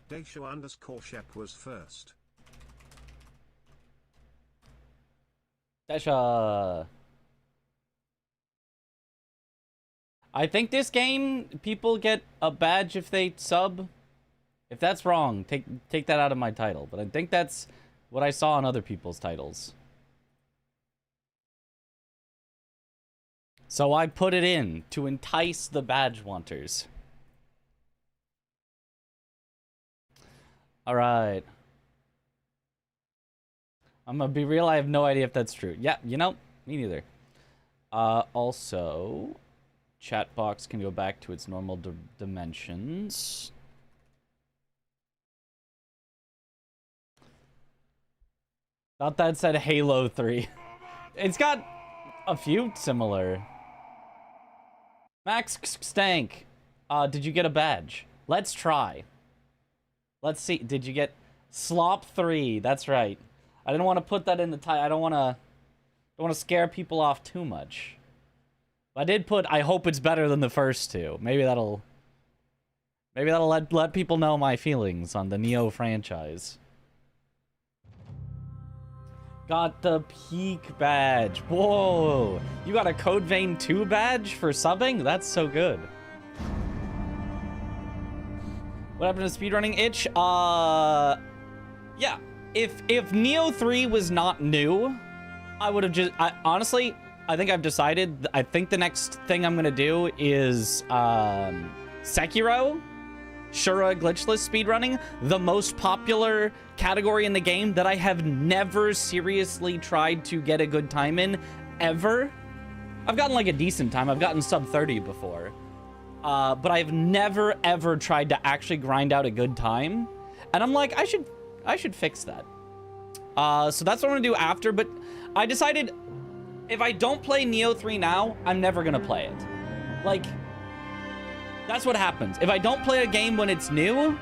Daisha_Shep was first. Daisha. I think this game, people get a badge if they sub. If that's wrong, take that out of my title. But I think that's what I saw on other people's titles. So I put it in to entice the badge wanters. All right. I'm gonna be real, I have no idea if that's true. Yeah, you know, me neither. Also, chat box can go back to its normal dimensions. Thought that said Halo 3. It's got a few similar. Max Stank, did you get a badge? Let's try. Let's see. Did you get Slop 3? That's right. I didn't want to put that in the title. I don't want to scare people off too much. But I did put, I hope it's better than the first two. Maybe that'll let people know my feelings on the Nioh franchise. Got the Peak badge. Whoa. You got a Code Vein 2 badge for subbing? That's so good. What happened to speedrunning itch? Yeah. If Nioh 3 was not new, I would have just... honestly, I think I've decided. I think the next thing I'm going to do is Sekiro. Shura glitchless speedrunning, the most popular category in the game that I have never seriously tried to get a good time in, ever. I've gotten like a decent time. I've gotten sub 30 before. But I've never ever tried to actually grind out a good time. And I'm like, I should fix that. So that's what I'm gonna do after, but I decided if I don't play Nioh 3 now, I'm never gonna play it. Like, that's what happens. If I don't play a game when it's new,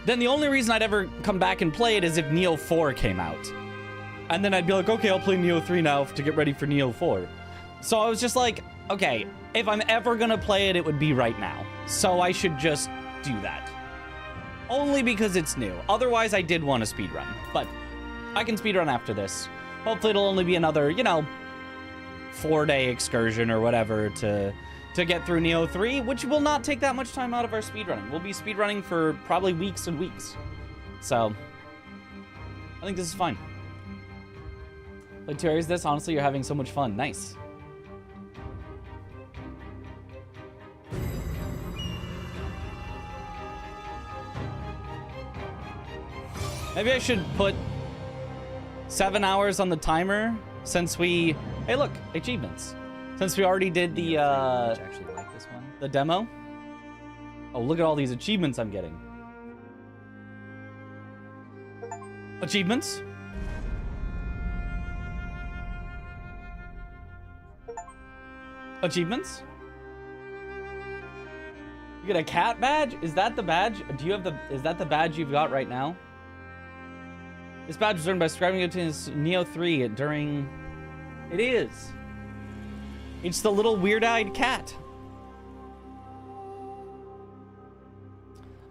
then the only reason I'd ever come back and play it is if Nioh 4 came out. And then I'd be like, okay, I'll play Nioh 3 now to get ready for Nioh 4. So I was just like, okay, if I'm ever gonna play it, it would be right now. So I should just do that. Only because it's new. Otherwise, I did want to speedrun. But I can speedrun after this. Hopefully it'll only be another, you know, 4-day excursion or whatever to get through Nioh 3, which will not take that much time out of our speedrunning. We'll be speedrunning for probably weeks and weeks. So, I think this is fine. Like, to areas this, honestly, you're having so much fun. Nice. Maybe I should put 7 hours on the timer since we... Hey, look, achievements. Since we already did the, actually like this one. The demo. Oh, look at all these achievements I'm getting. Achievements? Achievements? You get a cat badge? Is that the badge? Do you have the... Is that the badge you've got right now? This badge was earned by subscribing to Nioh 3 during... It is. It's the little weird-eyed cat.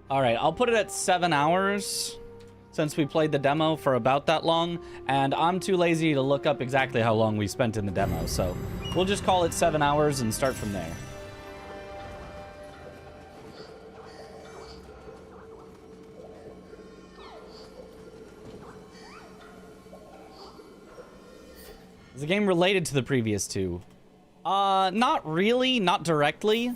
All right, I'll put it at 7 hours since we played the demo for about that long, and I'm too lazy to look up exactly how long we spent in the demo, so we'll just call it 7 hours and start from there. Is the game related to the previous two? Not really, not directly.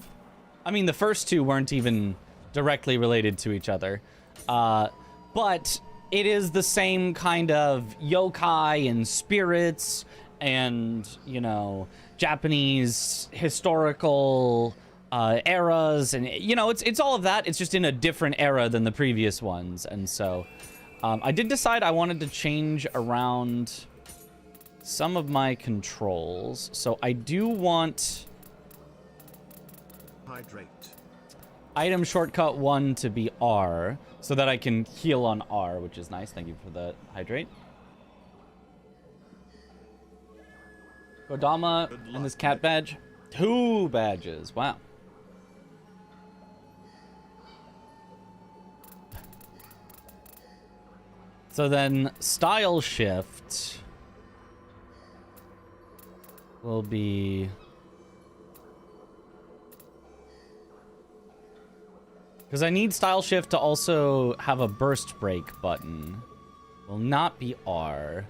I mean, the first two weren't even directly related to each other. But it is the same kind of yokai and spirits and, you know, Japanese historical eras. And, you know, it's all of that. It's just in a different era than the previous ones. And so I did decide I wanted to change around some of my controls. So I do want Hydrate. item shortcut 1 to be R so that I can heal on R, which is nice. Thank you for the hydrate. Kodama and this cat badge. 2 badges. Wow. So then style shift will be... Because I need style shift to also have a burst break button. Will not be R.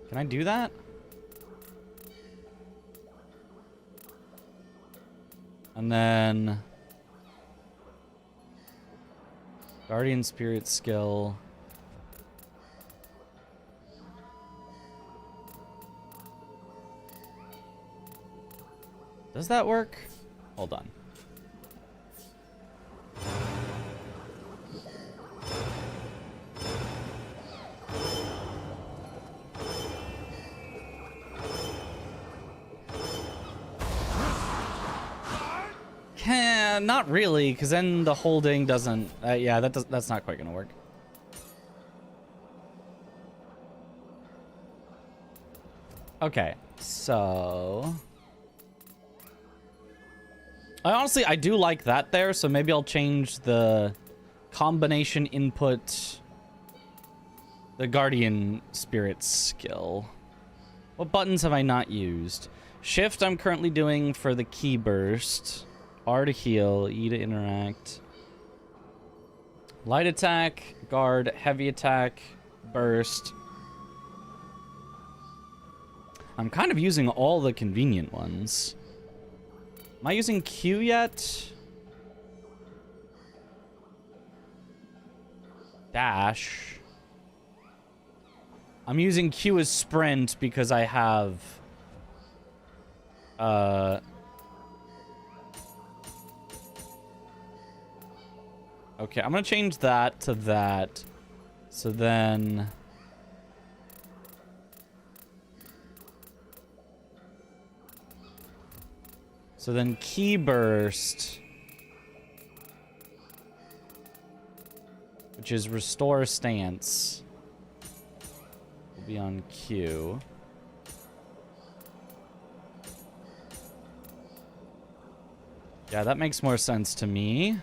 Can I do that? And then... Guardian Spirit skill. Does that work? Hold on. Not really, because then the holding doesn't... yeah, that's not quite gonna work. Okay, so... I do like that there, so maybe I'll change the combination input... The Guardian Spirit skill. What buttons have I not used? Shift I'm currently doing for the key burst. R to heal, E to interact. Light attack, guard, heavy attack, burst. I'm kind of using all the convenient ones. Am I using Q yet? Dash. I'm using Q as sprint because I have... Okay, I'm gonna change that to that. So then... So then key burst, which is restore stance, will be on Q. Yeah, that makes more sense to me.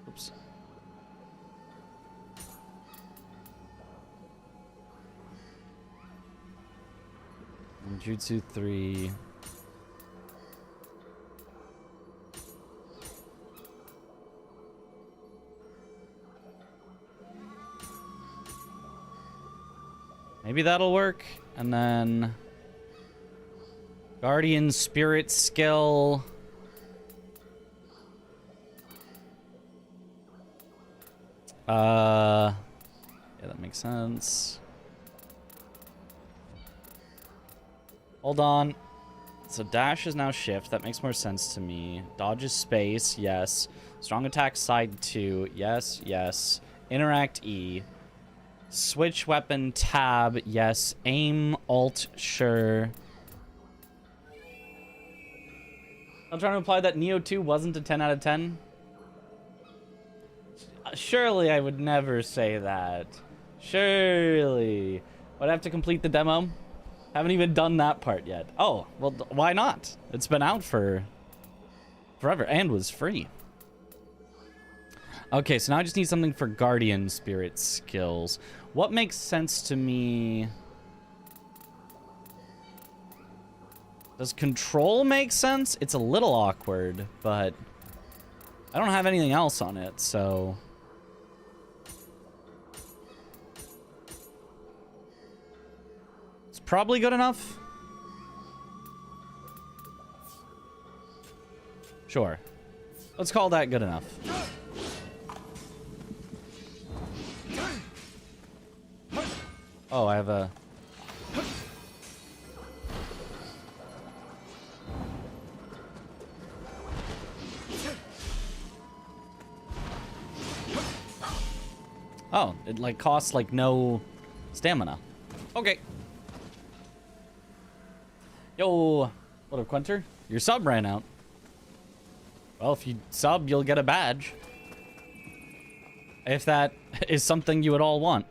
Oops. Jutsu 3. Maybe that'll work. And then Guardian Spirit skill. Yeah, that makes sense. Hold on. So dash is now shift. That makes more sense to me. Dodge is space. Yes. Strong attack side 2. Yes, yes. Interact E. Switch weapon tab. Yes. Aim alt sure. I'm trying to imply that Nioh 2 wasn't a 10 out of 10. Surely I would never say that. Surely. Would I have to complete the demo? Haven't even done that part yet. Oh, well, why not? It's been out for forever and was free. Okay, so now I just need something for Guardian Spirit skills. What makes sense to me? Does control make sense? It's a little awkward, but I don't have anything else on it, so... Probably good enough. Sure. Let's call that good enough. Oh, I have a... Oh, it like costs like no stamina. Okay. Yo, what up, Quinter? Your sub ran out. Well, if you sub, you'll get a badge. If that is something you would all want.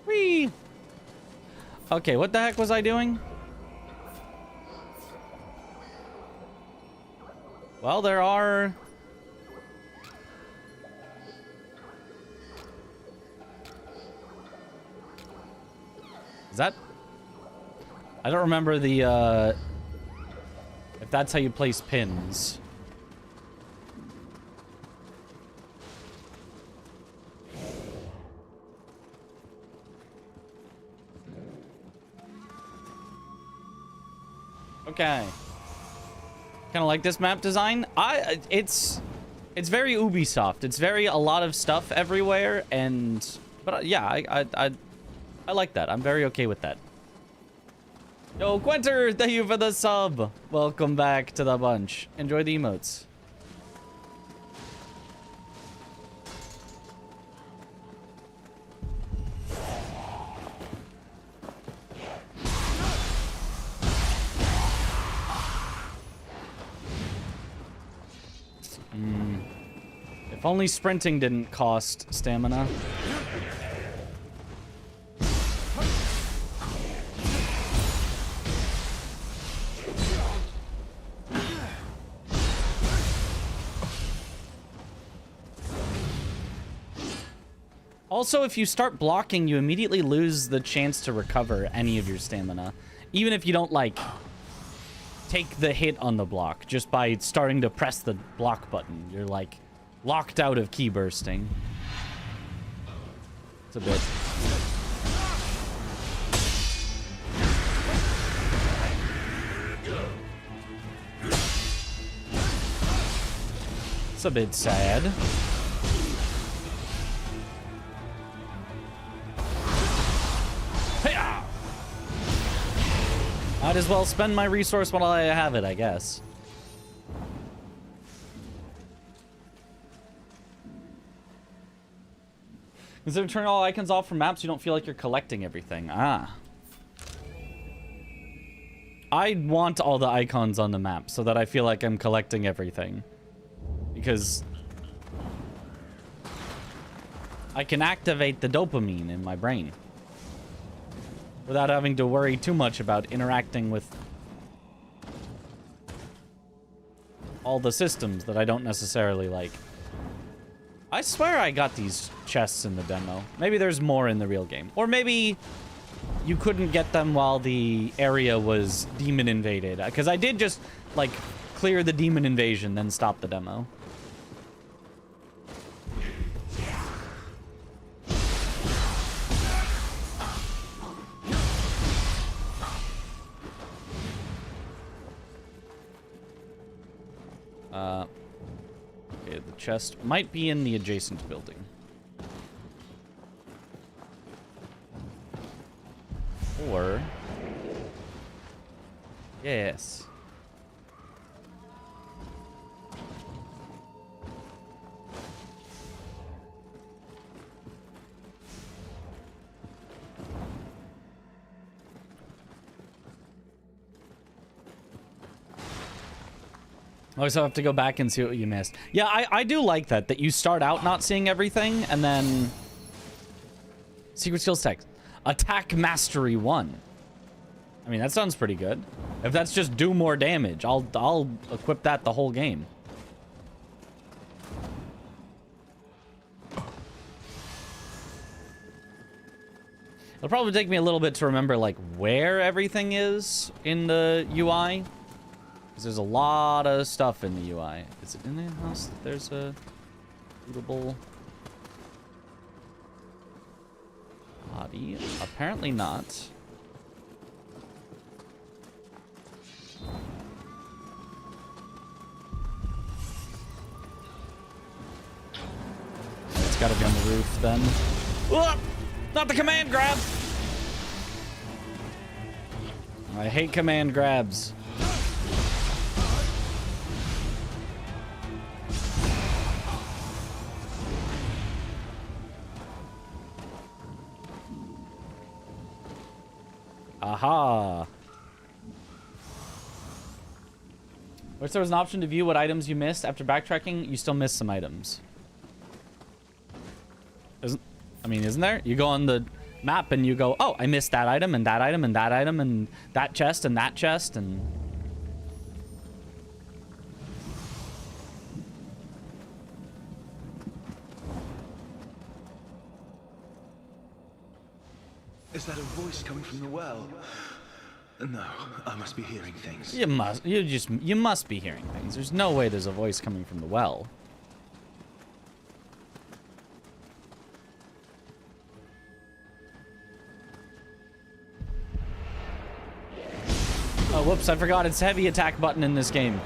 Whee! Okay, what the heck was I doing? Well, there are... Is that... I don't remember the, if that's how you place pins. Okay. Kind of like this map design. It's very Ubisoft. It's very a lot of stuff everywhere, and yeah, I like that. I'm very okay with that. Yo, Quenter, thank you for the sub. Welcome back to the bunch. Enjoy the emotes. If only sprinting didn't cost stamina. Also, if you start blocking, you immediately lose the chance to recover any of your stamina. Even if you don't, like, take the hit on the block. Just by starting to press the block button, you're, like, locked out of key bursting. It's a bit... It's a bit sad. Hey-ya! Might as well spend my resource while I have it, I guess. Instead of turning all icons off from maps, you don't feel like you're collecting everything. Ah. I want all the icons on the map so that I feel like I'm collecting everything. Because I can activate the dopamine in my brain without having to worry too much about interacting with all the systems that I don't necessarily like. I swear I got these chests in the demo. Maybe there's more in the real game. Or maybe you couldn't get them while the area was demon invaded. Because I did just, like, clear the demon invasion, then stop the demo. Okay, the chest might be in the adjacent building. Or... Yes. I always have to go back and see what you missed. Yeah, I do like that you start out not seeing everything, and then... Secret skills text. Attack Mastery 1. I mean, that sounds pretty good. If that's just do more damage, I'll equip that the whole game. It'll probably take me a little bit to remember, like, where everything is in the UI. Because there's a lot of stuff in the UI. Is it in the house? There's a lootable body. Apparently not. It's gotta be on the roof then. Whoa! Not the command grab! I hate command grabs. Aha. Wish there was an option to view what items you missed. After backtracking, you still missed some items. Isn't there? You go on the map and you go, oh, I missed that item and that item and that item and that chest and that chest and... Is that a voice coming from the well? No, I must be hearing things. You must be hearing things. There's no way there's a voice coming from the well. Oh, whoops, I forgot it's heavy attack button in this game.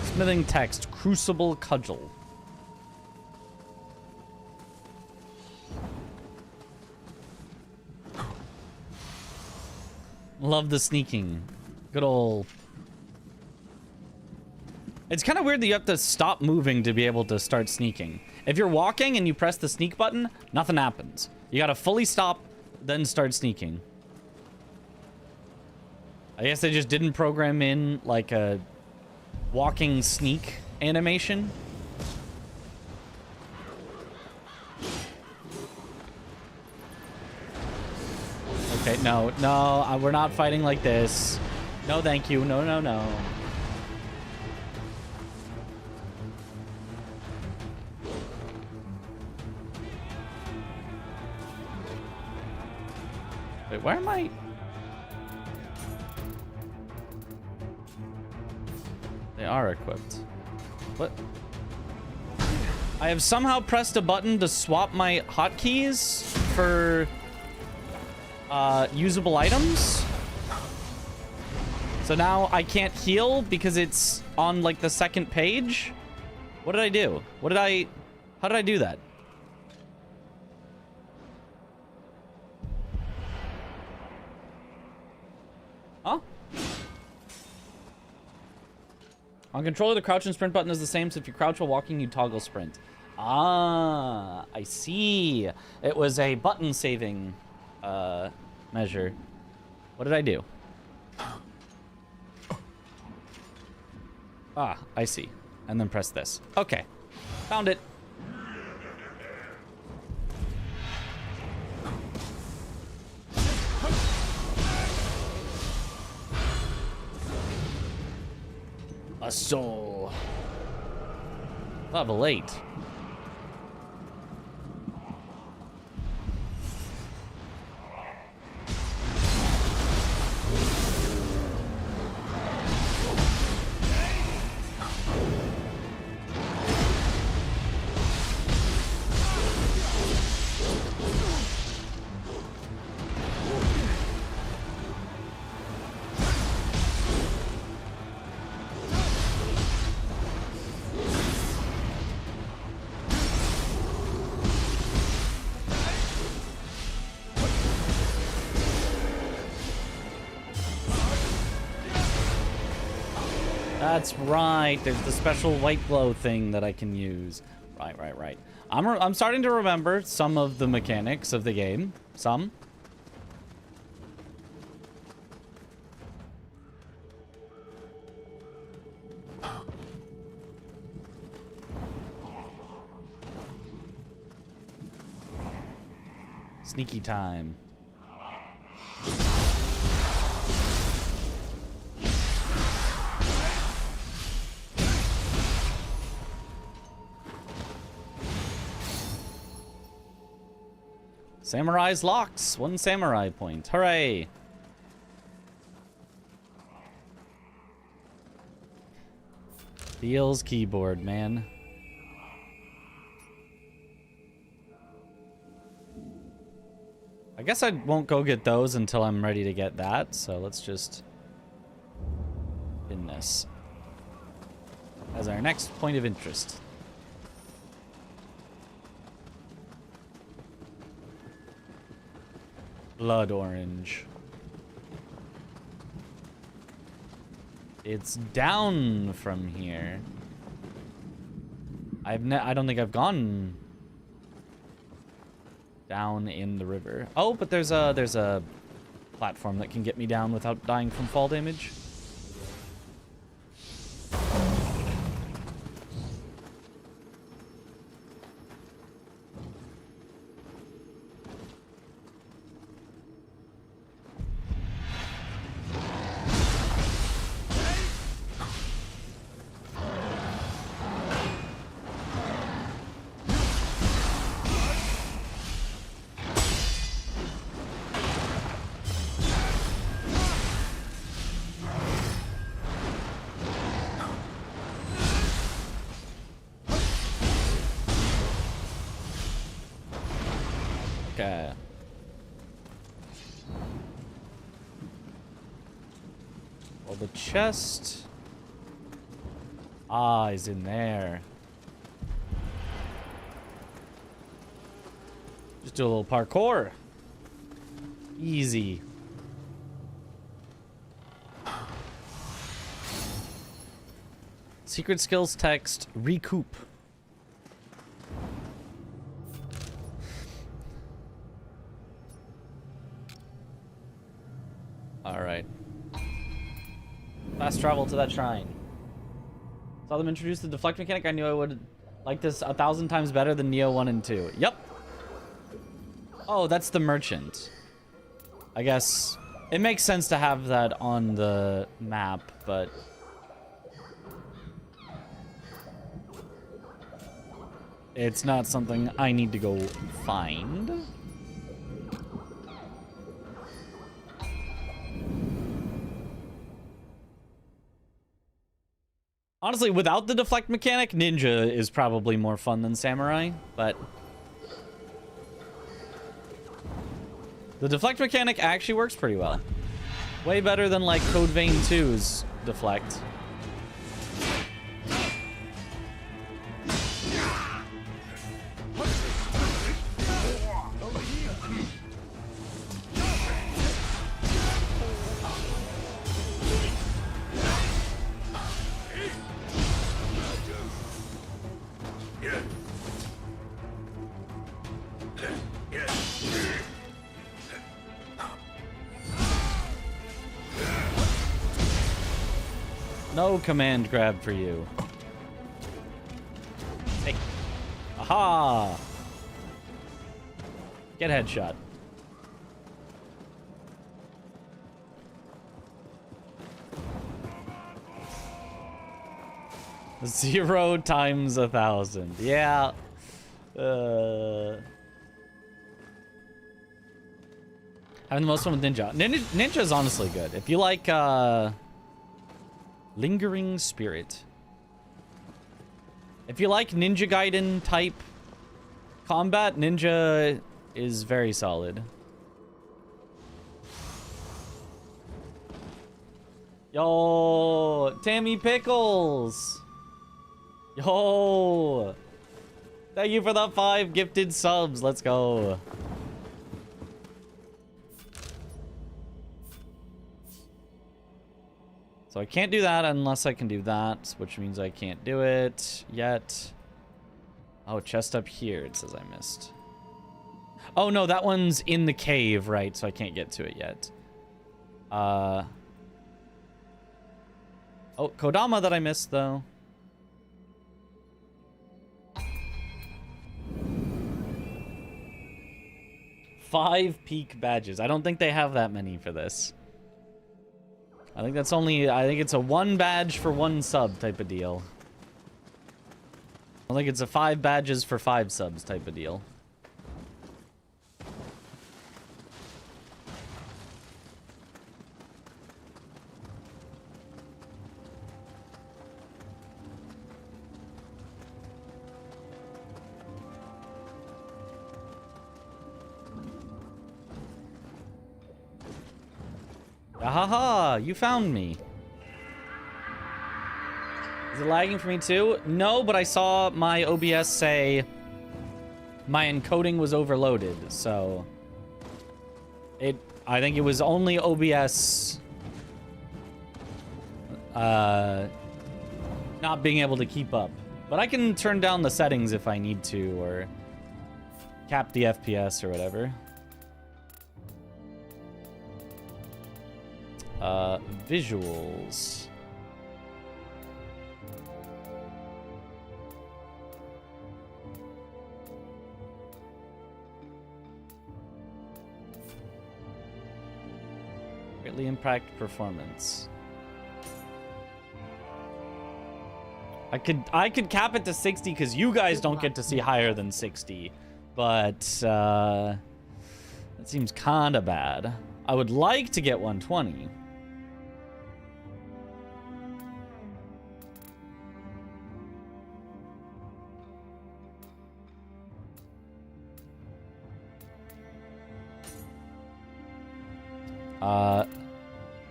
Smithing text, Crucible Cudgel. Love the sneaking. Good old... It's kind of weird that you have to stop moving to be able to start sneaking. If you're walking and you press the sneak button, nothing happens. You gotta fully stop, then start sneaking. I guess they just didn't program in, like, a walking sneak animation. Okay, no, we're not fighting like this. No, thank you. No, no, no. Wait, where am I? They are equipped. What? I have somehow pressed a button to swap my hotkeys for usable items. So now I can't heal because it's on like the second page. What did I do? How did I do that? Huh? On controller, the crouch and sprint button is the same, so if you crouch while walking, you toggle sprint. Ah, I see. It was a button saving measure. What did I do? Ah, I see. And then press this. Okay. Found it. A soul. Level 8. That's right. There's the special white glow thing that I can use. Right. I'm starting to remember some of the mechanics of the game. Some. Sneaky time. Samurai's locks. 1 samurai point. Hooray. Feels keyboard, man. I guess I won't go get those until I'm ready to get that, so let's just pin this as our next point of interest. Blood orange. It's down from here. I don't think I've gone down in the river. Oh, but there's a platform that can get me down without dying from fall damage. Okay. Well, the chest is in there. Just do a little parkour. Easy. Secret skills text recoup. Alright. Fast travel to that shrine. Saw them introduce the deflect mechanic. I knew I would like this 1,000 times better than Nioh 1 and 2. Yep. Oh, that's the merchant. I guess it makes sense to have that on the map, but... it's not something I need to go find. Honestly, without the deflect mechanic, ninja is probably more fun than samurai, but... the deflect mechanic actually works pretty well. Way better than, like, Code Vein 2's deflect. No command grab for you. Hey. Aha! Get headshot. Zero times 1,000. Yeah. Having the most fun with Ninja. Ninja's honestly good. If you like, Lingering Spirit. If you like Ninja Gaiden type combat, Ninja is very solid. Yo, Tammy Pickles. Yo. Thank you for the 5 gifted subs. Let's go. So I can't do that unless I can do that, which means I can't do it yet. Oh, chest up here, it says I missed. Oh, no, that one's in the cave, right? So I can't get to it yet. Oh, Kodama that I missed, though. Five peak badges. I don't think they have that many for this. I think that's only, I think it's a 1 badge for 1 sub type of deal. I think it's a 5 badges for 5 subs type of deal. Ahaha, you found me. Is it lagging for me too? No, but I saw my OBS say my encoding was overloaded, so I think it was only OBS not being able to keep up. But I can turn down the settings if I need to, or cap the FPS or whatever. Visuals. Greatly impact performance. I could cap it to 60 because you guys don't get to see higher than 60, but that seems kinda bad. I would like to get 120.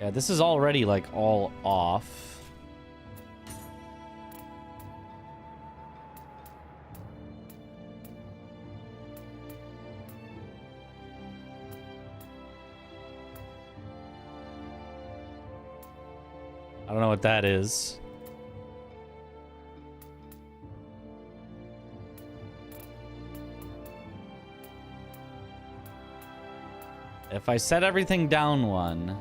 Yeah, this is already like all off. I don't know what that is. If I set everything down one.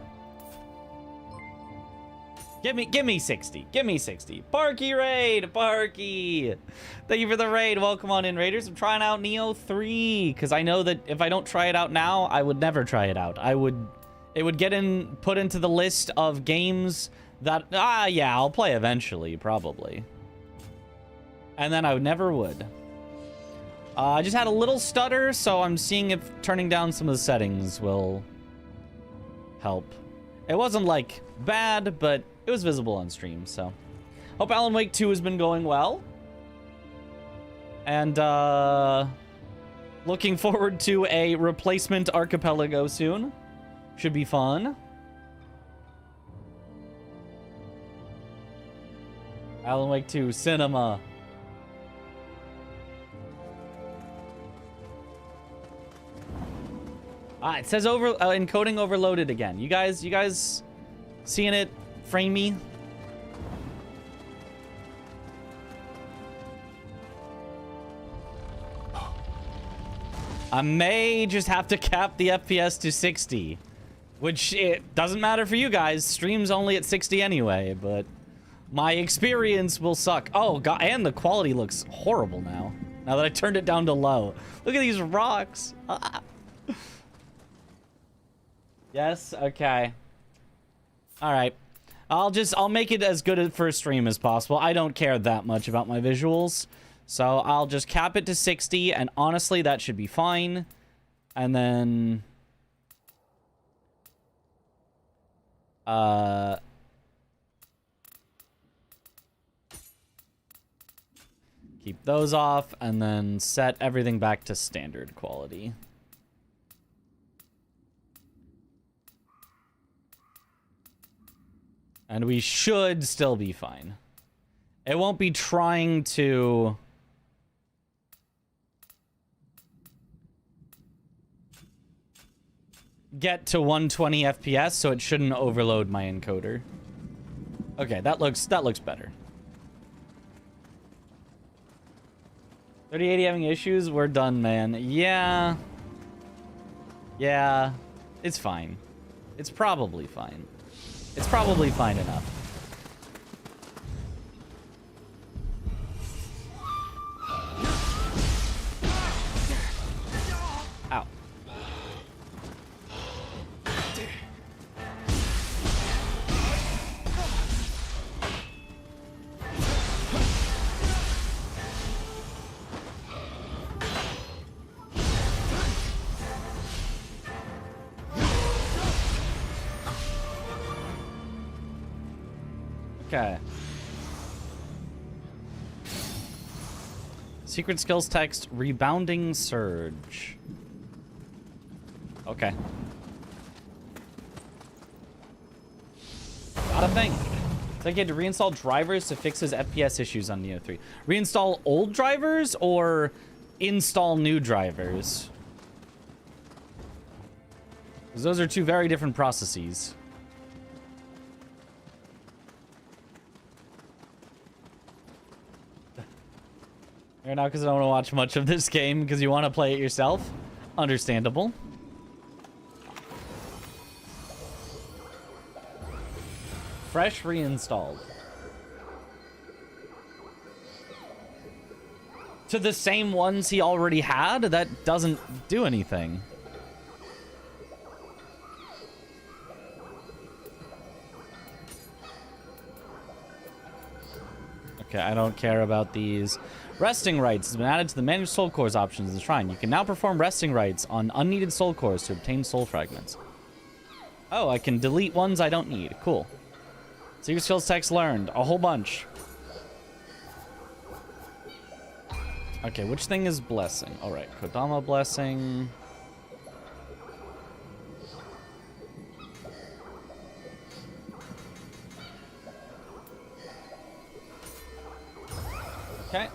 Give me 60. Give me 60. Parky raid, Parky. Thank you for the raid. Welcome on in, Raiders. I'm trying out Nioh 3 because I know that if I don't try it out now, I would never try it out. It would get put into the list of games that yeah, I'll play eventually, probably. And then I never would. I just had a little stutter, so I'm seeing if turning down some of the settings will help. It wasn't, like, bad, but it was visible on stream, so. Hope Alan Wake 2 has been going well. And, looking forward to a replacement archipelago soon. Should be fun. Alan Wake 2 Cinema. It says encoding overloaded again. You guys seeing it frame me? I may just have to cap the FPS to 60, which it doesn't matter for you guys. Stream's only at 60 anyway, but my experience will suck. Oh god, and the quality looks horrible now that I turned it down to low. Look at these rocks. Ah. Yes, okay. All right. I'll make it as good for a stream as possible. I don't care that much about my visuals. So I'll just cap it to 60, and honestly, that should be fine. And then keep those off, and then set everything back to standard quality. And we should still be fine. It won't be trying to get to 120 FPS, so it shouldn't overload my encoder. Okay, that looks better. 3080 having issues? We're done, man. Yeah. Yeah. It's fine. It's probably fine. It's probably fine enough. Ow. Okay. Secret skills text, rebounding surge. Okay. Not a thing. It's like you had to reinstall drivers to fix his FPS issues on Nioh 3. Reinstall old drivers or install new drivers? Because those are two very different processes. Right now, because I don't want to watch much of this game, because you want to play it yourself. Understandable. Fresh reinstalled. To the same ones he already had? That doesn't do anything. Okay, I don't care about these. Resting rites has been added to the manage soul cores options in the shrine. You can now perform resting rites on unneeded soul cores to obtain soul fragments. Oh, I can delete ones I don't need. Cool. Secret skills text learned. A whole bunch. Okay, which thing is blessing? All right, Kodama blessing. Okay.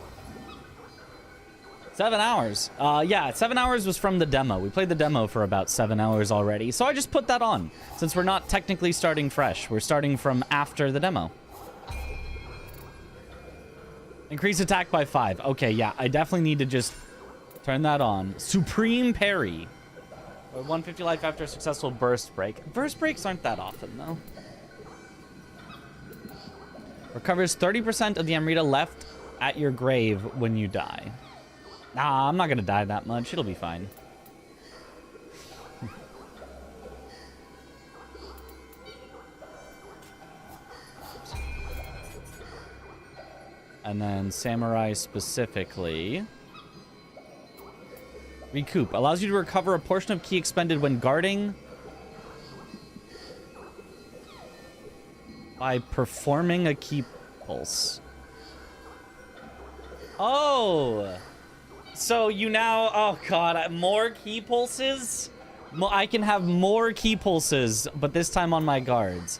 7 hours. Yeah, 7 hours was from the demo. We played the demo for about 7 hours already. So I just put that on. Since we're not technically starting fresh. We're starting from after the demo. Increase attack by 5. Okay, yeah, I definitely need to just turn that on. Supreme Parry. 150 life after a successful burst break. Burst breaks aren't that often, though. Recovers 30% of the Amrita left at your grave when you die. Nah, I'm not gonna die that much. It'll be fine. And then Samurai specifically. Recoup. Allows you to recover a portion of ki expended when guarding by performing a ki pulse. Oh! So you now... Oh, God. More ki pulses? I can have more ki pulses, but this time on my guards.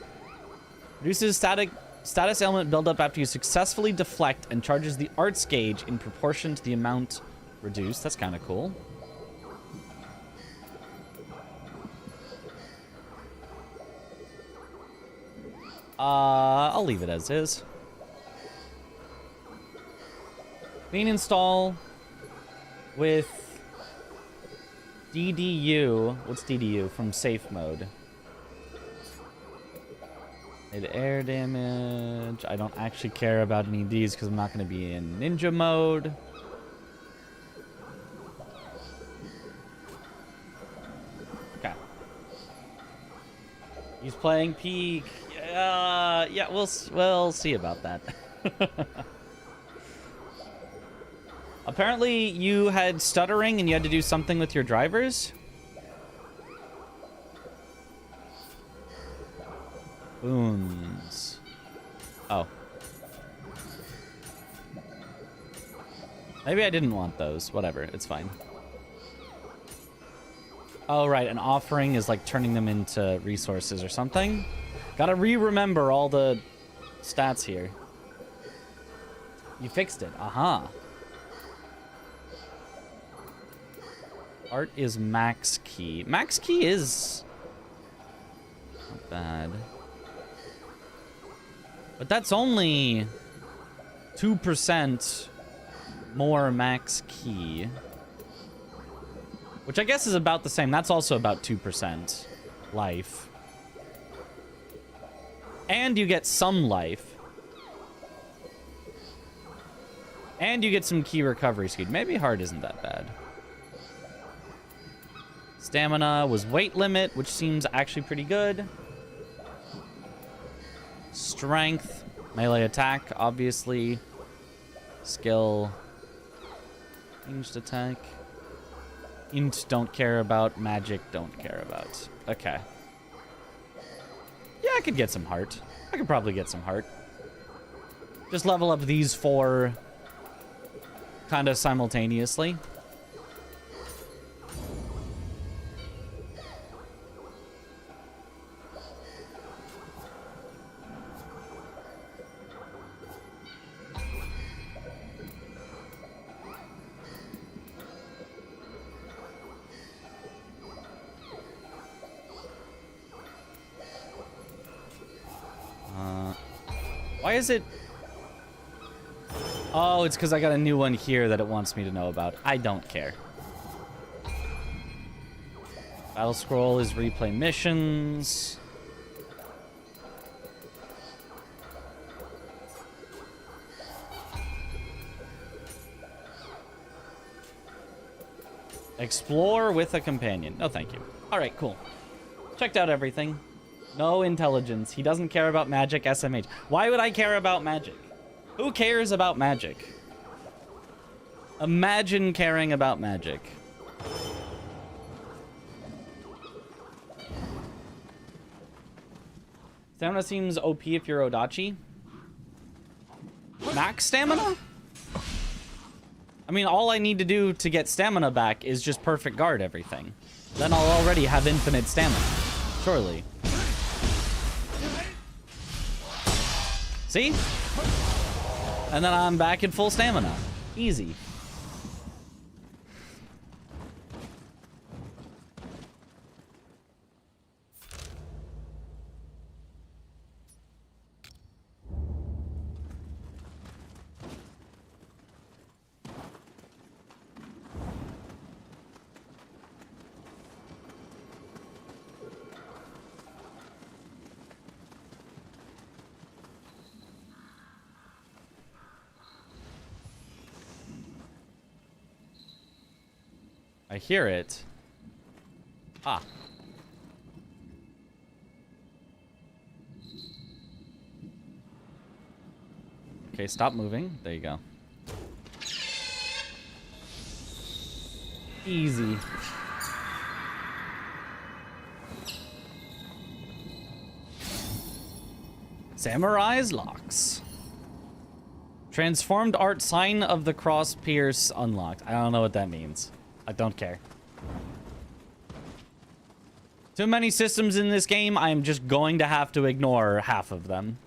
Reduces status element buildup after you successfully deflect and charges the arts gauge in proportion to the amount reduced. That's kind of cool. I'll leave it as is. Bean install with DDU. What's DDU? From safe mode. Air damage. I don't actually care about any of these because I'm not going to be in ninja mode. Okay. He's playing peak. Yeah, we'll see about that. Apparently, you had stuttering and you had to do something with your drivers. Boons. Oh. Maybe I didn't want those. Whatever, it's fine. Oh, right, an offering is like turning them into resources or something. Gotta remember all the stats here. You fixed it. Aha. Art is max key. Max key is not bad. But that's only 2% more max key. Which I guess is about the same. That's also about 2% life. And you get some life. And you get some key recovery speed. Maybe hard isn't that bad. Stamina was weight limit, which seems actually pretty good. Strength, melee attack, obviously. Skill, ranged attack. Int don't care about, magic don't care about. Okay. Yeah, I could get some heart. I could probably get some heart. Just level up these 4 kind of simultaneously. Why is it... Oh, it's because I got a new one here that it wants me to know about. I don't care. Battle scroll is replay missions. Explore with a companion. No, thank you. All right, cool. Checked out everything. No intelligence. He doesn't care about magic, SMH. Why would I care about magic? Who cares about magic? Imagine caring about magic. Stamina seems OP if you're Odachi. Max stamina? I mean, all I need to do to get stamina back is just perfect guard everything. Then I'll already have infinite stamina. Surely. See? And then I'm back in full stamina. Easy. I hear it. Ah. Okay, stop moving. There you go. Easy. Samurai's locks. Transformed art sign of the cross pierce unlocked. I don't know what that means. I don't care. Too many systems in this game. I am just going to have to ignore half of them.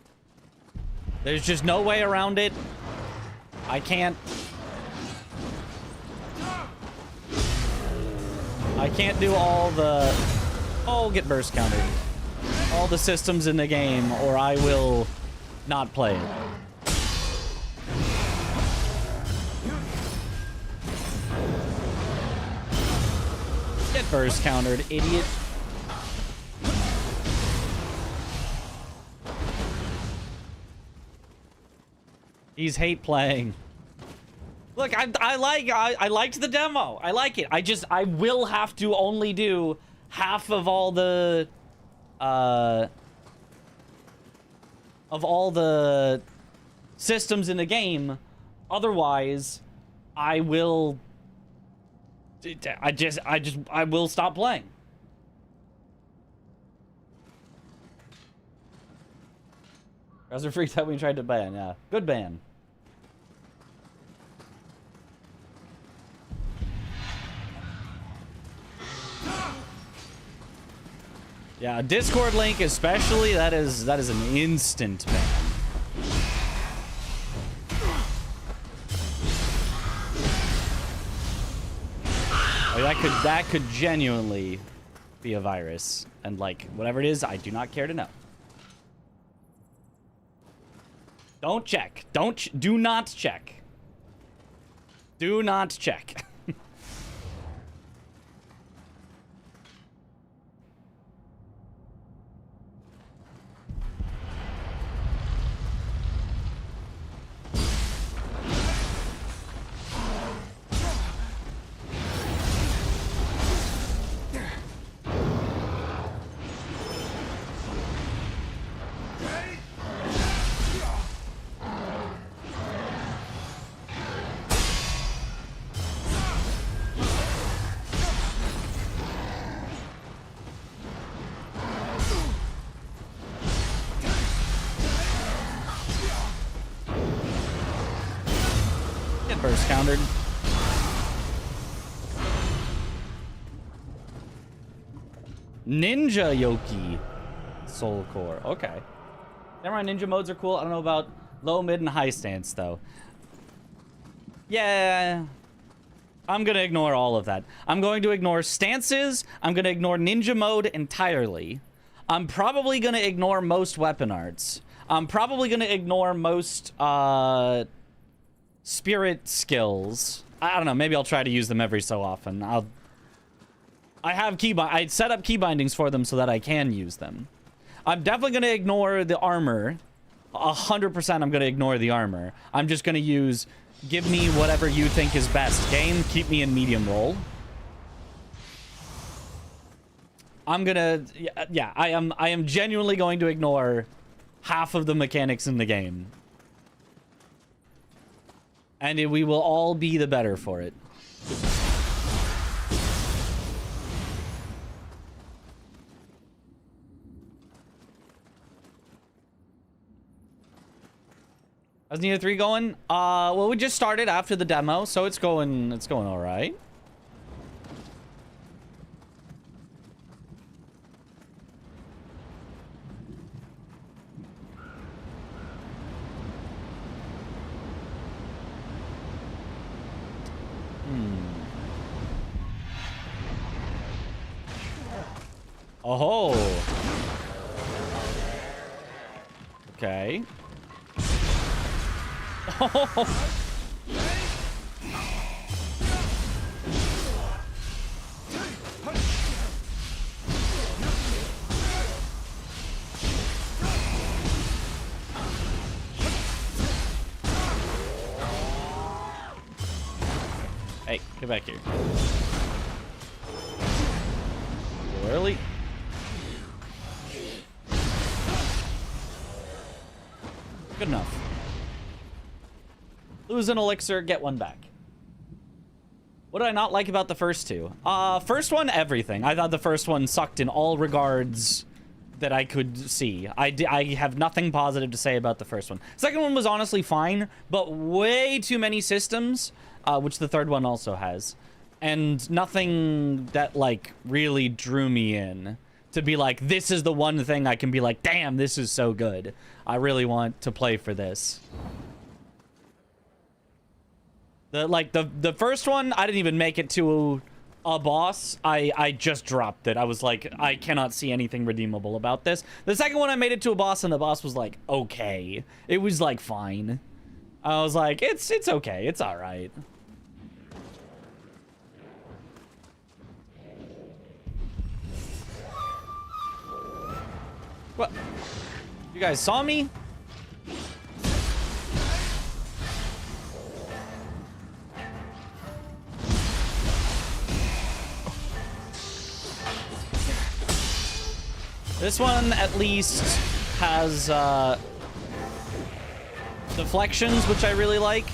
There's just no way around it. I can't do all the... Oh, get burst countered. All the systems in the game, or I will not play it. Get burst countered, idiot. He's hate playing. Look, I liked the demo. I like it. I will have to only do half of all the systems in the game. Otherwise, I will stop playing. Guys were freaked out when we tried to ban. Yeah, good ban. Yeah, a Discord link especially, that is an instant ban. Like, that could genuinely be a virus. And like, whatever it is, I do not care to know. Don't check. Do not check. Do not check. Burst countered. Ninja Yoki Soul Core. Okay. Samurai ninja modes are cool. I don't know about low, mid, and high stance though. Yeah. I'm gonna ignore all of that. I'm going to ignore stances. I'm gonna ignore ninja mode entirely. I'm probably gonna ignore most weapon arts. I'm probably gonna ignore most spirit skills. I don't know, maybe I'll try to use them every so often. I set up key bindings for them so that I can use them. I'm definitely going to ignore the armor. 100% I'm going to ignore the armor. I'm just going to use, give me whatever you think is best. Game, keep me in medium roll. I'm gonna, yeah, I am genuinely going to ignore half of the mechanics in the game. And we will all be the better for it. How's Nioh 3 going? Well, we just started after the demo, so it's going all right. Oh. Okay. Oh. Hey, get back here. Too early. Good enough. Lose an elixir, get one back. What did I not like about the first two? First one, everything. I thought the first one sucked in all regards that I could see. I have nothing positive to say about the first one. Second one was honestly fine, but way too many systems, which the third one also has. And nothing that, like, really drew me in. To be like, this is the one thing I can be like, damn, this is so good. I really want to play for this. The first one, I didn't even make it to a boss. I just dropped it. I was like, I cannot see anything redeemable about this. The second one, I made it to a boss, and the boss was like, okay. It was like, fine. I was like, it's okay. It's all right. What? You guys saw me? This one at least has deflections, which I really like.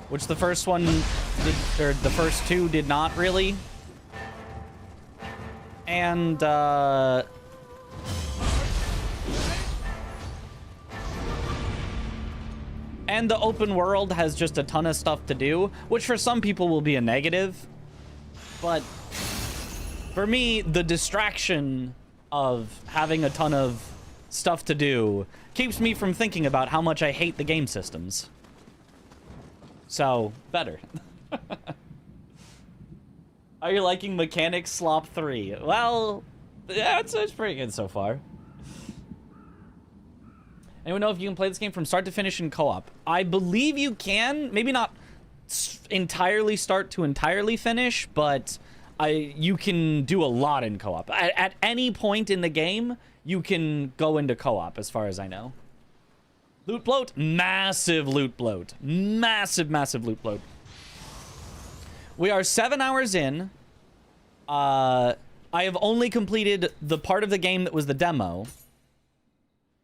Which the first one did, or the first two did not really. And, and the open world has just a ton of stuff to do, which for some people will be a negative. But for me, the distraction of having a ton of stuff to do keeps me from thinking about how much I hate the game systems. So, better. Are you liking Mechanics Slop 3? Well, yeah, it's pretty good so far. Anyone know if you can play this game from start to finish in co-op? I believe you can. Maybe not entirely start to entirely finish, but you can do a lot in co-op. At any point in the game, you can go into co-op, as far as I know. Loot bloat? Massive loot bloat. Massive, massive loot bloat. We are 7 hours in. I have only completed the part of the game that was the demo.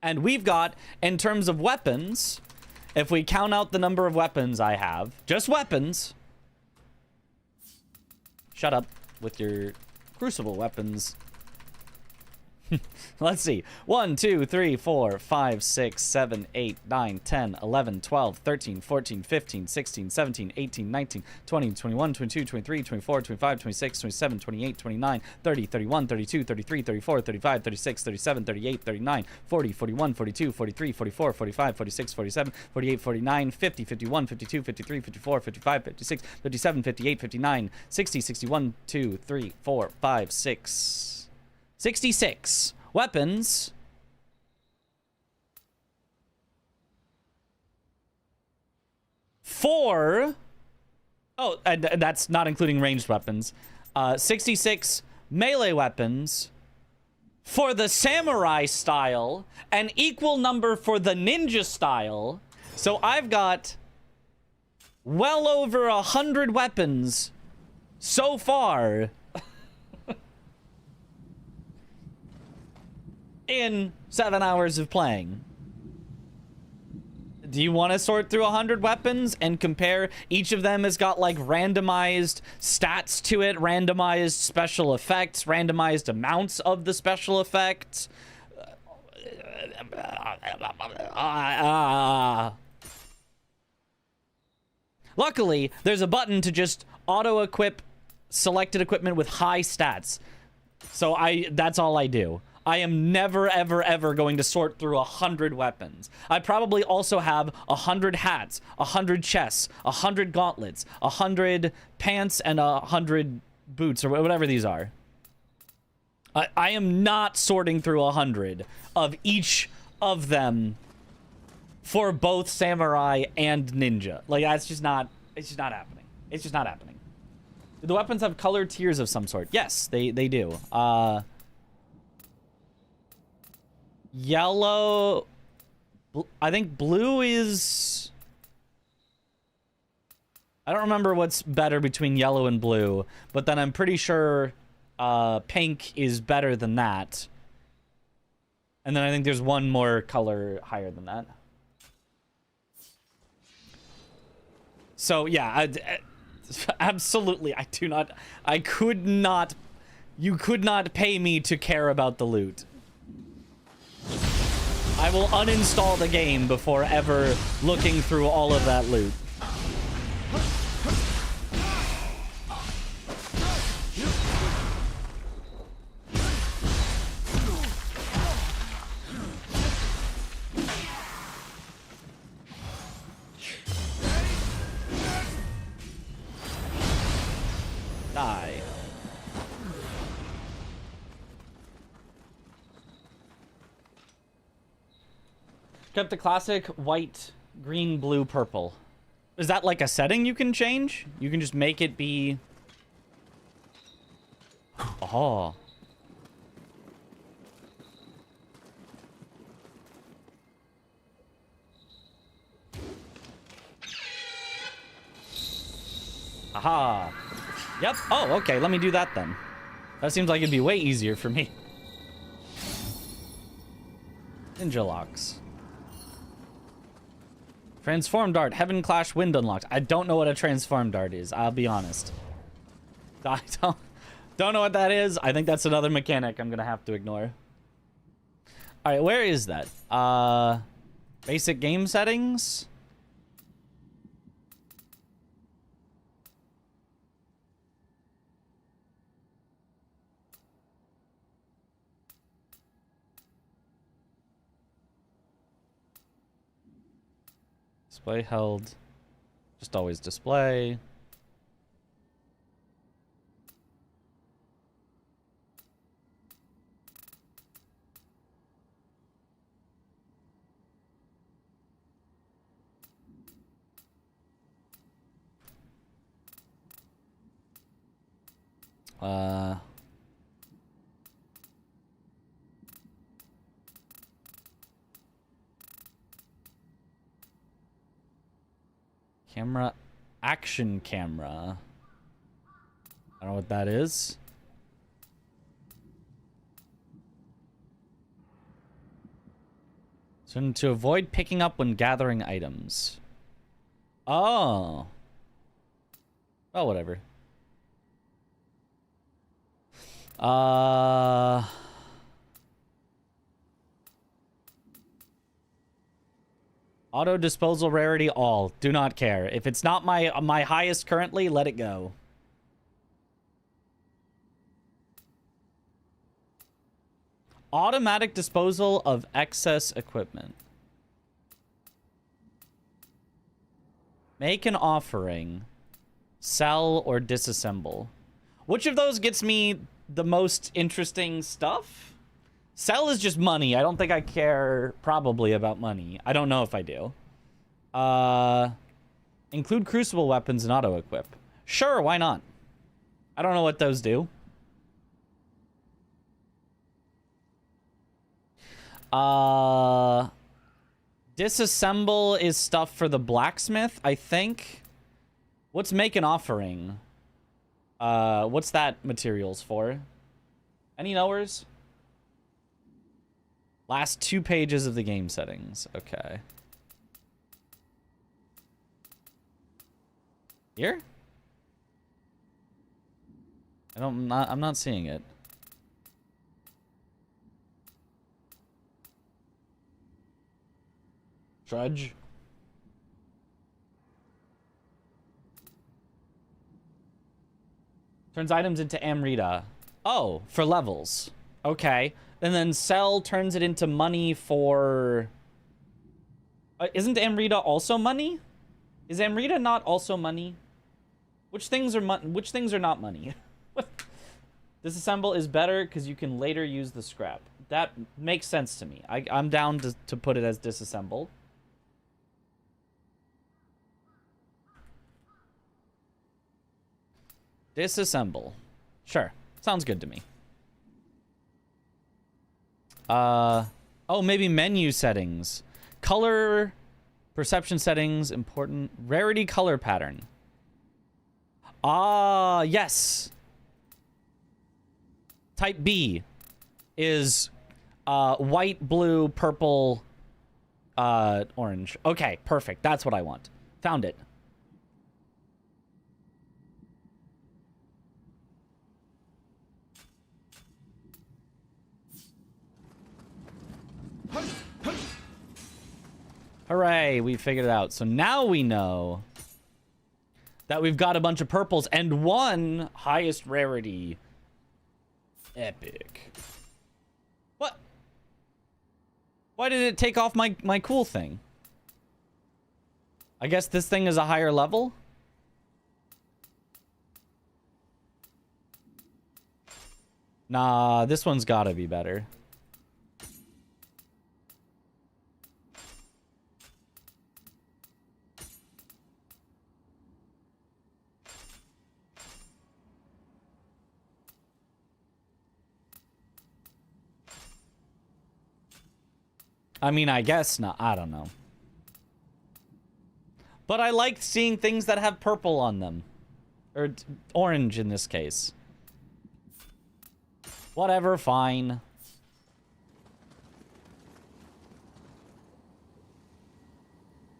And we've got, in terms of weapons, if we count out the number of weapons I have, just weapons. Shut up with your crucible weapons. Let's see. 1, 2, 3, 4, 5, 6, 7, 8, 9, 10, 11, 12, 13, 14, 15, 16, 17, 18, 19, 20, 21, 22, 23, 24, 25, 26, 27, 28, 29, 30, 31, 32, 33, 34, 35, 36, 37, 38, 39, 40, 41, 42, 43, 44, 45, 46, 47, 48, 49, 50, 51, 52, 53, 54, 55, 56, 57, 58, 59, 60, 61, 2, 3, 4, 5, 6... 66 weapons. Oh, and that's not including ranged weapons. 66 melee weapons for the samurai style, an equal number for the ninja style. So I've got well over 100 weapons so far in 7 hours of playing. Do you want to sort through 100 weapons and compare? Each of them has got like randomized stats to it, randomized special effects, randomized amounts of the special effects. Luckily, there's a button to just auto-equip selected equipment with high stats. So that's all I do. I am never, ever, ever going to sort through 100 weapons. I probably also have 100 hats, 100 chests, 100 gauntlets, 100 pants, and 100 boots, or whatever these are. I am not sorting through 100 of each of them for both samurai and ninja. Like, that's just not, it's just not happening. It's just not happening. Do the weapons have colored tiers of some sort? Yes, they do. Yellow, I think blue is, I don't remember what's better between yellow and blue, but then I'm pretty sure pink is better than that. And then I think there's one more color higher than that. So yeah, absolutely, you could not pay me to care about the loot. I will uninstall the game before ever looking through all of that loot. Die. Kept the classic white, green, blue, purple. Is that like a setting you can change? You can just make it be... Oh. Aha. Yep. Oh, okay. Let me do that then. That seems like it'd be way easier for me. Ninja locks. Transform dart, Heaven Clash, wind unlocked. I don't know what a transform dart is. I'll be honest. I don't know what that is. I think that's another mechanic I'm gonna have to ignore. All right, where is that? Basic game settings. Display held. Just always display. Camera, action camera. I don't know what that is. So to avoid picking up when gathering items. Oh. Oh, whatever. Auto disposal rarity all. Do not care. If it's not my highest currently, let it go. Automatic disposal of excess equipment. Make an offering. Sell or disassemble. Which of those gets me the most interesting stuff? Sell is just money. I don't think I care probably about money. I don't know if I do. Include crucible weapons and auto-equip. Sure, why not? I don't know what those do. Disassemble is stuff for the blacksmith, I think. What's make an offering? What's that materials for? Any knowers? Last 2 pages of the game settings. Okay. Here? I'm not seeing it. Trudge. Turns items into Amrita. Oh, for levels. Okay. And then sell turns it into money for... isn't Amrita also money? Is Amrita not also money? Which things are not money? Disassemble is better because you can later use the scrap. That makes sense to me. I'm down to put it as disassemble. Disassemble. Sure. Sounds good to me. Oh, maybe menu settings. Color, perception settings, important. Rarity color pattern. Ah, yes. Type B is white, blue, purple, orange. Okay, perfect. That's what I want. Found it. Hooray, we figured it out. So now we know that we've got a bunch of purples and 1 highest rarity. Epic. What? Why did it take off my cool thing? I guess this thing is a higher level? Nah, this one's gotta be better. I mean, I guess not. I don't know. But I like seeing things that have purple on them. Or orange in this case. Whatever, fine.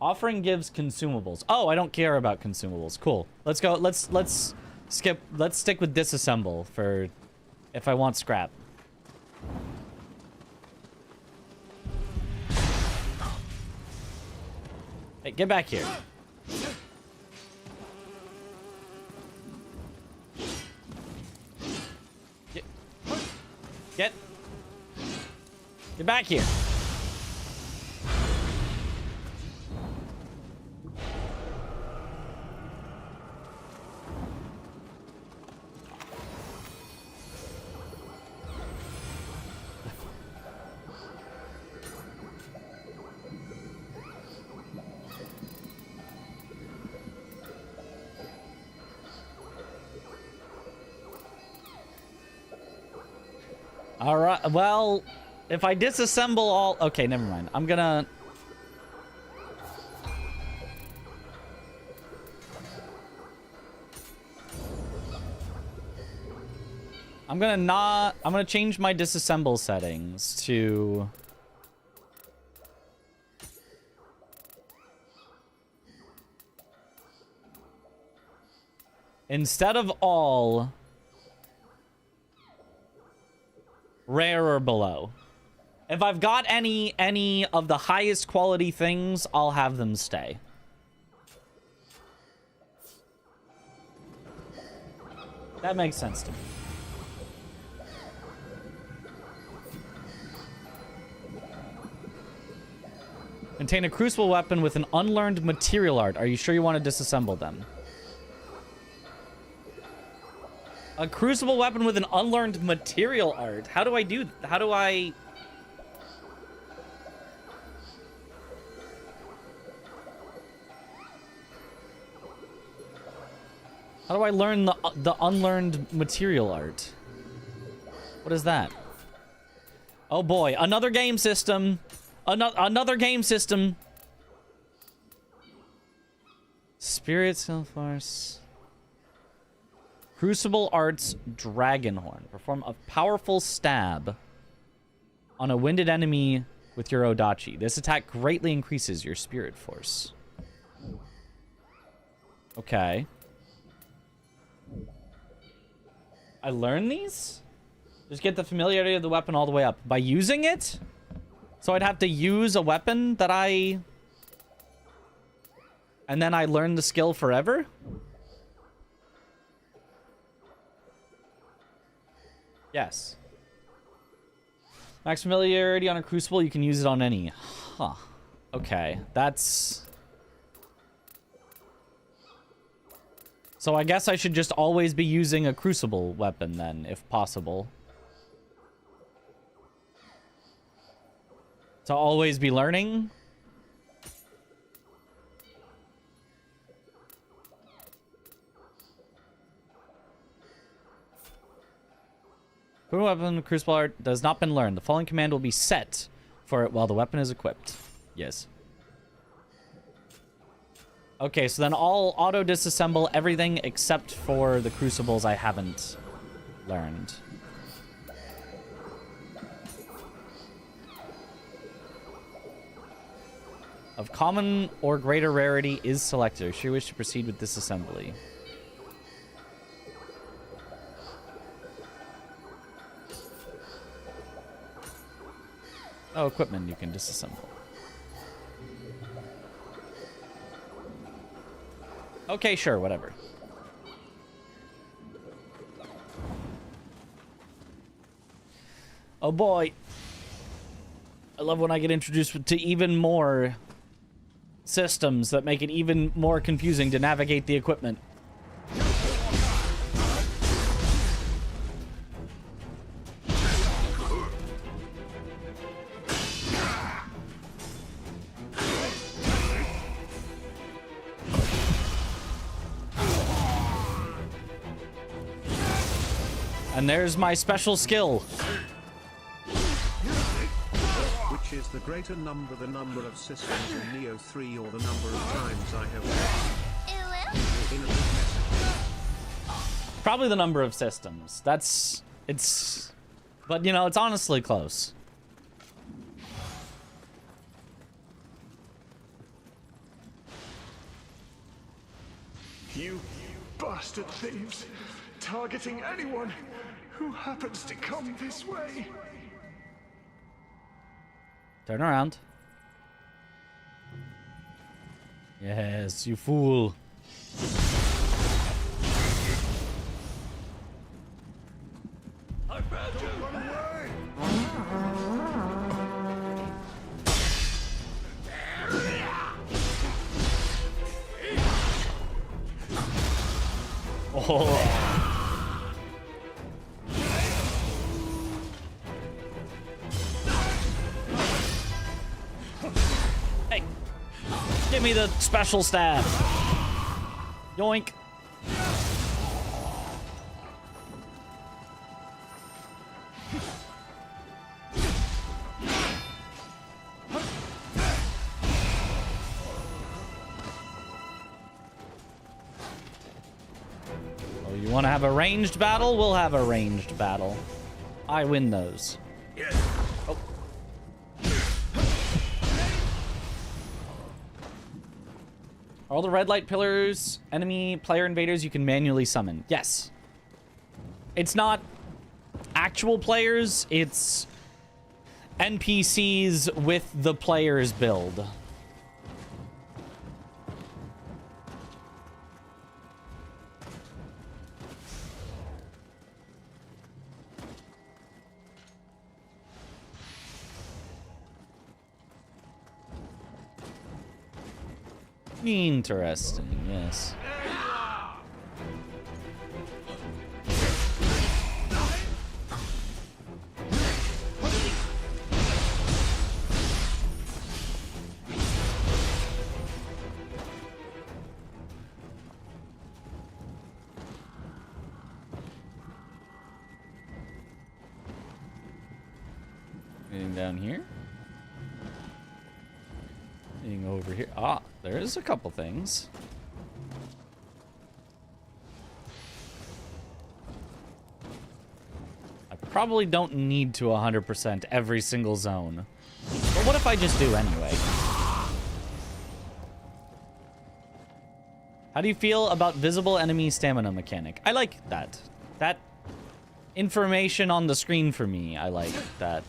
Offering gives consumables. Oh, I don't care about consumables. Cool. Let's go. Let's skip. Let's stick with disassemble for if I want scrap. Hey, get back here. Get back here. All right. Well, if I disassemble all... Okay, never mind. I'm gonna not... I'm gonna change my disassemble settings to... Instead of all... Rare or below. If I've got any of the highest quality things, I'll have them stay. That makes sense to me. Contain a crucible weapon with an unlearned material art. Are you sure you want to disassemble them? A crucible weapon with an unlearned material art. How do I do... How do I... How do I learn the unlearned material art? What is that? Oh boy, another game system. Another game system. Spirit, Self Force. Crucible Arts Dragonhorn. Perform a powerful stab on a winded enemy with your Odachi. This attack greatly increases your spirit force. Okay. I learned these? Just get the familiarity of the weapon all the way up. By using it? So I'd have to use a weapon that I... And then I learn the skill forever? Yes. Max familiarity on a crucible, you can use it on any. Huh. Okay, that's... So I guess I should just always be using a crucible weapon then, if possible. To always be learning? Weapon crucible art does not been learned. The following command will be set for it while the weapon is equipped. Yes. Okay, so then I'll auto disassemble everything except for the crucibles I haven't learned. Of common or greater rarity is selected. Should you wish to proceed with disassembly? Oh, equipment you can disassemble. Okay, sure, whatever. Oh boy. I love when I get introduced to even more systems that make it even more confusing to navigate the equipment. And there's my special skill. Which is the greater number, the number of systems in Nioh 3 or the number of times I have... in a message? Probably the number of systems. It's... But, you know, it's honestly close. You bastard thieves! Targeting anyone who happens to come this way. Turn around. Yes, you fool. I found you! Run away! Oh. Hey, give me the special stab. Yoink. Oh, you want to have a ranged battle? We'll have a ranged battle. I win those. Oh. All the red light pillars, enemy player invaders you can manually summon. Yes. It's not actual players, it's NPCs with the player's build. Interesting, yes. Anything down here? Anything over here? Ah, there is a couple things. Probably don't need to 100% every single zone. But what if I just do anyway? How do you feel about visible enemy stamina mechanic? I like that. That information on the screen for me, I like that.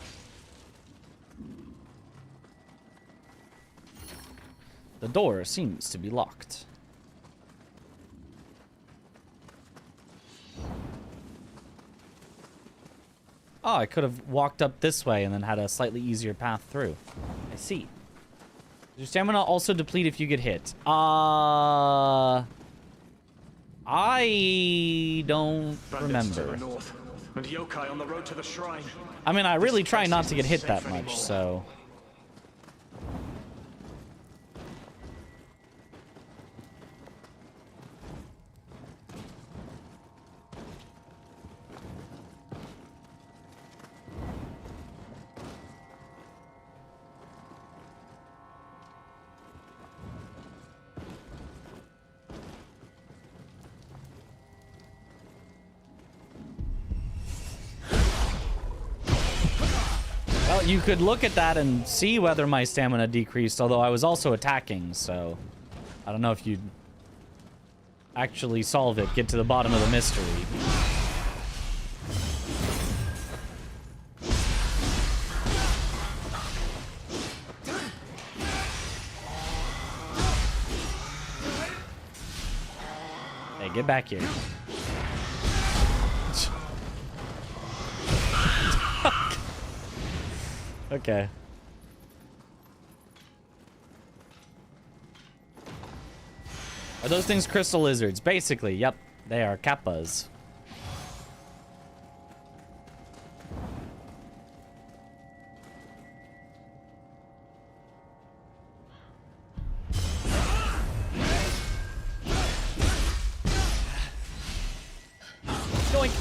The door seems to be locked. Oh, I could have walked up this way and then had a slightly easier path through. I see. Does your stamina also deplete if you get hit? I don't remember. And yokai on the road to the shrine. I mean, I really try not to get hit that much, so... Well, you could look at that and see whether my stamina decreased, although I was also attacking, so... I don't know if you'd actually solve it, get to the bottom of the mystery. Hey, get back here. Okay. Are those things crystal lizards? Basically, yep. They are kappas. Yoink.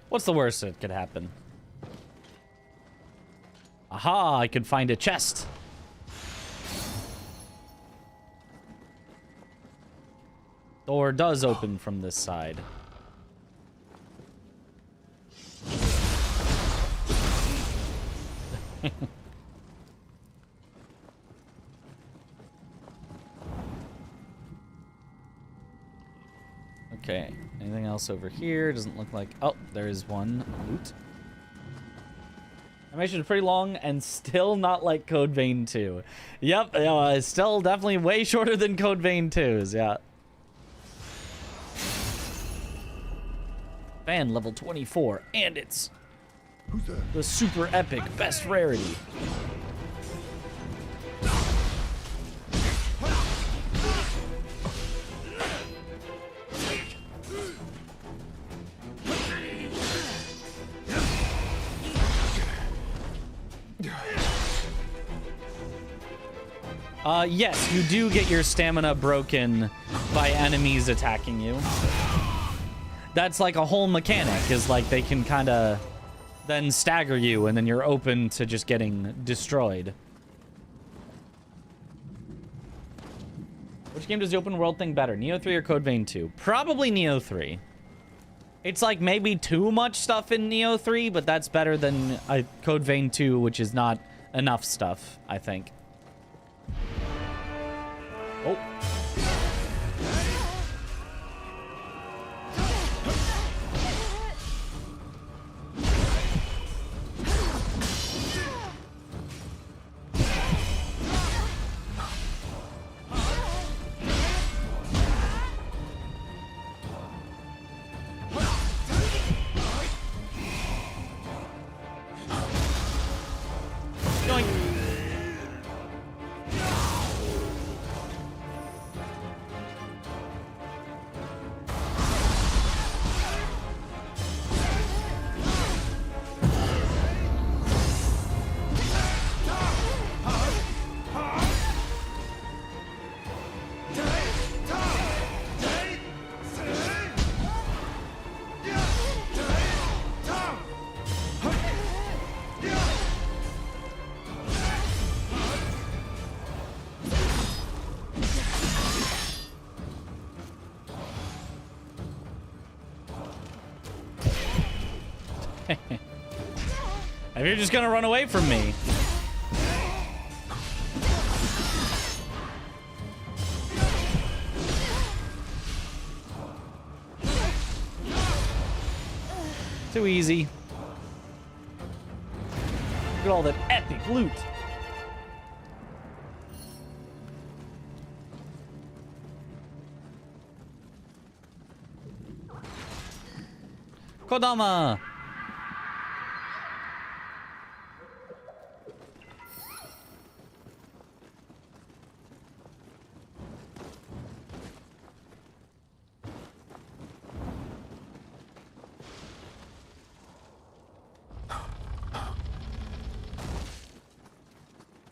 What's the worst that could happen? Aha, I could find a chest. Door does open from this side. Okay, anything else over here? Doesn't look like... Oh, there is one loot. Animation is pretty long and still not like Code Vein 2. Yep, it's still definitely way shorter than Code Vein 2's, yeah. Fan level 24, and it's the super epic best rarity. Yes, you do get your stamina broken by enemies attacking you. That's like a whole mechanic, is like they can kind of then stagger you and then you're open to just getting destroyed. Which game does the open world thing better, Nioh 3 or Code Vein 2? Probably Nioh 3. It's like maybe too much stuff in Nioh 3, but that's better than Code Vein 2, which is not enough stuff, I think. Oh. If you're just gonna run away from me. Too easy. Look at all that epic loot. Kodama!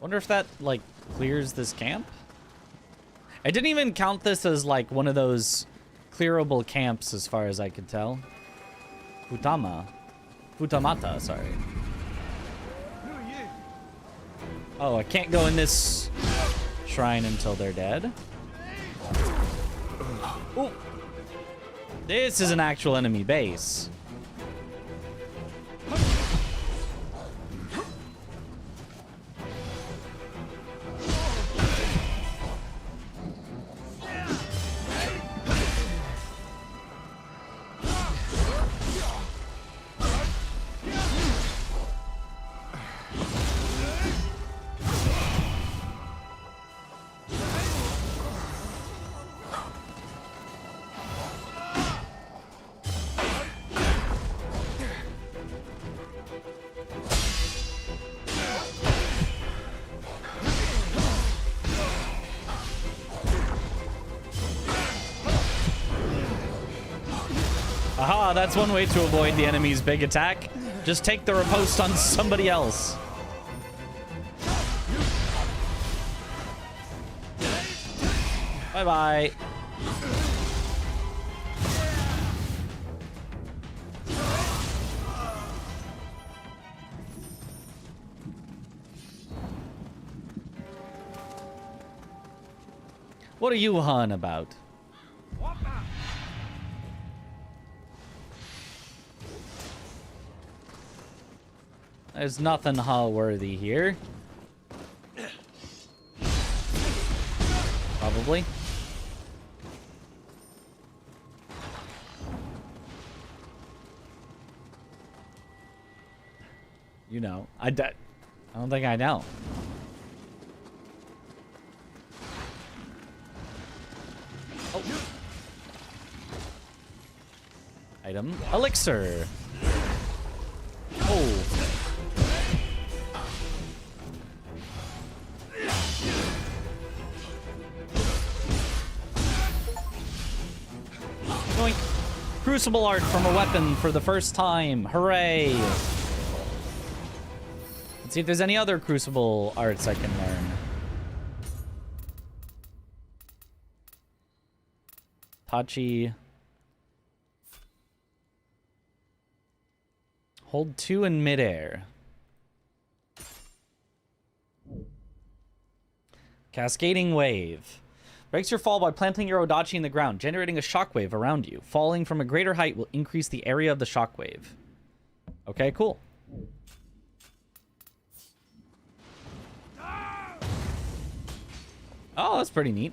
Wonder if that, like, clears this camp? I didn't even count this as, like, one of those clearable camps as far as I could tell. Futamata, sorry. Oh, I can't go in this shrine until they're dead. Ooh. This is an actual enemy base. Aha, that's one way to avoid the enemy's big attack. Just take the riposte on somebody else. Bye-bye. What are you hun about? There's nothing worthy here. Probably. You know, I don't think I know. Oh. Item elixir. Oh. Yoink. Crucible art from a weapon for the first time. Hooray. Let's see if there's any other crucible arts I can learn. Tachi. Hold 2 in midair. Cascading wave. Breaks your fall by planting your Odachi in the ground, generating a shockwave around you. Falling from a greater height will increase the area of the shockwave. Okay, cool. Oh, that's pretty neat.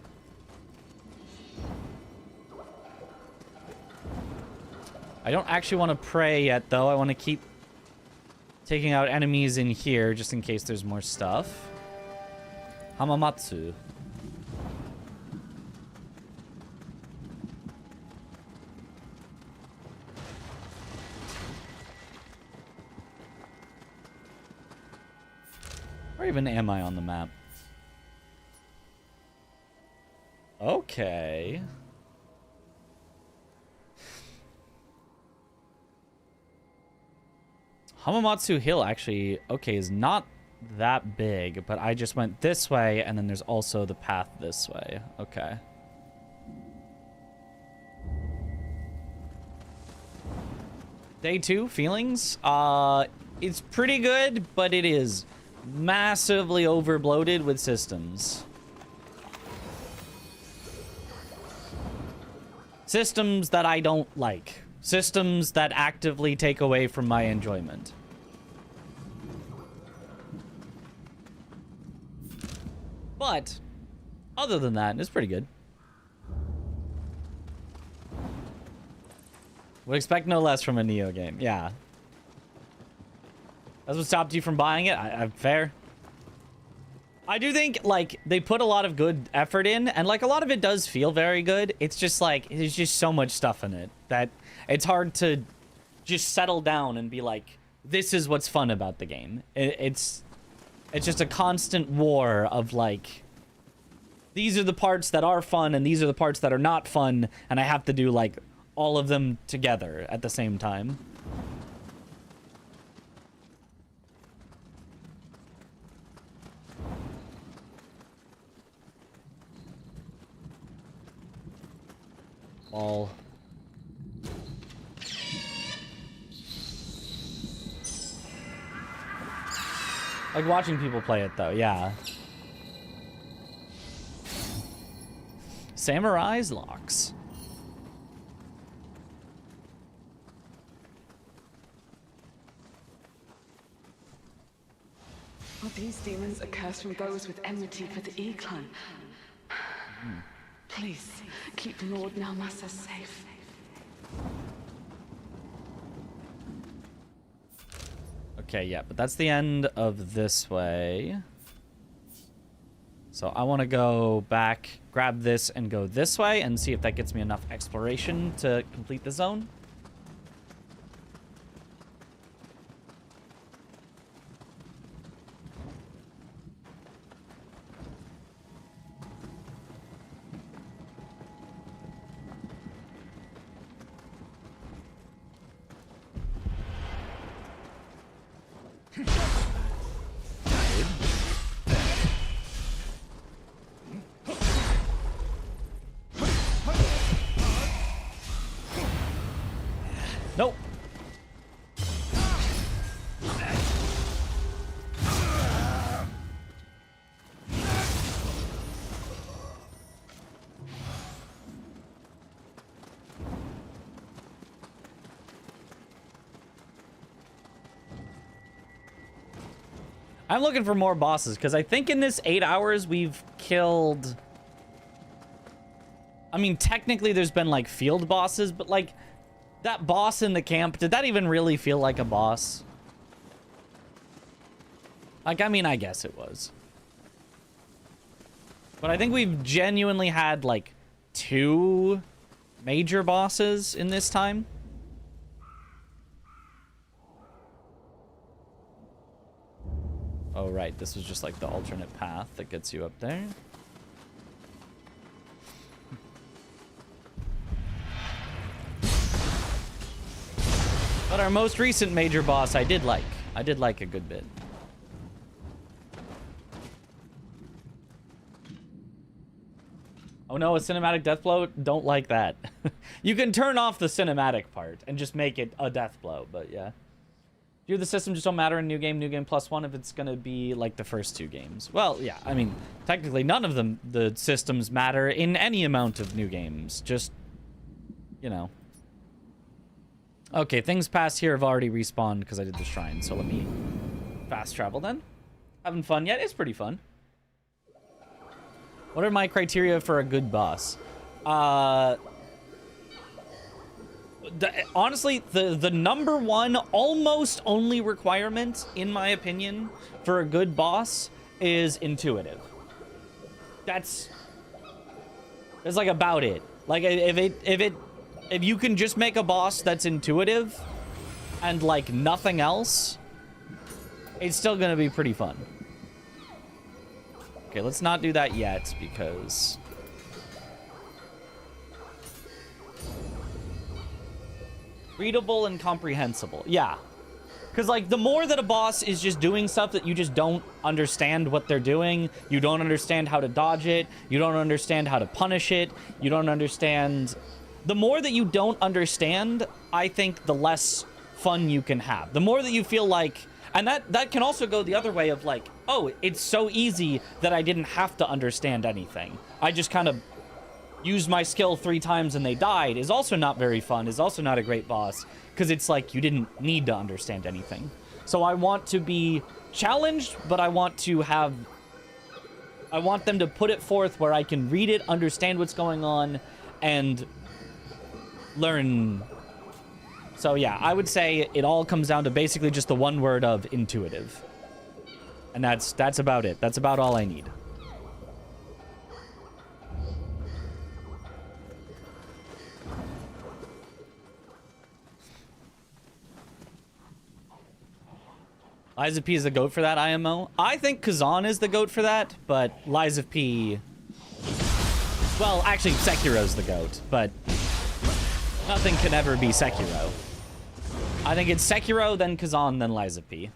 I don't actually want to pray yet, though. I want to keep taking out enemies in here, just in case there's more stuff. Hamamatsu. Where even am I on the map? Okay. Hamamatsu Hill actually, okay, is not that big, but I just went this way, and then there's also the path this way. Okay. Day 2, feelings? It's pretty good, but it is massively overbloated with systems. Systems that I don't like. systems that actively take away from my enjoyment. But other than that, it's pretty good. Would expect no less from a Nioh game. Yeah. That's what stopped you from buying it? I'm fair. I do think, like, they put a lot of good effort in, and, like, a lot of it does feel very good. It's just, like, there's just so much stuff in it that it's hard to just settle down and be like, this is what's fun about the game. It's just a constant war of, like, these are the parts that are fun, and these are the parts that are not fun, and I have to do, like, all of them together at the same time. All. Like watching people play it though, yeah. Samurai's locks. Well, these demons are cursed from those with enmity for the E-clan. Please, keep Lord Nalmasa safe. Okay, yeah, but that's the end of this way. So I want to go back, grab this, and go this way, and see if that gets me enough exploration to complete the zone. Nope. I'm looking for more bosses because I think in this 8 hours we've killed... I mean, technically there's been like field bosses, but like that boss in the camp, did that even really feel like a boss? Like, I mean, I guess it was. But I think we've genuinely had like 2 major bosses in this time. Oh, right. This was just like the alternate path that gets you up there. But our most recent major boss I did like. I did like a good bit. Oh no, a cinematic death blow? Don't like that. You can turn off the cinematic part and just make it a death blow, but yeah. Do the system just don't matter in New Game +1 if it's gonna be like the first 2 games? Well, yeah, I mean, technically none of them, the systems matter in any amount of new games. Just, you know. Okay, things past here have already respawned because I did the shrine, so let me fast travel then. Having fun yet? It's pretty fun. What are my criteria for a good boss? Honestly, the number one almost only requirement, in my opinion, for a good boss is intuitive. That's like about it. Like if you can just make a boss that's intuitive and like nothing else, it's still gonna be pretty fun. Okay, let's not do that yet because readable and comprehensible. Yeah. Because, like, the more that a boss is just doing stuff that you just don't understand what they're doing, you don't understand how to dodge it, you don't understand how to punish it, you don't understand... The more that you don't understand, I think the less fun you can have. The more that you feel like... And that can also go the other way of, like, oh, it's so easy that I didn't have to understand anything. I just kind of used my skill 3 times and they died is also not very fun, is also not a great boss, because it's like you didn't need to understand anything. So I want to be challenged, but I want them to put it forth where I can read it, understand what's going on, and learn. So yeah, I would say it all comes down to basically just the one word of intuitive. And that's about it. That's about all I need. Lies of P is the GOAT for that IMO. I think Kazan is the GOAT for that, but Lies of P... Well, actually, Sekiro's the GOAT, but nothing can ever be Sekiro. I think it's Sekiro, then Kazan, then Lies of P.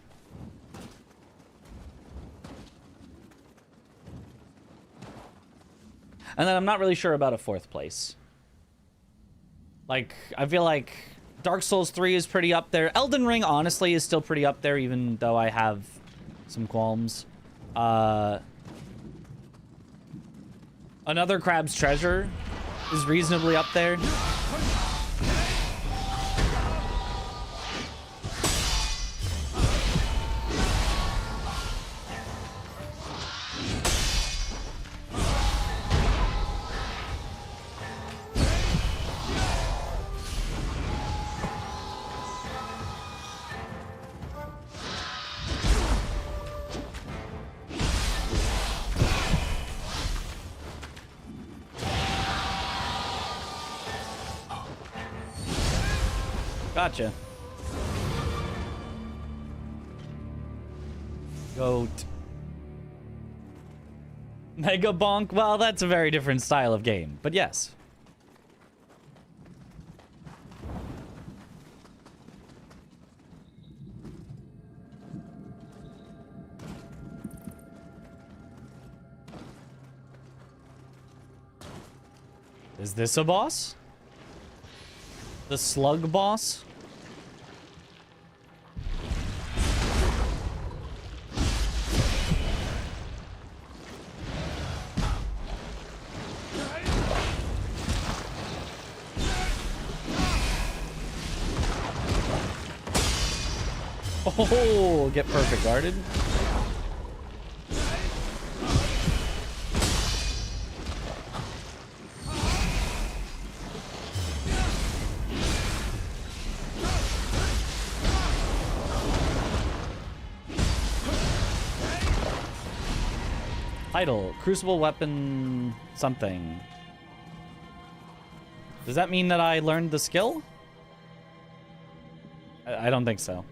And then I'm not really sure about a 4th place. Like, I feel like Dark Souls 3 is pretty up there. Elden Ring, honestly, is still pretty up there, even though I have some qualms. Another Crab's Treasure is reasonably up there. Gotcha. Goat. Mega Bonk? Well, that's a very different style of game, but yes. Is this a boss? The slug boss? Oh, get perfect guarded. Title, Crucible Weapon something. Does that mean that I learned the skill? I don't think so.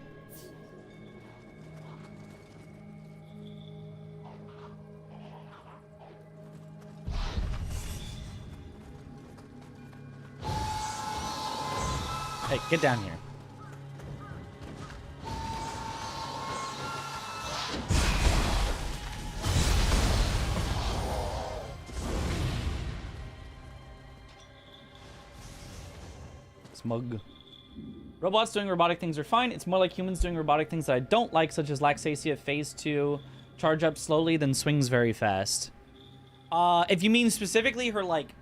Hey, get down here. Smug. Robots doing robotic things are fine. It's more like humans doing robotic things that I don't like, such as Laxasia Phase 2. Charge up slowly, then swings very fast. If you mean specifically her, like,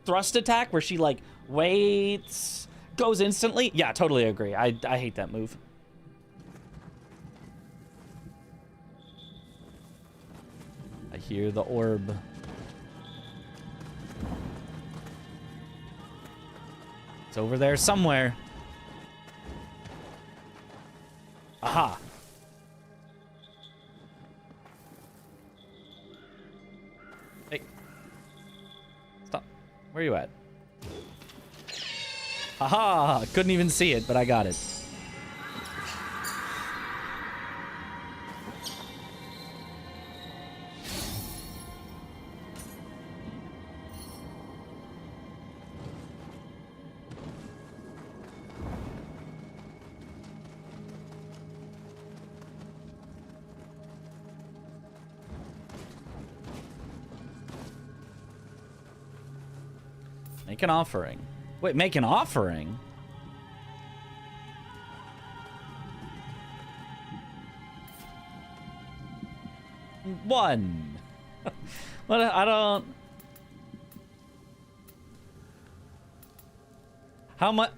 thrust attack, where she, like, waits, goes instantly. Yeah, totally agree. I hate that move. I hear the orb. It's over there somewhere. Aha. Hey. Stop. Where are you at? Aha! Couldn't even see it, but I got it. Make an offering. Wait, make an offering? One. What? I don't... How much?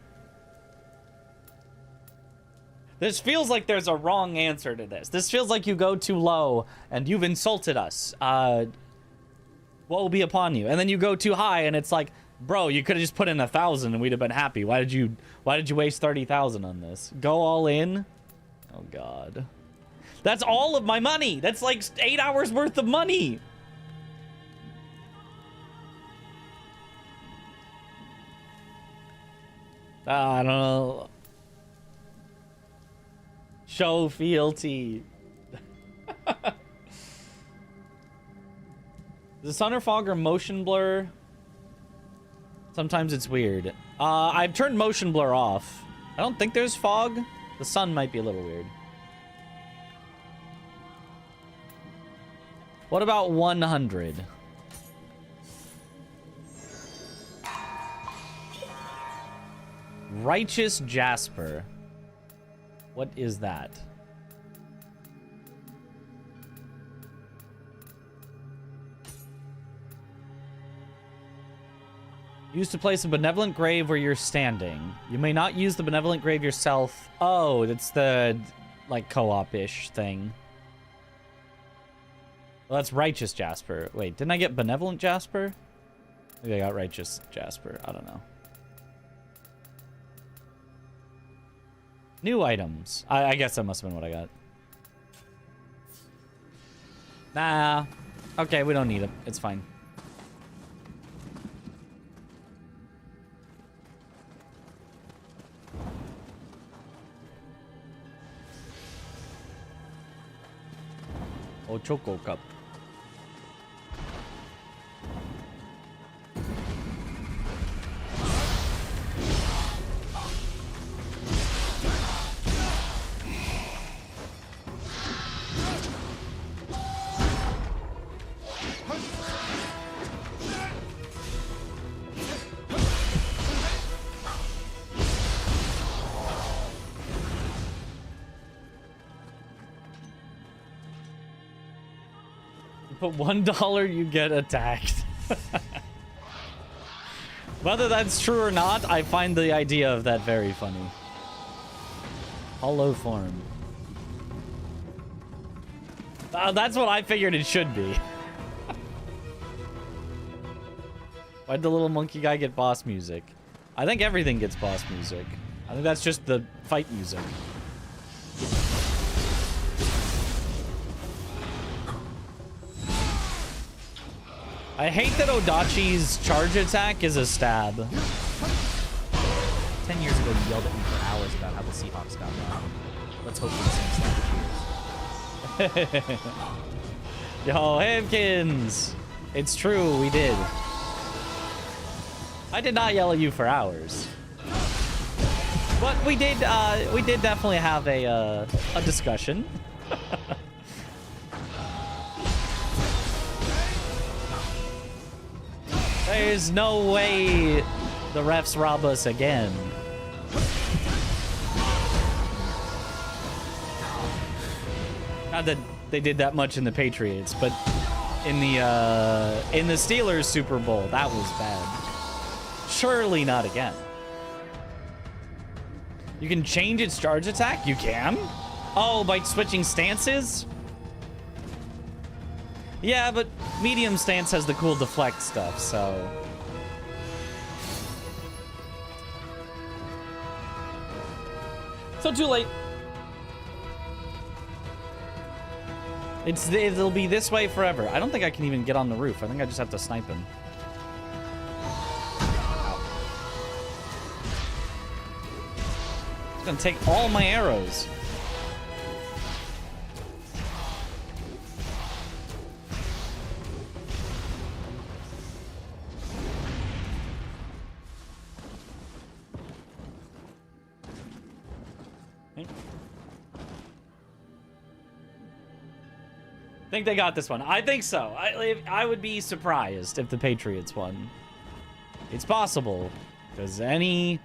This feels like there's a wrong answer to this. This feels like you go too low and you've insulted us. What will be upon you? And then you go too high and it's like, bro, you could have just put in 1,000 and we'd have been happy. Why did you waste 30,000 on this? Go all in? Oh God. That's all of my money. That's like 8 hours worth of money. I don't know. Show fealty. Is it sun or fog or motion blur? Sometimes it's weird. I've turned motion blur off. I don't think there's fog. The sun might be a little weird. What about 100? Righteous Jasper. What is that? Used to place a benevolent grave where you're standing. You may not use the benevolent grave yourself. Oh, it's the, like, co-op-ish thing. Well, that's Righteous Jasper. Wait, didn't I get Benevolent Jasper? Maybe I got Righteous Jasper. I don't know. New items. I guess that must have been what I got. Nah. Okay, we don't need them. It's fine. Oh, Choco Cup. Put $1, you get attacked. Whether that's true or not, I find the idea of that very funny. Hollow form. That's what I figured it should be. Why'd the little monkey guy get boss music? I think everything gets boss music. I think that's just the fight music. I hate that Odachi's charge attack is a stab. 10 years ago, you yelled at me for hours about how the Seahawks got wrong. Let's hope for the same stuff. Yo, Hamkins! It's true, we did. I did not yell at you for hours. But we did definitely have a discussion. There's no way the refs rob us again. Not that they did that much in the Patriots, but in the Steelers Super Bowl, that was bad. Surely not again. You can change its charge attack? You can? Oh, by switching stances? Yeah, but medium stance has the cool deflect stuff, so... So too late. It'll be this way forever. I don't think I can even get on the roof. I think I just have to snipe him. It's gonna take all my arrows. I think they got this one. I think so. I would be surprised if the Patriots won. It's possible, because any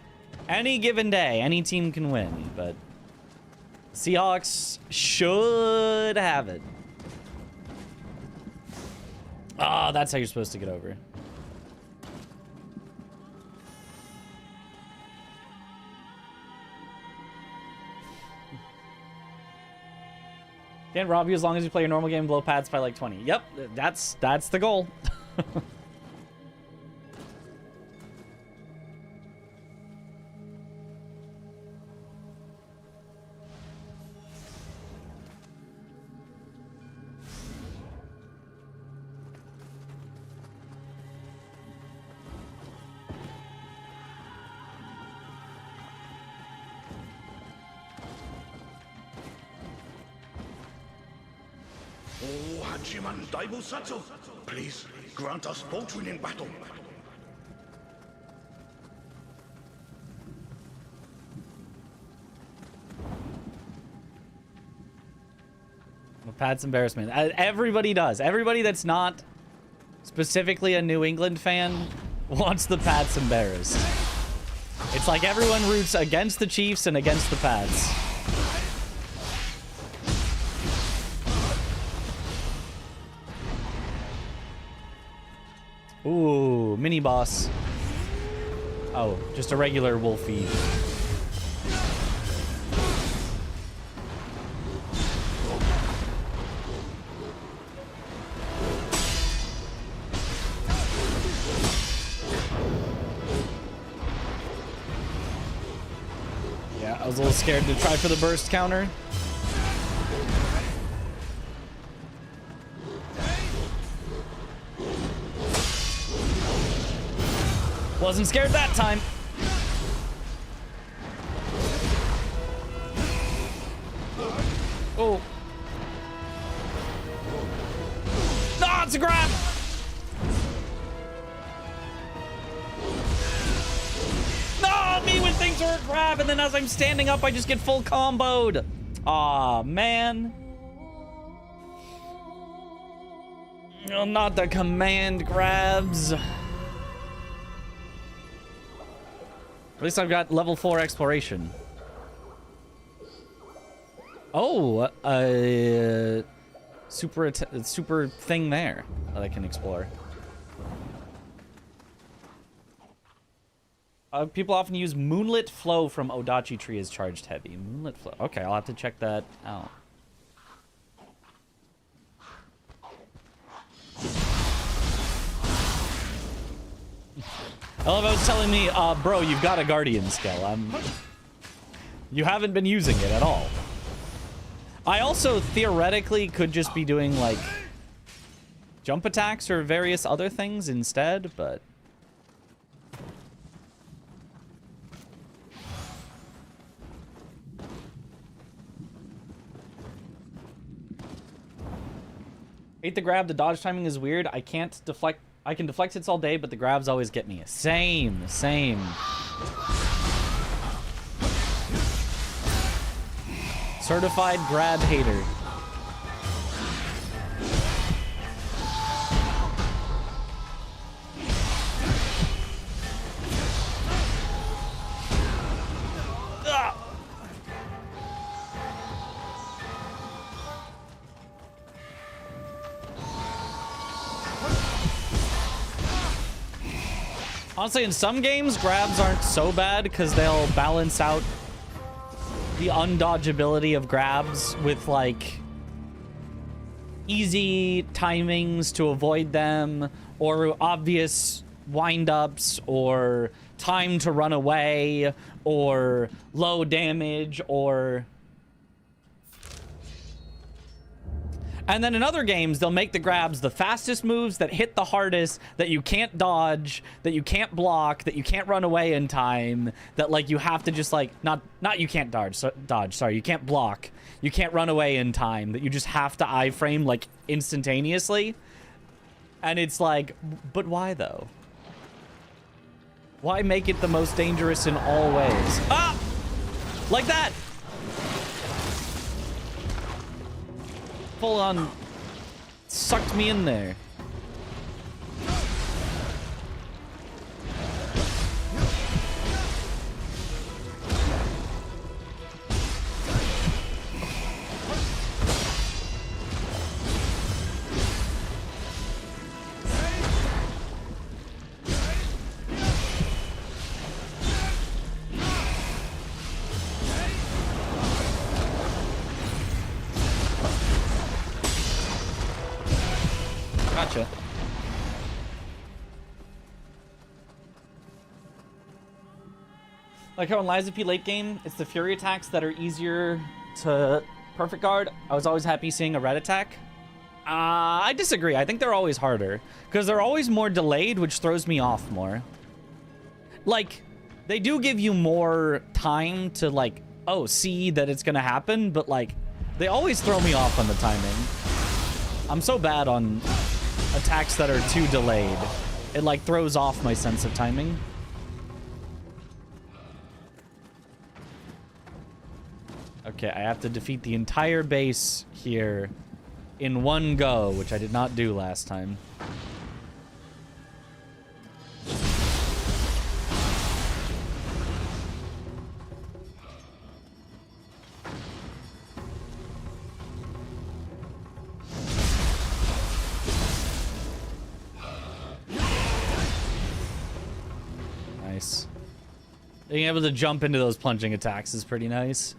given day, any team can win, but Seahawks should have it. Ah, that's how you're supposed to get over. Can't rob you as long as you play your normal game, blow pads by like 20. Yep, that's the goal. Oh, Hachiman Daibusatsu, please grant us fortune in battle. Well, Pat's embarrassment. Everybody does. Everybody that's not specifically a New England fan wants the Pats embarrassed. It's like everyone roots against the Chiefs and against the Pats. Ooh, mini boss. Oh, just a regular Wolfie. Yeah, I was a little scared to try for the burst counter. Wasn't scared that time. Oh. No, it's a grab. No, me when things are a grab, and then as I'm standing up, I just get full comboed. Aw, man. No, not the command grabs. At least I've got level 4 exploration. Oh, super thing there that I can explore. People often use Moonlit Flow from Odachi Tree as charged heavy. Moonlit Flow. Okay, I'll have to check that out. I love how it's telling me, bro, you've got a Guardian skill. You haven't been using it at all. I also theoretically could just be doing, like, jump attacks or various other things instead, but... Hate the grab, the dodge timing is weird. I can't deflect... I can deflect hits all day, but the grabs always get me. Same. Certified grab hater. Honestly, in some games, grabs aren't so bad because they'll balance out the undodgeability of grabs with, like, easy timings to avoid them, or obvious wind-ups, or time to run away, or low damage, or... And then in other games, they'll make the grabs the fastest moves that hit the hardest, that you can't dodge, that you can't block, that you can't run away in time, that, like, you have to just, like, not you can't dodge, sorry, you can't block, you can't run away in time, that you just have to iframe, like, instantaneously. And it's like, but why, though? Why make it the most dangerous in all ways? Ah! Like that! Full on sucked me in there. Like how in Lies of P late game, it's the Fury attacks that are easier to perfect guard. I was always happy seeing a red attack. I disagree. I think they're always harder because they're always more delayed, which throws me off more. Like, they do give you more time to like, oh, see that it's gonna happen, but like, they always throw me off on the timing. I'm so bad on attacks that are too delayed. It like throws off my sense of timing. Okay, I have to defeat the entire base here in one go, which I did not do last time. Nice. Being able to jump into those plunging attacks is pretty nice.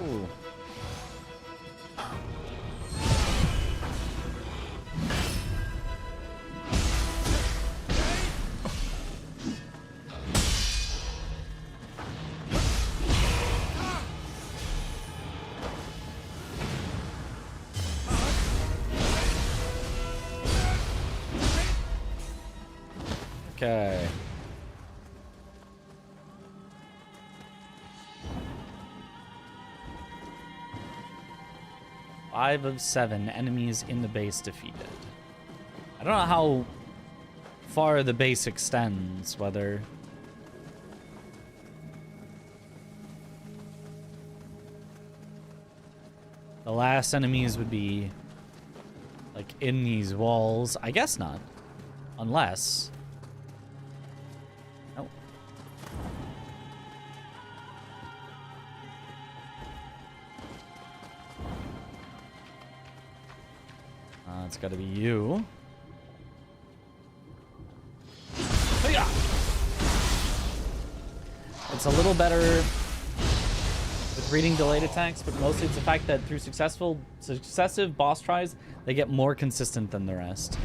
Ooh. Okay. Five of 7 enemies in the base defeated. I don't know how far the base extends, whether... The last enemies would be, like, in these walls. I guess not. Unless... Oh. It's gotta be you. Hiya! It's a little better with reading delayed attacks, but mostly it's the fact that through successive boss tries, they get more consistent than the rest.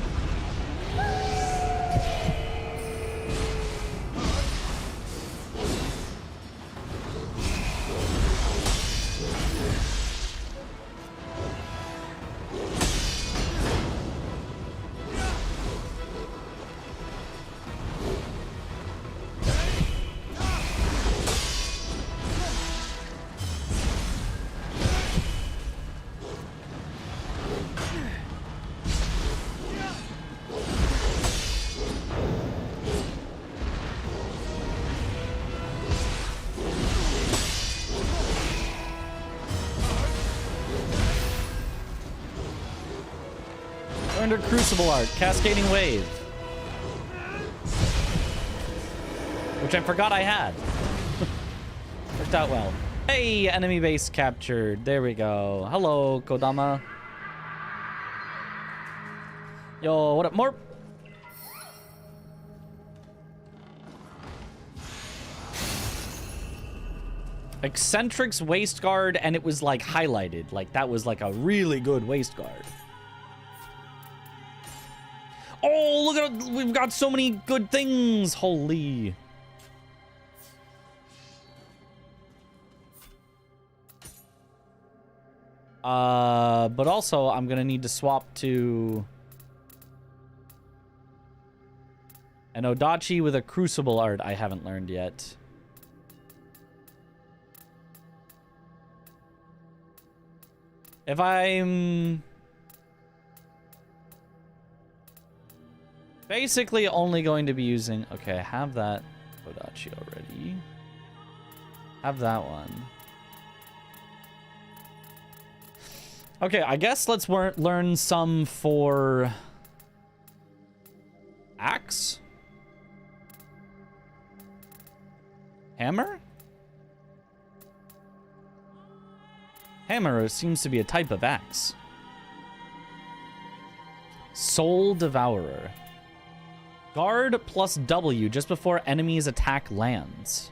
Under Crucible Art, Cascading Wave. Which I forgot I had. Worked out well. Hey, enemy base captured. There we go. Hello, Kodama. Yo, what up, Morp? Eccentric's waist guard, and it was like highlighted. Like that was like a really good waist guard. Oh, look at it. We've got so many good things. Holy. But also I'm gonna need to swap to an Odachi with a Crucible art I haven't learned yet. If I'm basically only going to be using... Okay, I have that Odachi already. Have that one. Okay, I guess let's learn some for... Axe? Hammer? Hammer seems to be a type of axe. Soul Devourer. Guard plus W just before enemy's attack lands.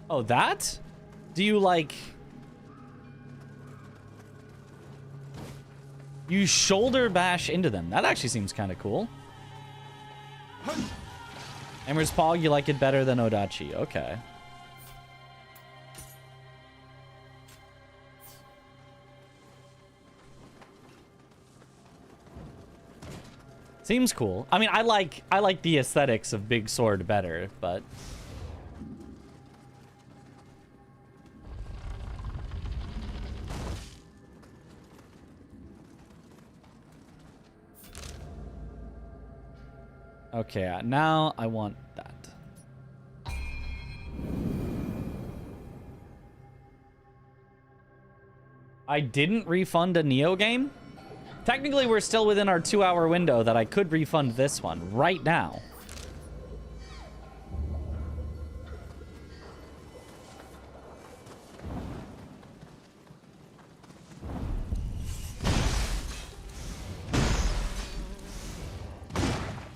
Oh, that? Do you, like... You shoulder bash into them. That actually seems kind of cool. Hammer's Paw, you like it better than Odachi. Okay. Seems cool. I mean, I like the aesthetics of Big Sword better, but... Okay, now I want that. I didn't refund a Nioh game? Technically, we're still within our 2-hour window that I could refund this one right now.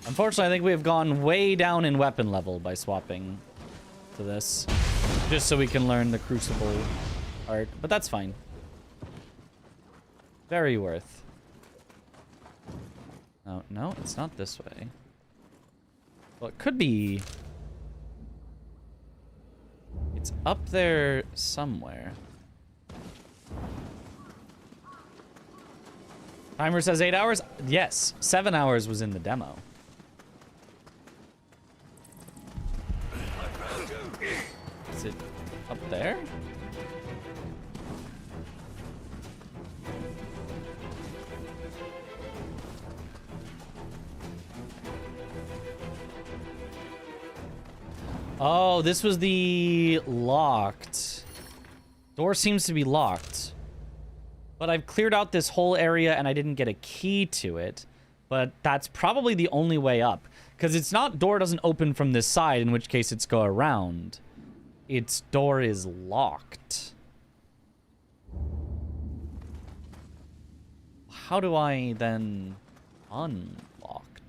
Unfortunately, I think we have gone way down in weapon level by swapping to this. Just so we can learn the Crucible art. But that's fine. Very worth. Oh, no, it's not this way. Well, it could be... It's up there somewhere. Timer says 8 hours? Yes, 7 hours was in the demo. Is it up there? Oh, this was the locked. Door seems to be locked. But I've cleared out this whole area and I didn't get a key to it. But that's probably the only way up. Because it's not door doesn't open from this side, in which case it's go around. Its door is locked. How do I then unlock?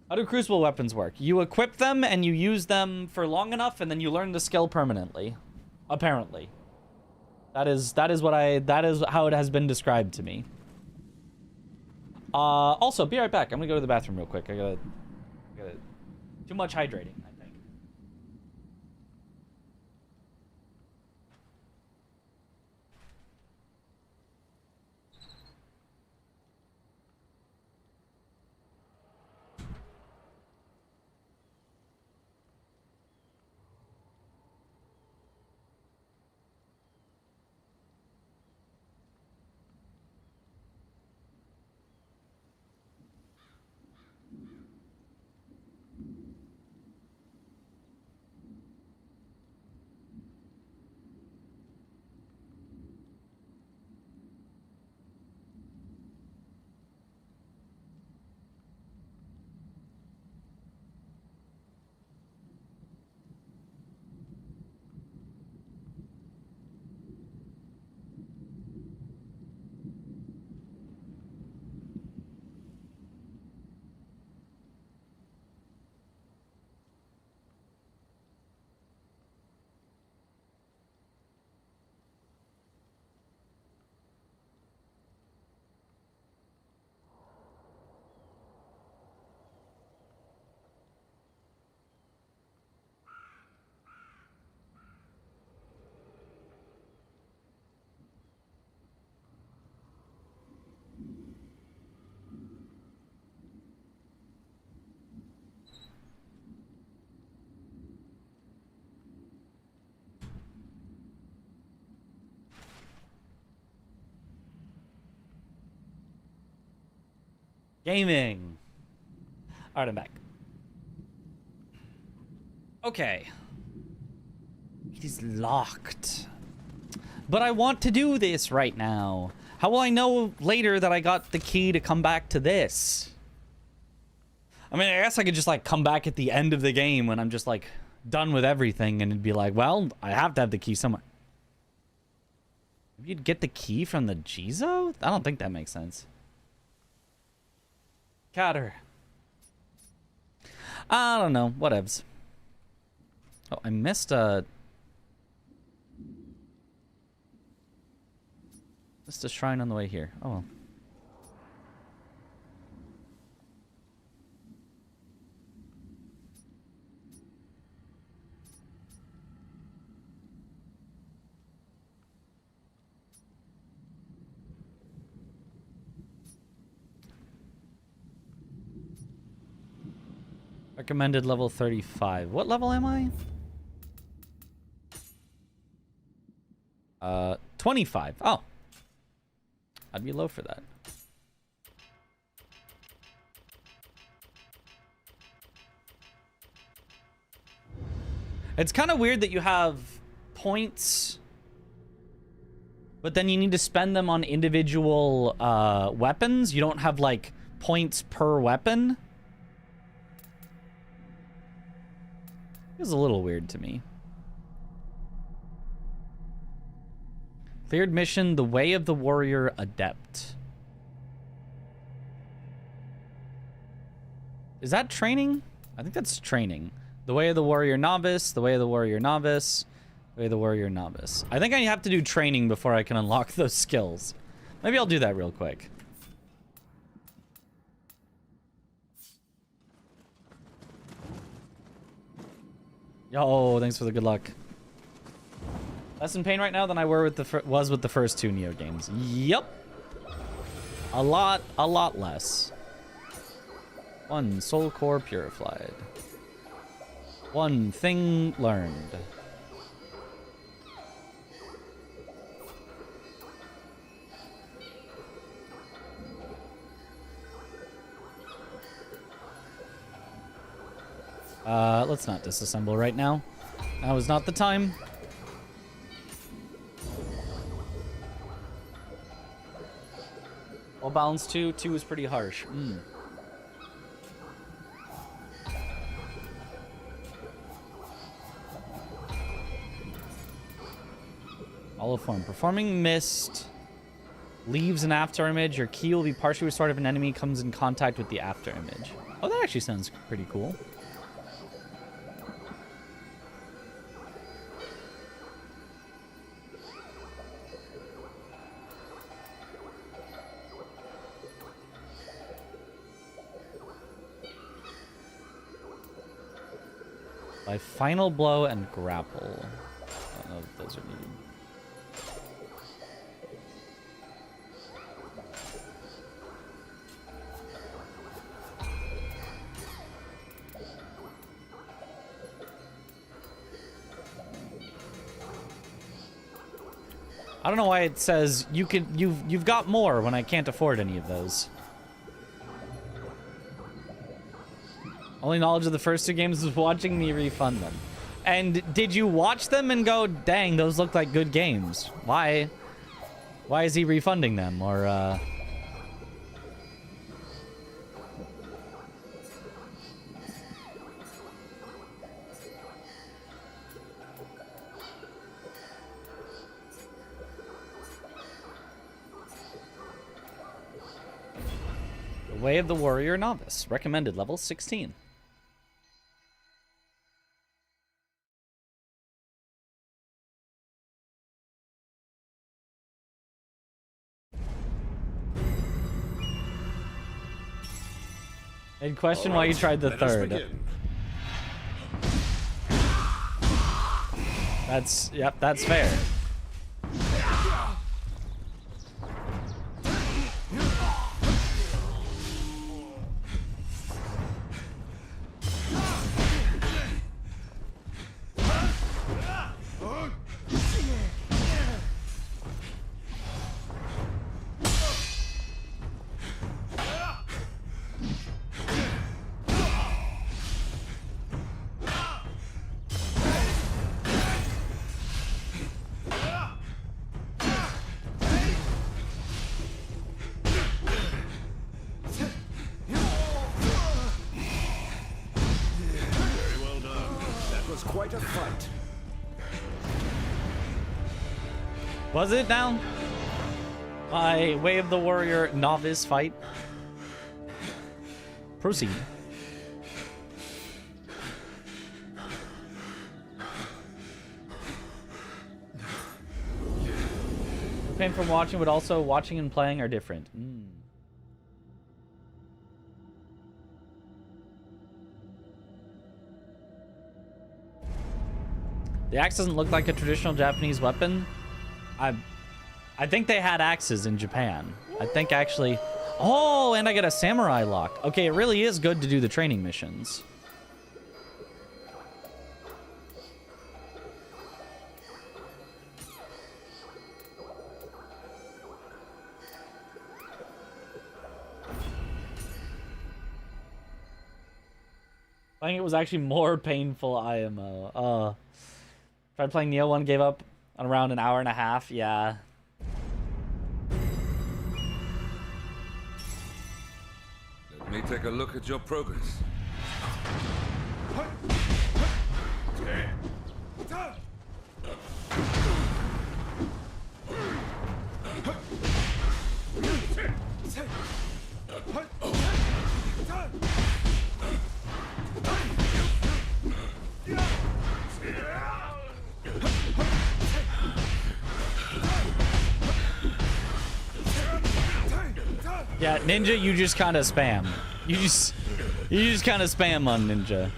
How do Crucible weapons work? You equip them and you use them for long enough and then you learn the skill permanently. Apparently. That is how it has been described to me. Also, be right back. I'm gonna go to the bathroom real quick. I gotta too much hydrating, I think. Gaming. All right, I'm back. Okay. It is locked. But I want to do this right now. How will I know later that I got the key to come back to this? I mean, I guess I could just, like, come back at the end of the game when I'm just, like, done with everything and it'd be like, well, I have to have the key somewhere. You'd get the key from the Jizo? I don't think that makes sense. Catter. I don't know. Whatevs. Oh, I missed a shrine on the way here. Oh well. Recommended level 35. What level am I? 25. Oh. I'd be low for that. It's kind of weird that you have points, but then you need to spend them on individual weapons. You don't have, like, points per weapon. It was a little weird to me. Cleared mission, The Way of the Warrior Adept. Is that training? I think that's training. The Way of the Warrior Novice, The Way of the Warrior Novice, The Way of the Warrior Novice. I think I have to do training before I can unlock those skills. Maybe I'll do that real quick. Yo, thanks for the good luck. Less in pain right now than I was with the first two Nioh games. Yep. A lot less. 1 soul core purified. 1 thing learned. Let's not disassemble right now. Now is not the time. Well, balance 2. 2 is pretty harsh. Olive form. Performing mist leaves an after image. Your key will be partially restored if an enemy comes in contact with the after image. Oh, that actually sounds pretty cool. By final blow and grapple. I don't know if those are needed. I don't know why it says you've got more when I can't afford any of those. Only knowledge of the first 2 games was watching me refund them. And did you watch them and go, dang, those look like good games? Why is he refunding them? Or, The Way of the Warrior Novice. Recommended level 16. And question why you tried the third. That's fair. to fight. Was it now? My Way of the Warrior novice fight. Proceed. Pain from watching, but also watching and playing are different. The axe doesn't look like a traditional Japanese weapon. I think they had axes in Japan. I think actually... Oh, and I get a samurai lock. Okay, it really is good to do the training missions. I think it was actually more painful IMO. Tried playing Nioh 1, gave up on around an hour and a half. Yeah. Let me take a look at your progress. Yeah, Ninja, you just kind of spam. You just kind of spam on Ninja.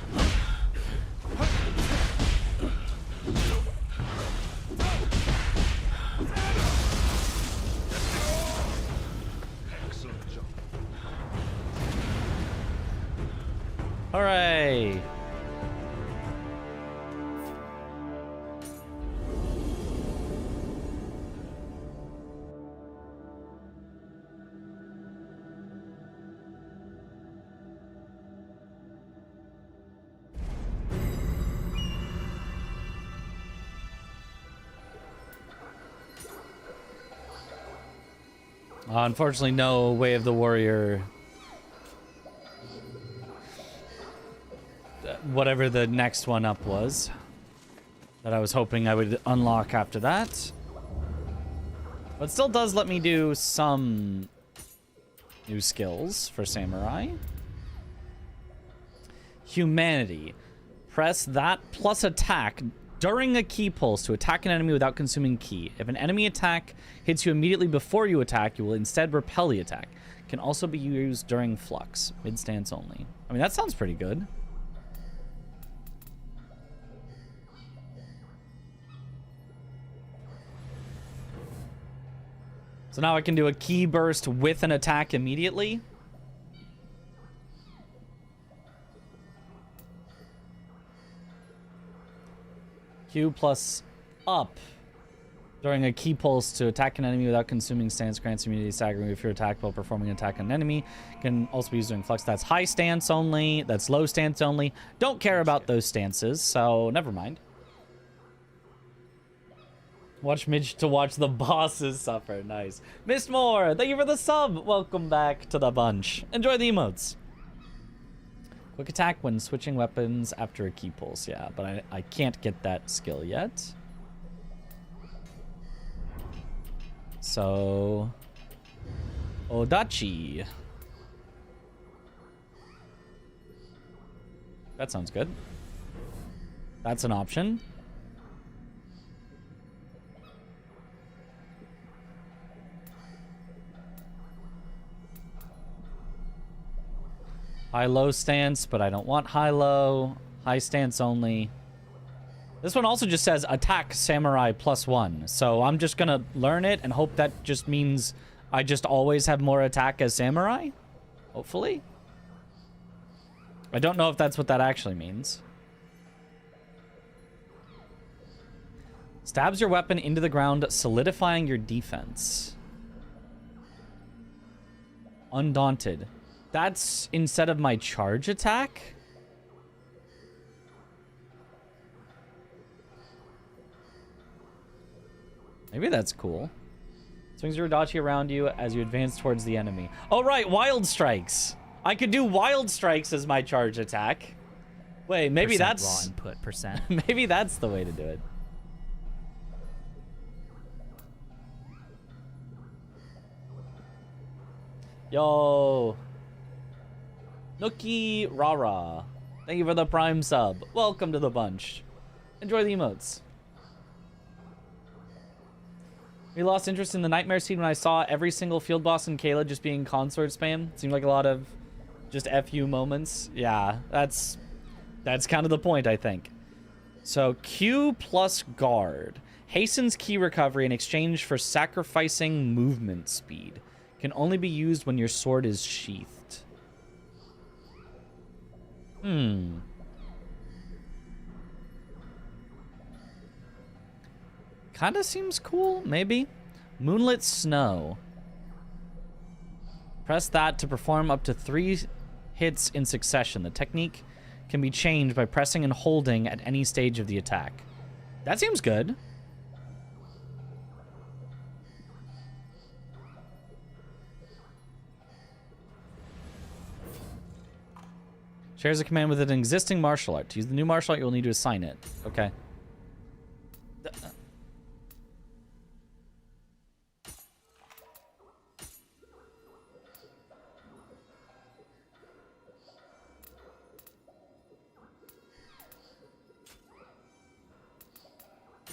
Hooray! Unfortunately, no Way of the Warrior. Whatever the next one up was. That I was hoping I would unlock after that. But still does let me do some new skills for Samurai. Humanity. Press that plus attack during a key pulse to attack an enemy without consuming ki. If an enemy attack hits you immediately before you attack, you will instead repel the attack. Can also be used during flux. Mid-stance only. I mean, that sounds pretty good. So now I can do a ki burst with an attack immediately. Q plus up during a key pulse to attack an enemy without consuming stance grants immunity staggering if you're attacked while performing an attack on an enemy. Can also be used during flux. That's high stance only. That's low stance only. Don't care about those stances, so never mind. Watch Midge to watch the bosses suffer. Nice. Missed more. Thank you for the sub. Welcome back to the bunch. Enjoy the emotes. Quick attack when switching weapons after a key pulse. Yeah, but I can't get that skill yet. So... Odachi. That sounds good. That's an option. High-low stance, but I don't want high-low. High stance only. This one also just says attack samurai +1. So I'm just gonna learn it and hope that just means I just always have more attack as samurai. Hopefully. I don't know if that's what that actually means. Stabs your weapon into the ground, solidifying your defense. Undaunted. That's instead of my charge attack? Maybe that's cool. Swings your Odachi around you as you advance towards the enemy. Oh, right, Wild Strikes. I could do Wild Strikes as my charge attack. Wait, maybe Percent that's raw input percent. maybe that's the way to do it. Yo, Nookie Rara, thank you for the Prime sub. Welcome to the bunch. Enjoy the emotes. We lost interest in the nightmare scene when I saw every single field boss in Kayla just being consort spam. Seemed like a lot of just FU moments. Yeah, that's kind of the point, I think. So Q plus guard hastens key recovery in exchange for sacrificing movement speed. Can only be used when your sword is sheathed. Kinda seems cool, maybe. Moonlit Snow. Press that to perform up to 3 hits in succession. The technique can be changed by pressing and holding at any stage of the attack. That seems good. Shares a command with an existing martial art. To use the new martial art, you'll need to assign it. Okay.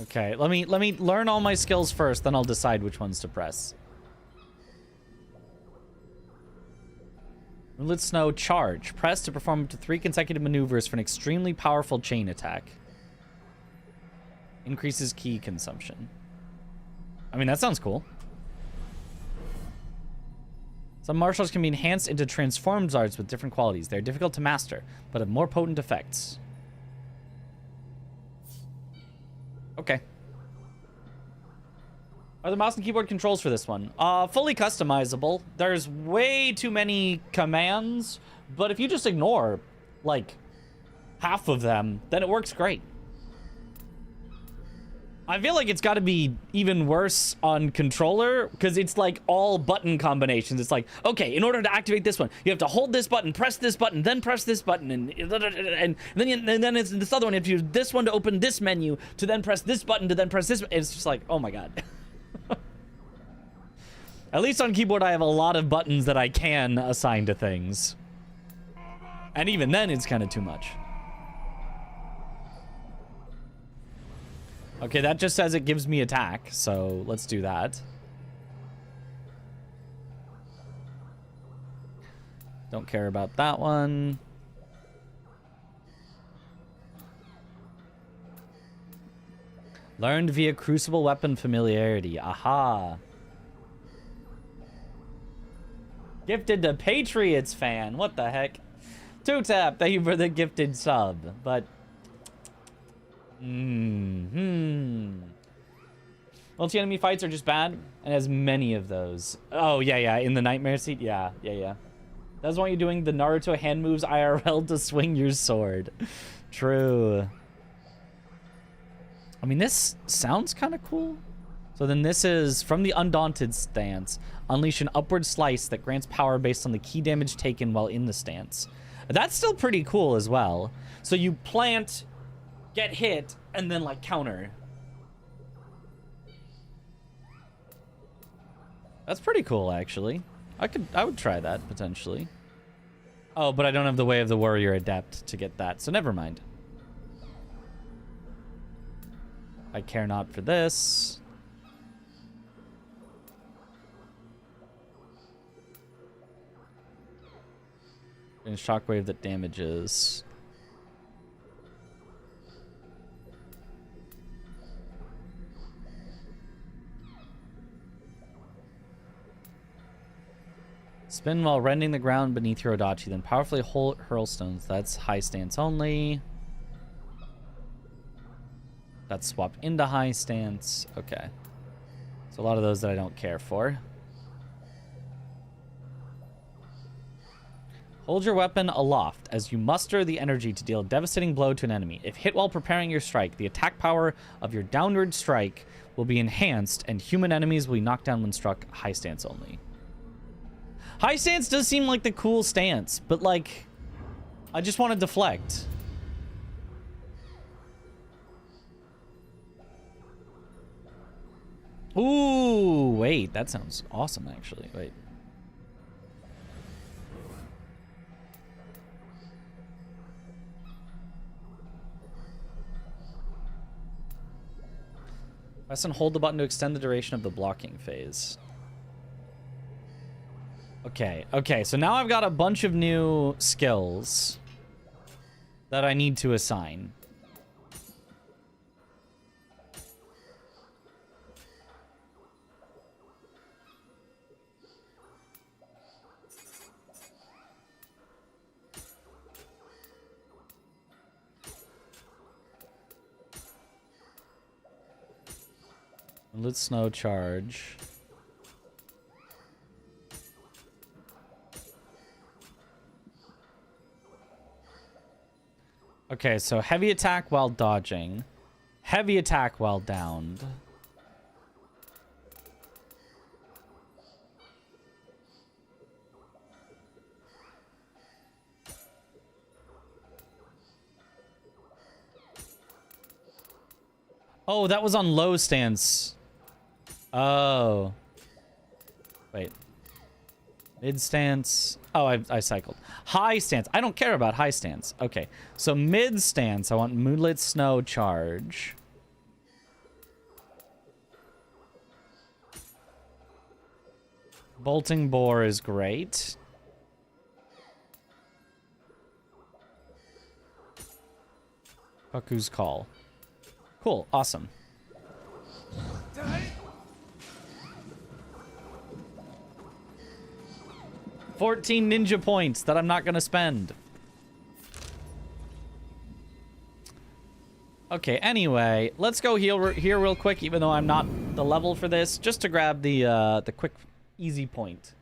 Okay, let me learn all my skills first, then I'll decide which ones to press. Moonlit Snow charge. Press to perform up to 3 consecutive maneuvers for an extremely powerful chain attack. Increases key consumption. I mean, that sounds cool. Some martial arts can be enhanced into transformed arts with different qualities. They're difficult to master, but have more potent effects. Okay. Are the mouse and keyboard controls for this one? Fully customizable. There's way too many commands, but if you just ignore, like, half of them, then it works great. I feel like it's got to be even worse on controller, because it's like all button combinations. It's like, okay, in order to activate this one, you have to hold this button, press this button, then press this button, and then it's this other one. You have to use this one to open this menu, to then press this button, to then press this. It's just like, oh my god. At least on keyboard, I have a lot of buttons that I can assign to things. And even then, it's kind of too much. Okay, that just says it gives me attack, so let's do that. Don't care about that one. Learned via Crucible Weapon Familiarity. Aha. Gifted to Patriots fan. What the heck? 2-tap, thank you for the gifted sub. But... Multi-enemy fights are just bad, and has many of those. Oh, yeah, in the Nightmare Seat? Yeah. That's why you're doing the Naruto hand moves IRL to swing your sword. True. I mean, this sounds kind of cool. So then this is, from the Undaunted stance, unleash an upward slice that grants power based on the key damage taken while in the stance. That's still pretty cool as well. So you plant, get hit, and then like counter. That's pretty cool, actually. I would try that, potentially. Oh, but I don't have the Way of the Warrior Adept to get that, so never mind. I care not for this. And shockwave that damages. Spin while rending the ground beneath your Odachi, then powerfully hurl stones. That's high stance only. That's swap into high stance. Okay. So a lot of those that I don't care for. Hold your weapon aloft as you muster the energy to deal a devastating blow to an enemy. If hit while preparing your strike, the attack power of your downward strike will be enhanced, and human enemies will be knocked down when struck. High stance only. High stance does seem like the cool stance, but like, I just want to deflect. Ooh, wait, that sounds awesome, actually. Wait. Press and hold the button to extend the duration of the blocking phase. Okay, okay, so now I've got a bunch of new skills that I need to assign. Let's snow charge. Okay, so heavy attack while dodging. Heavy attack while downed. Oh, that was on low stance. Oh. Wait. Mid stance. Oh, I cycled. High stance. I don't care about high stance. Okay. So mid stance, I want Moonlit Snow charge. Bolting Boar is great. Cuckoo's Call. Cool. Awesome. 14 ninja points that I'm not going to spend. Okay, anyway, let's go here real quick, even though I'm not the level for this, just to grab the quick, easy point.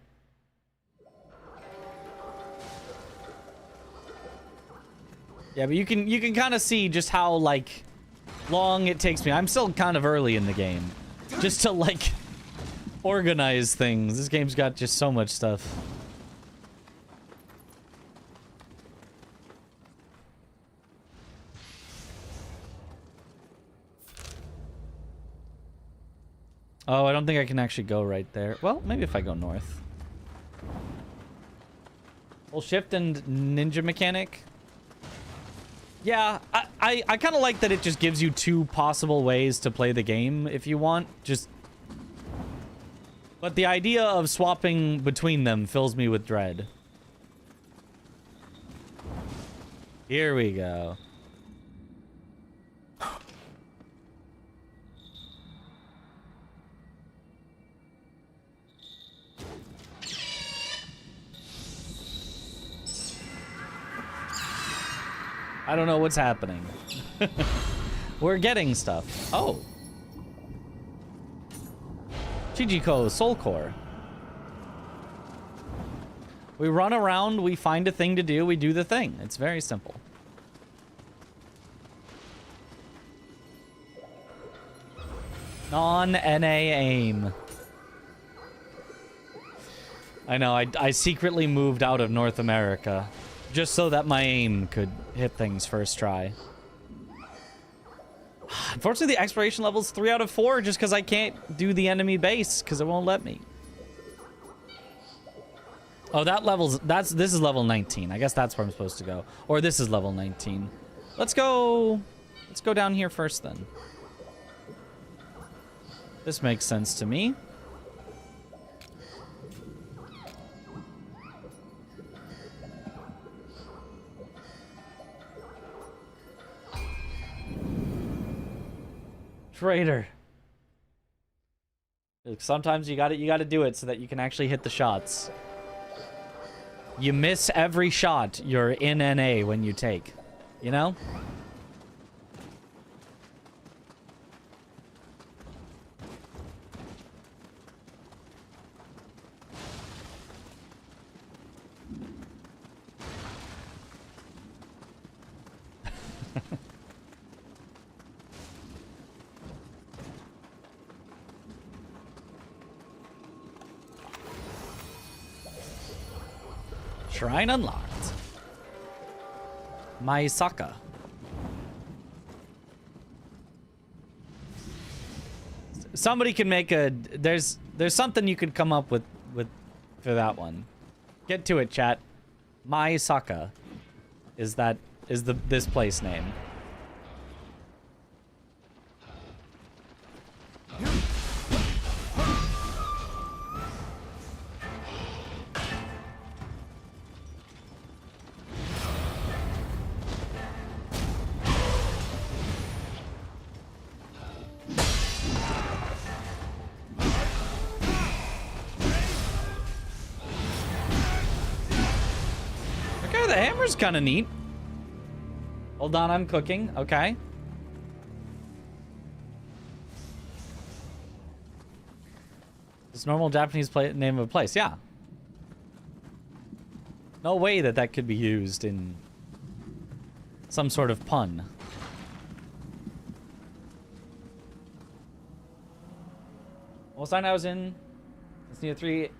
Yeah, but you can kind of see just how, like, long it takes me. I'm still kind of early in the game. Just to, like, organize things. This game's got just so much stuff. Oh, I don't think I can actually go right there. Well, maybe if I go north. Well, shift and ninja mechanic. Yeah, I kind of like that it just gives you two possible ways to play the game if you want. But the idea of swapping between them fills me with dread. Here we go. I don't know what's happening. We're getting stuff. Oh. Chijiko Soul Core. We run around, we find a thing to do, we do the thing. It's very simple. Non-NA aim. I know, I secretly moved out of North America. Just so that my aim could hit things first try. Unfortunately, the exploration level's 3 out of 4 just because I can't do the enemy base because it won't let me. Oh, this is level 19. I guess that's where I'm supposed to go. Or this is level 19. Let's go down here first then. This makes sense to me. Traitor. Sometimes you gotta do it so that you can actually hit the shots. You miss every shot you're in NA when you take. You know? Shrine unlocked. Maisaka. somebody can make a... There's something you could come up with for that one. Get to it, chat. Maisaka is this place name. Okay, the hammer's kind of neat. Hold on, I'm cooking. Okay. It's normal Japanese name of a place. Yeah. No way that could be used in some sort of pun. Well, sign I was in this Nioh 3.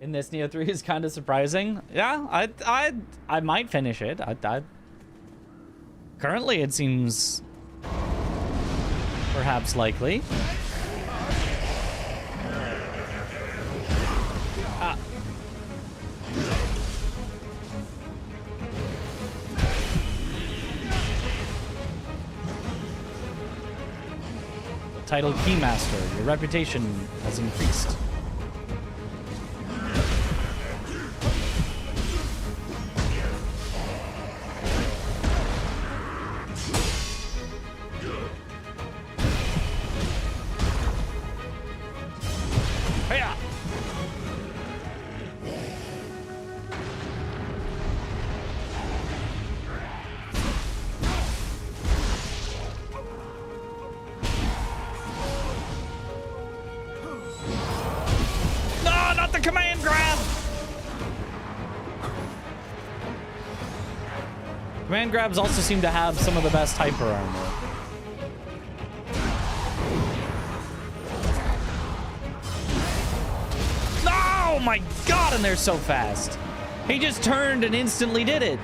In this Nioh 3 is kind of surprising. Yeah, I might finish it. Currently, it seems perhaps likely. Titled Keymaster, your reputation has increased. Hiya! No, not the command grab! Command grabs also seem to have some of the best hyper armor. Oh my god, and they're so fast. He just turned and instantly did it.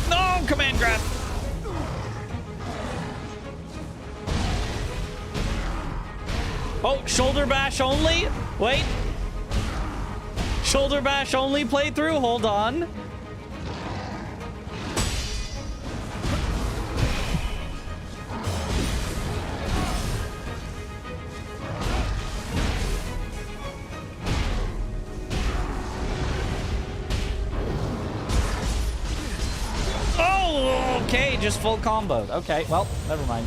No, command grab. Oh, shoulder bash only? Wait. Shoulder bash only playthrough? Hold on. Oh, okay, just full comboed. Okay, well, never mind.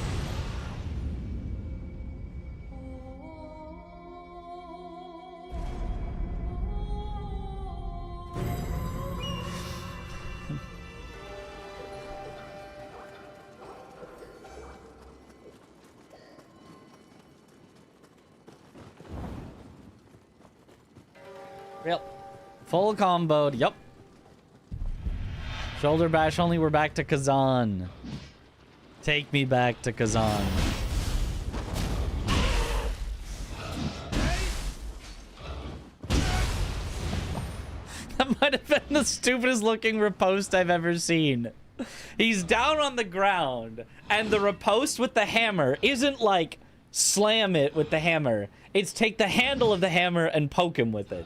Yep. Full comboed. Yep. Shoulder bash only. We're back to Kazan. Take me back to Kazan. That might have been the stupidest looking riposte I've ever seen. He's down on the ground, and the riposte with the hammer isn't like slam it with the hammer. It's take the handle of the hammer and poke him with it.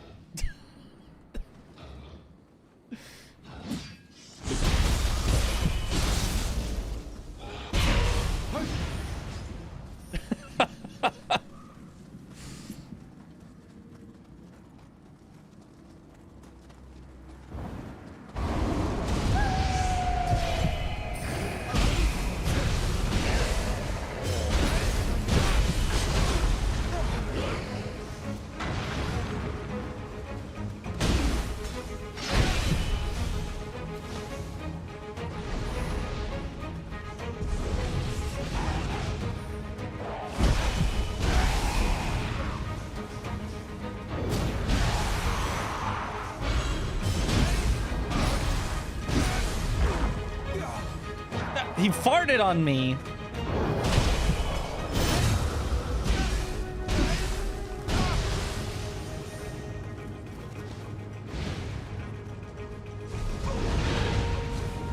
He farted on me.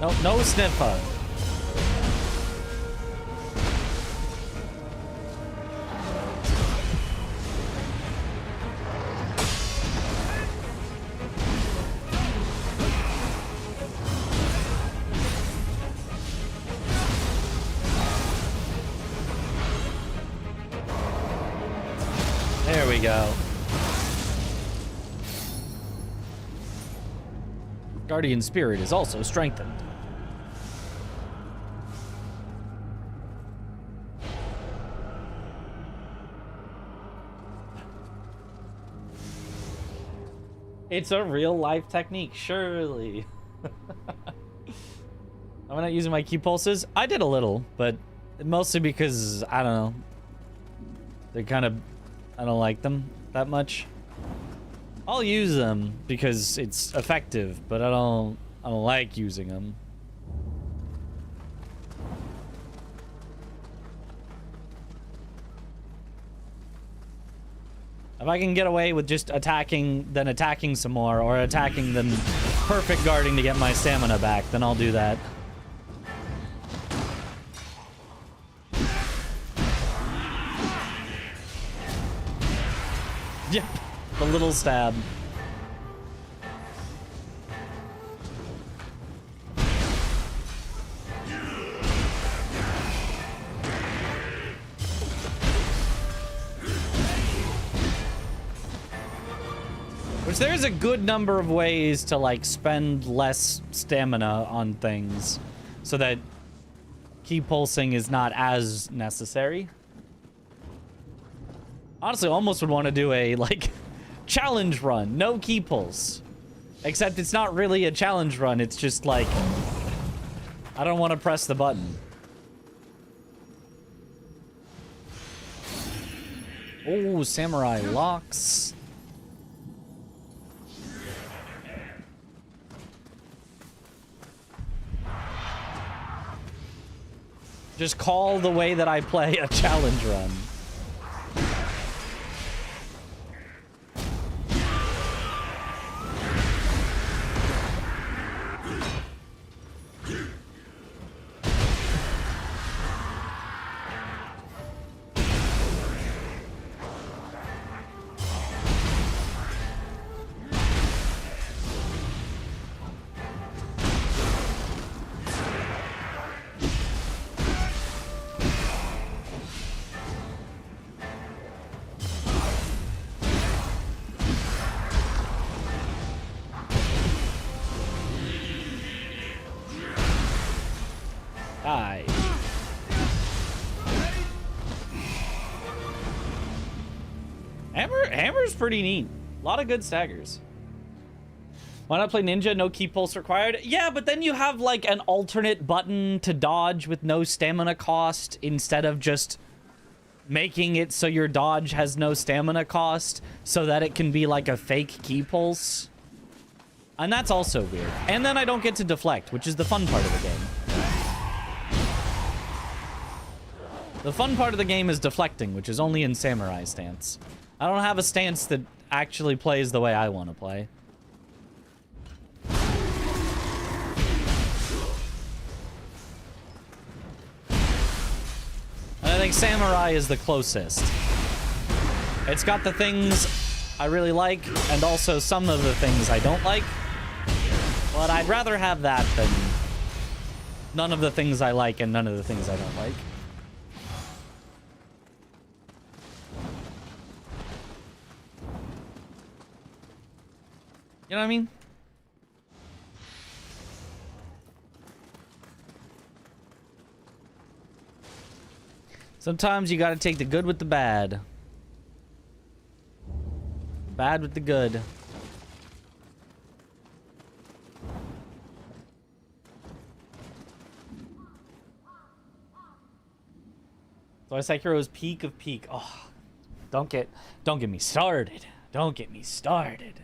No, no sniffer. There we go. Guardian Spirit is also strengthened. It's a real life technique, surely. I'm not using my key pulses. I did a little, but mostly because, I don't know. They're kind of, I don't like them that much. I'll use them because it's effective, but I don't like using them. If I can get away with just attacking, then attacking some more, or attacking, then perfect guarding to get my stamina back, then I'll do that. Yep, the little stab. Which there's a good number of ways to like spend less stamina on things so that key pulsing is not as necessary. Honestly, I almost would want to do a like challenge run, no key pulse. Except it's not really a challenge run, it's just like I don't want to press the button. Oh, samurai locks. Just call the way that I play a challenge run. Die. Hammer's pretty neat. A lot of good staggers. Why not play ninja? No key pulse required. Yeah, but then you have like an alternate button to dodge with no stamina cost instead of just making it so your dodge has no stamina cost so that it can be like a fake key pulse. And that's also weird. And then I don't get to deflect, which is the fun part of the game. The fun part of the game is deflecting, which is only in samurai stance. I don't have a stance that actually plays the way I want to play. And I think samurai is the closest. It's got the things I really like, and also some of the things I don't like. But I'd rather have that than none of the things I like and none of the things I don't like. You know what I mean? Sometimes you gotta take the good with the bad. Bad with the good. So Sekiro's peak of peak. Oh, don't get me started. Don't get me started.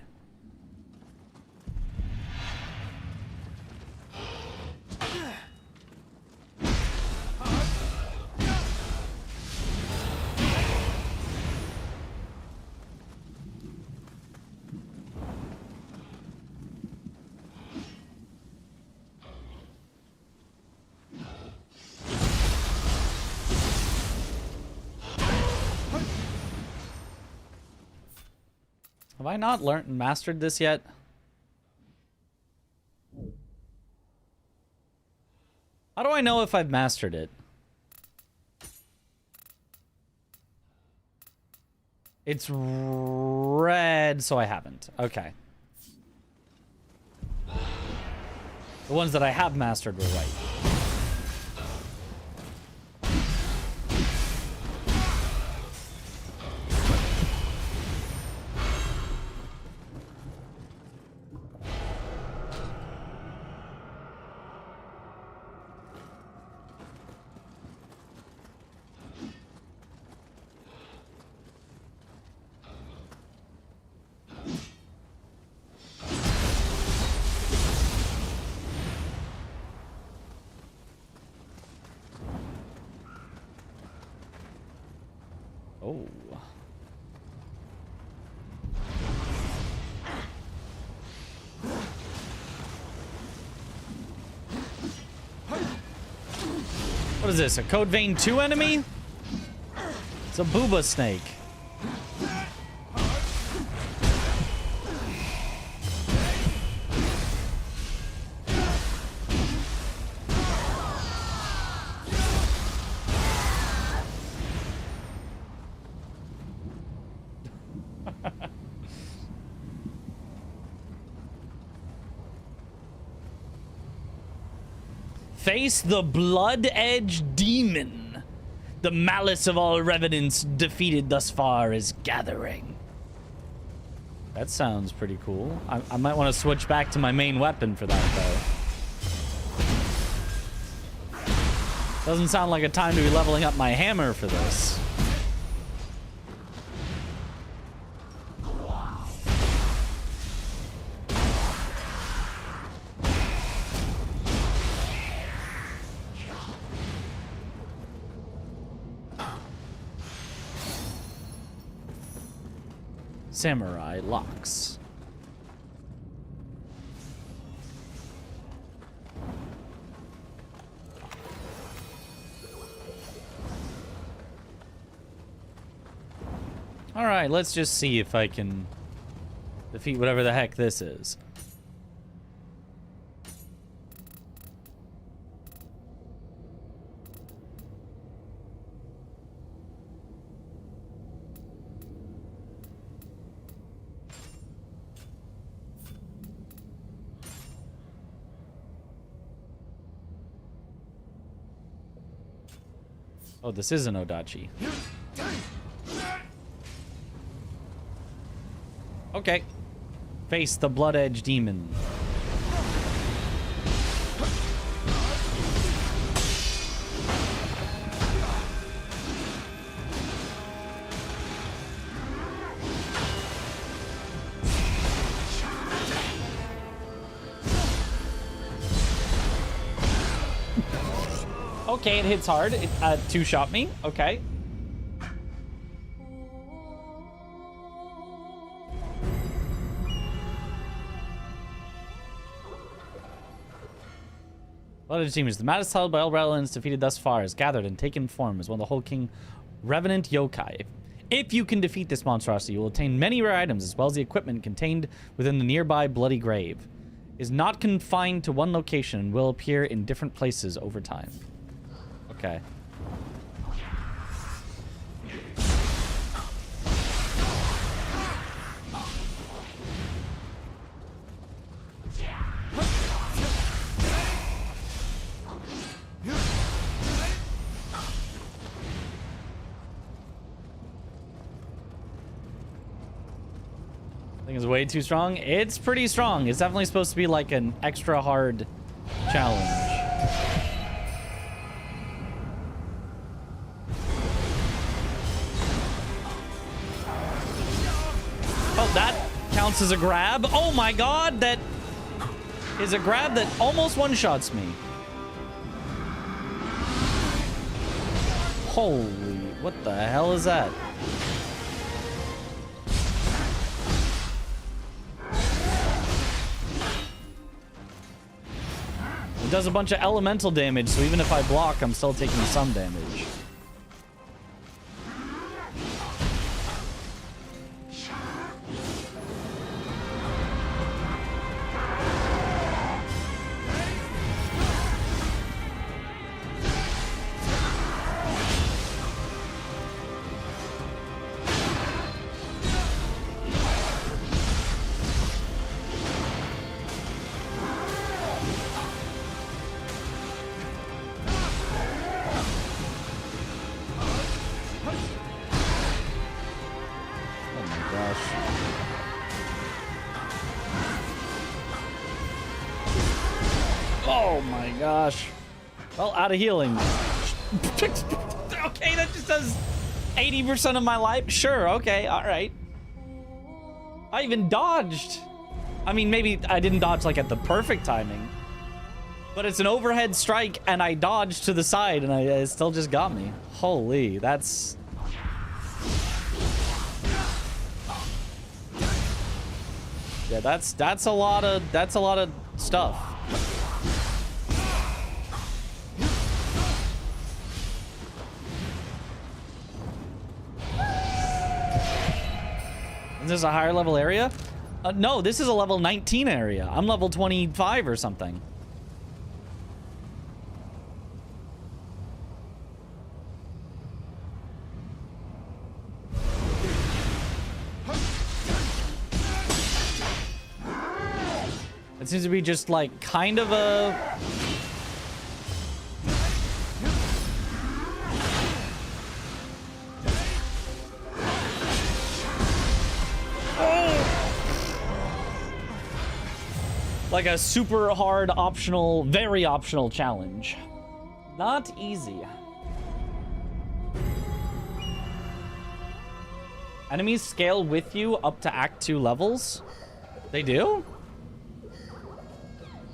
Have I not learned and mastered this yet? How do I know if I've mastered it? It's red, so I haven't. Okay. The ones that I have mastered were right. Oh. What is this? A Code Vein 2 enemy? It's a booba snake. Face the Blood Edge Demon. The malice of all revenants defeated thus far is gathering. That sounds pretty cool. I might want to switch back to my main weapon for that, though. Doesn't sound like a time to be leveling up my hammer for this. Samurai locks. All right, let's just see if I can defeat whatever the heck this is. Oh, this is an Odachi. Okay. Face the Blood Edge Demon. Okay, it hits hard. It two-shot me. Okay. Blood Edge Demons. The maddest held by all Revenants defeated thus far is gathered and taken form as one of the whole King Revenant Yokai. If you can defeat this monstrosity, you will obtain many rare items as well as the equipment contained within the nearby Bloody Grave. It is not confined to one location and will appear in different places over time. Okay. I think it's way too strong. It's pretty strong. It's definitely supposed to be like an extra hard challenge. That counts as a grab. Oh my god, that is a grab that almost one-shots me. Holy, what the hell is that? It does a bunch of elemental damage, so even if I block, I'm still taking some damage. Oh my gosh. Well, out of healing. Okay, that just does 80% of my life. Sure, okay, all right. I even dodged. I mean, maybe I didn't dodge like at the perfect timing, but it's an overhead strike and I dodged to the side and it still just got me. Holy, that's... Yeah, that's a lot of stuff. Is this a higher level area? No, this is a level 19 area. I'm level 25 or something. It seems to be just like kind of a... like a super hard optional, very optional challenge. Not easy. Enemies scale with you up to Act 2 levels? They do?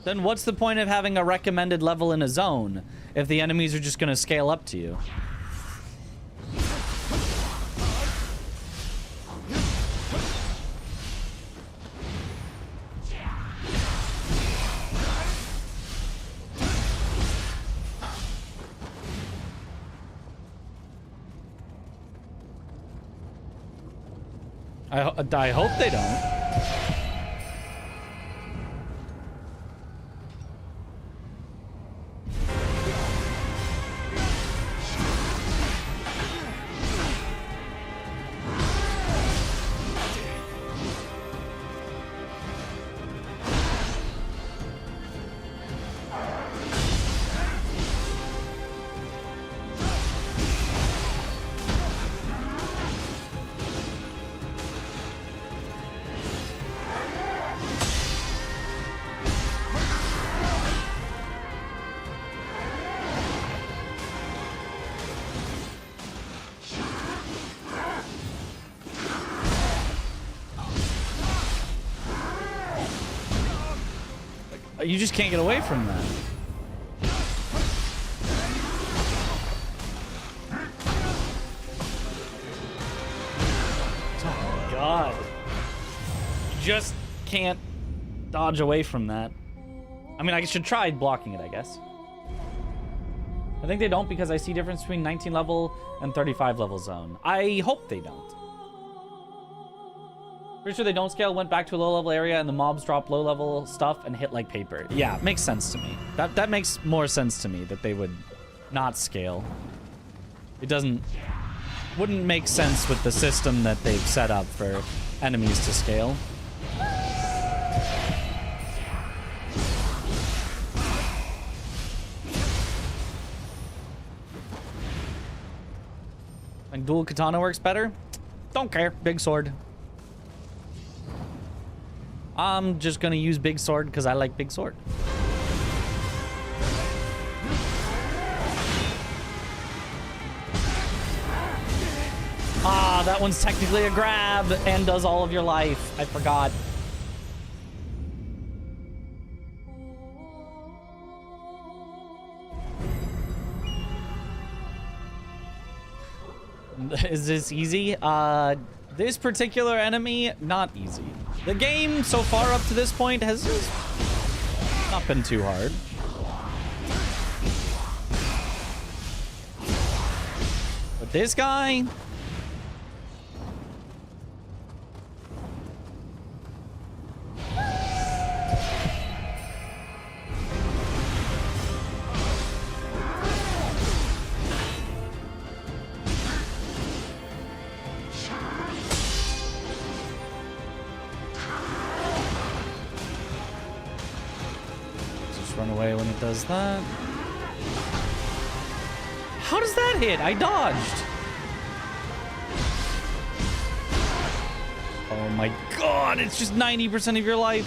Then what's the point of having a recommended level in a zone if the enemies are just gonna scale up to you? I hope they don't. You just can't get away from that. Oh my god. You just can't dodge away from that. I mean, I should try blocking it, I guess. I think they don't because I see difference between 19 level and 35 level zone. I hope they don't. Pretty sure they don't scale, went back to a low level area and the mobs drop low level stuff and hit like paper. Yeah, makes sense to me. That makes more sense to me that they would not scale. It wouldn't make sense with the system that they've set up for enemies to scale. And dual katana works better? Don't care. Big sword. I'm just gonna use big sword because I like big sword. Ah, that one's technically a grab and does all of your life. I forgot. Is this easy? This particular enemy, not easy. The game so far up to this point has not been too hard. But this guy... run away when it does that. How does that hit? I dodged. Oh my god, it's just 90% of your life.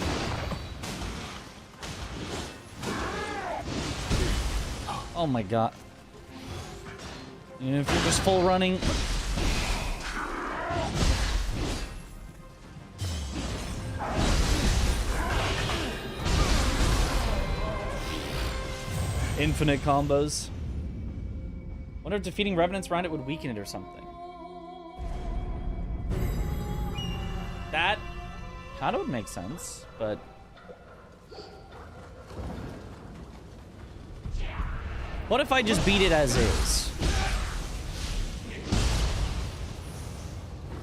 Oh my god. If you're just full running. Infinite combos. Wonder if defeating revenants around it would weaken it or something. That kind of would make sense, but... What if I just beat it as is?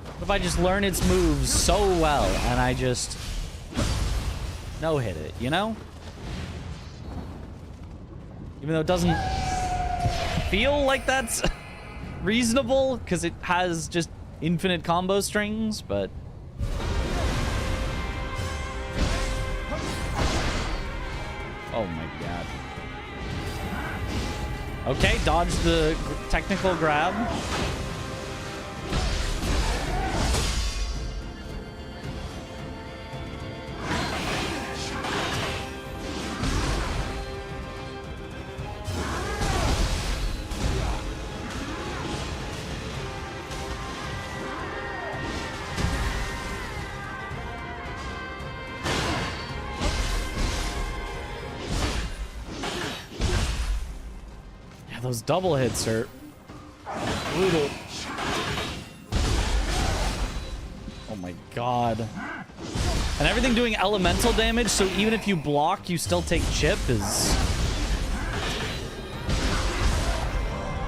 What if I just learn its moves so well and I just no-hit it, you know? Even though it doesn't feel like that's reasonable because it has just infinite combo strings, but... Oh my god. Okay, dodge the technical grab. Those double hits are brutal. Oh my god. And everything doing elemental damage, so even if you block, you still take chip is...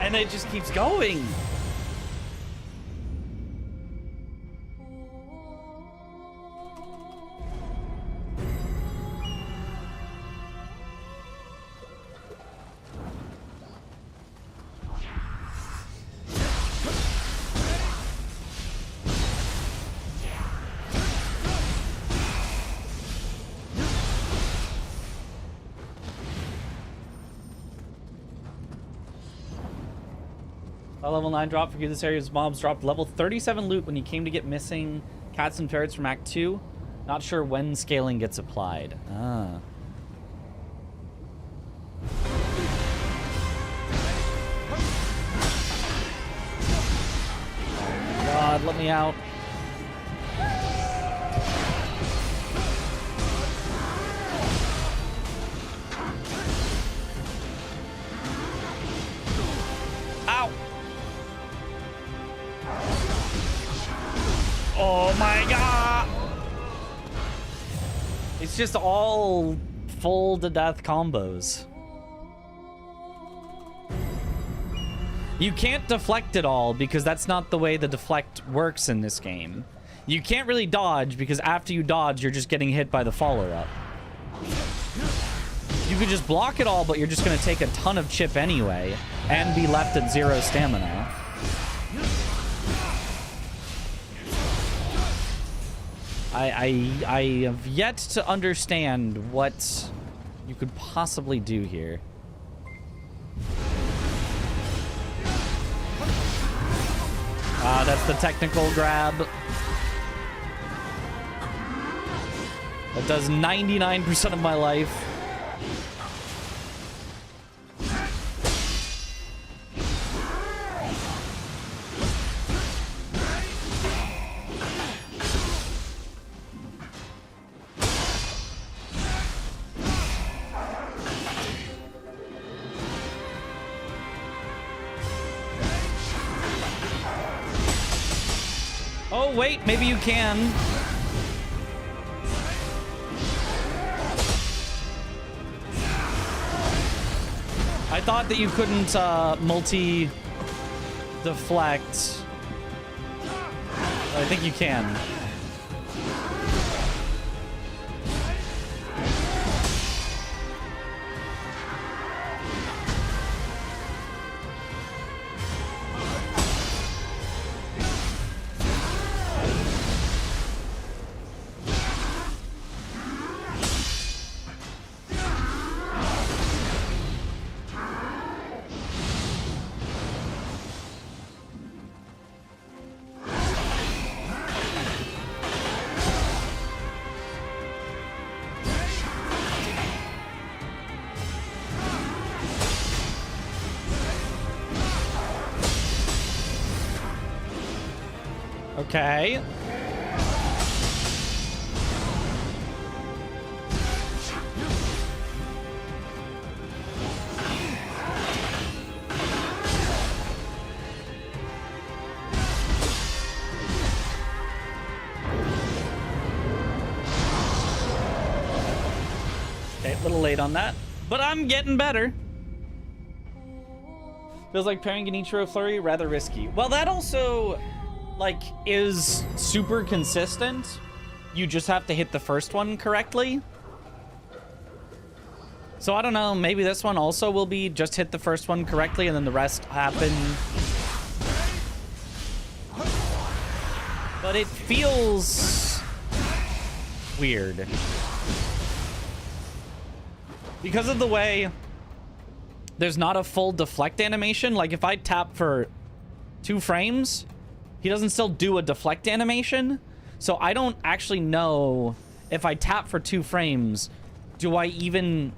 And it just keeps going. Level 9 drop for you. This area's mobs dropped level 37 loot when you came to get missing cats and ferrets from Act 2. Not sure when scaling gets applied. Ah. Oh god, let me out. Ow! Oh my god! It's just all full to death combos. You can't deflect it all because that's not the way the deflect works in this game. You can't really dodge because after you dodge, you're just getting hit by the follow-up. You could just block it all, but you're just going to take a ton of chip anyway and be left at 0 stamina. I have yet to understand what you could possibly do here. That's the technical grab. That does 99% of my life. Oh, wait, maybe you can. I thought that you couldn't multi-deflect. I think you can. Okay. Okay, a little late on that, but I'm getting better. Feels like pairing Genichiro Flurry rather risky. Well, that also, like, is super consistent. You just have to hit the first one correctly. So I don't know, maybe this one also will be just hit the first one correctly and then the rest happen. But it feels weird. Because of the way there's not a full deflect animation. Like if I tap for 2 frames, he doesn't still do a deflect animation. So I don't actually know if I tap for 2 frames, do I even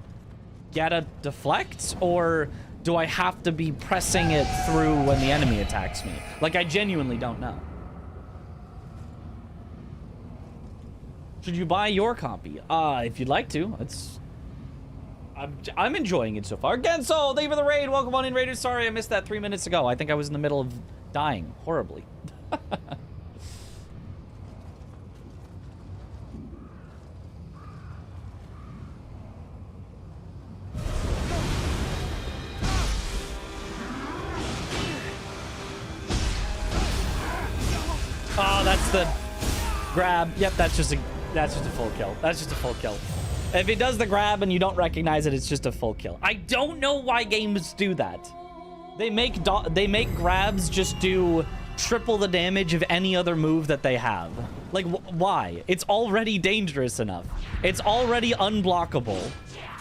get a deflect, or do I have to be pressing it through when the enemy attacks me? Like I genuinely don't know. Should you buy your copy? If you'd like to. I'm enjoying it so far. Genso, thank you for the raid. Welcome on in, Raiders. Sorry I missed that 3 minutes ago. I think I was in the middle of dying horribly. Oh, that's the grab. Yep, that's just a full kill. That's just a full kill. If it does the grab and you don't recognize it, it's just a full kill. I don't know why games do that. They make grabs just do triple the damage of any other move that they have. Like, why? It's already dangerous enough. It's already unblockable.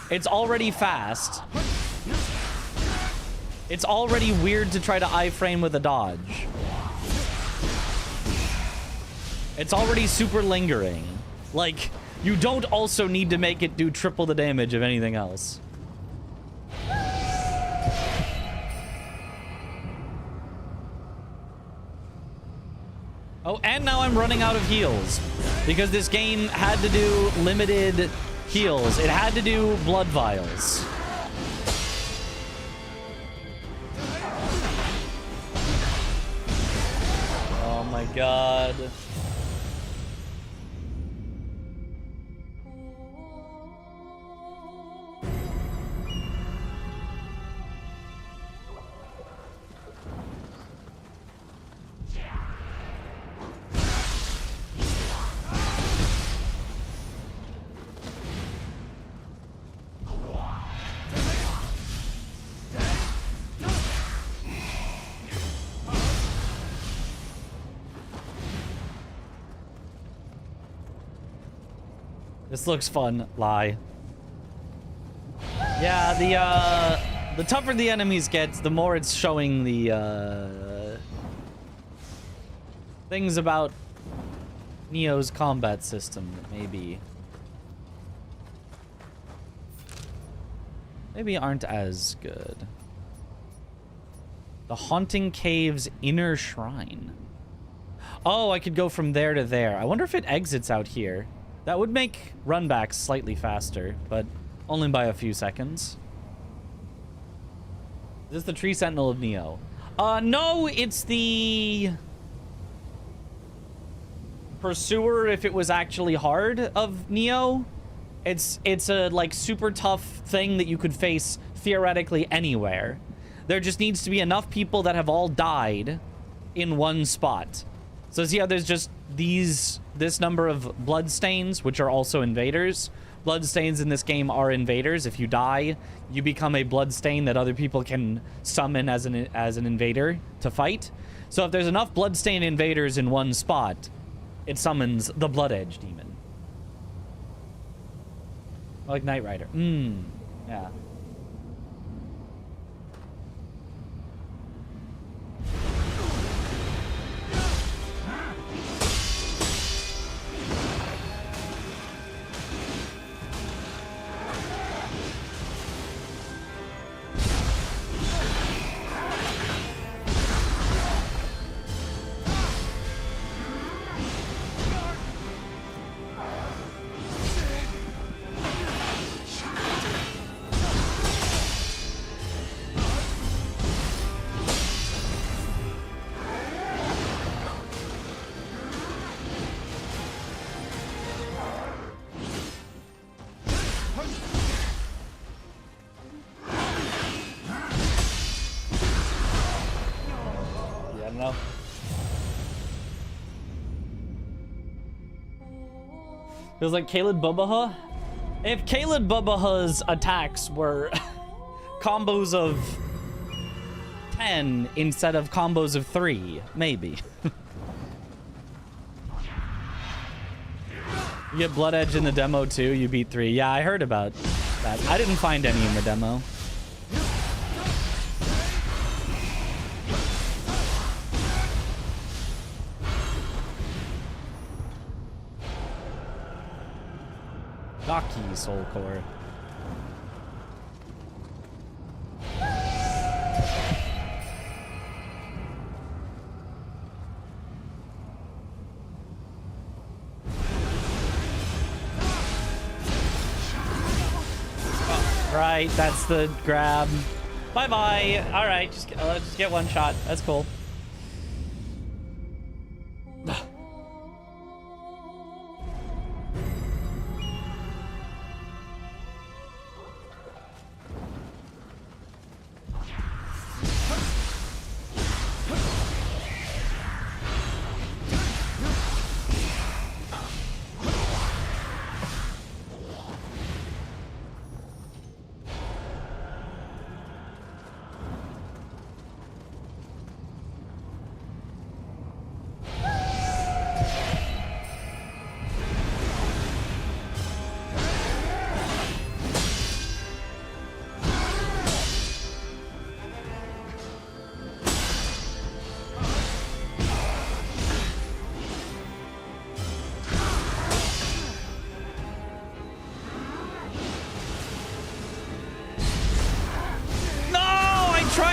It's already fast. It's already weird to try to iframe with a dodge. It's already super lingering. Like, you don't also need to make it do triple the damage of anything else. Oh, and now I'm running out of heals. Because this game had to do limited heals. It had to do blood vials. Oh my god. This looks fun. Lie. Yeah, the tougher the enemies get, the more it's showing the things about Nioh's combat system that maybe aren't as good. The Haunting Cave's inner shrine. Oh, I could go from there to there. I wonder if it exits out here. That would make runbacks slightly faster, but only by a few seconds. Is this the Tree Sentinel of Nioh? No, it's the Pursuer, if it was actually hard, of Nioh. It's a, like, super tough thing that you could face theoretically anywhere. There just needs to be enough people that have all died in one spot. So see how there's just this number of bloodstains, which are also invaders. Bloodstains in this game are invaders. If you die, you become a bloodstain that other people can summon as an invader to fight. So if there's enough bloodstain invaders in one spot, it summons the Blood Edge demon. Like Knight Rider. Yeah. Feels like Caleb Bubaha. If Caleb Bubaha's attacks were combos of 10 instead of combos of 3, maybe. You get Blood Edge in the demo too, you beat 3. Yeah, I heard about that. I didn't find any in the demo. Gaki Soul Core. Right, that's the grab. Bye-bye. All right, just get one shot. That's cool.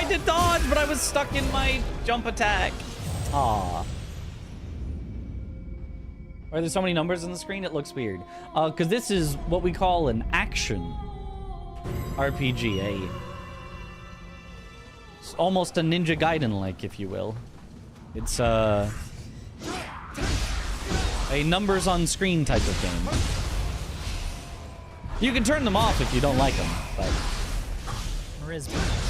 To dodge, but I was stuck in my jump attack. Aw. Are there so many numbers on the screen? It looks weird. Because this is what we call an action RPG. It's almost a Ninja Gaiden-like, if you will. It's a numbers on screen type of game. You can turn them off if you don't like them, but... Charisma.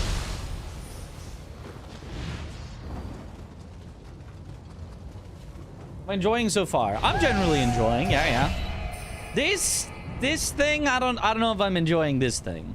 I'm enjoying so far. I'm generally enjoying. Yeah. This thing, I don't know if I'm enjoying this thing.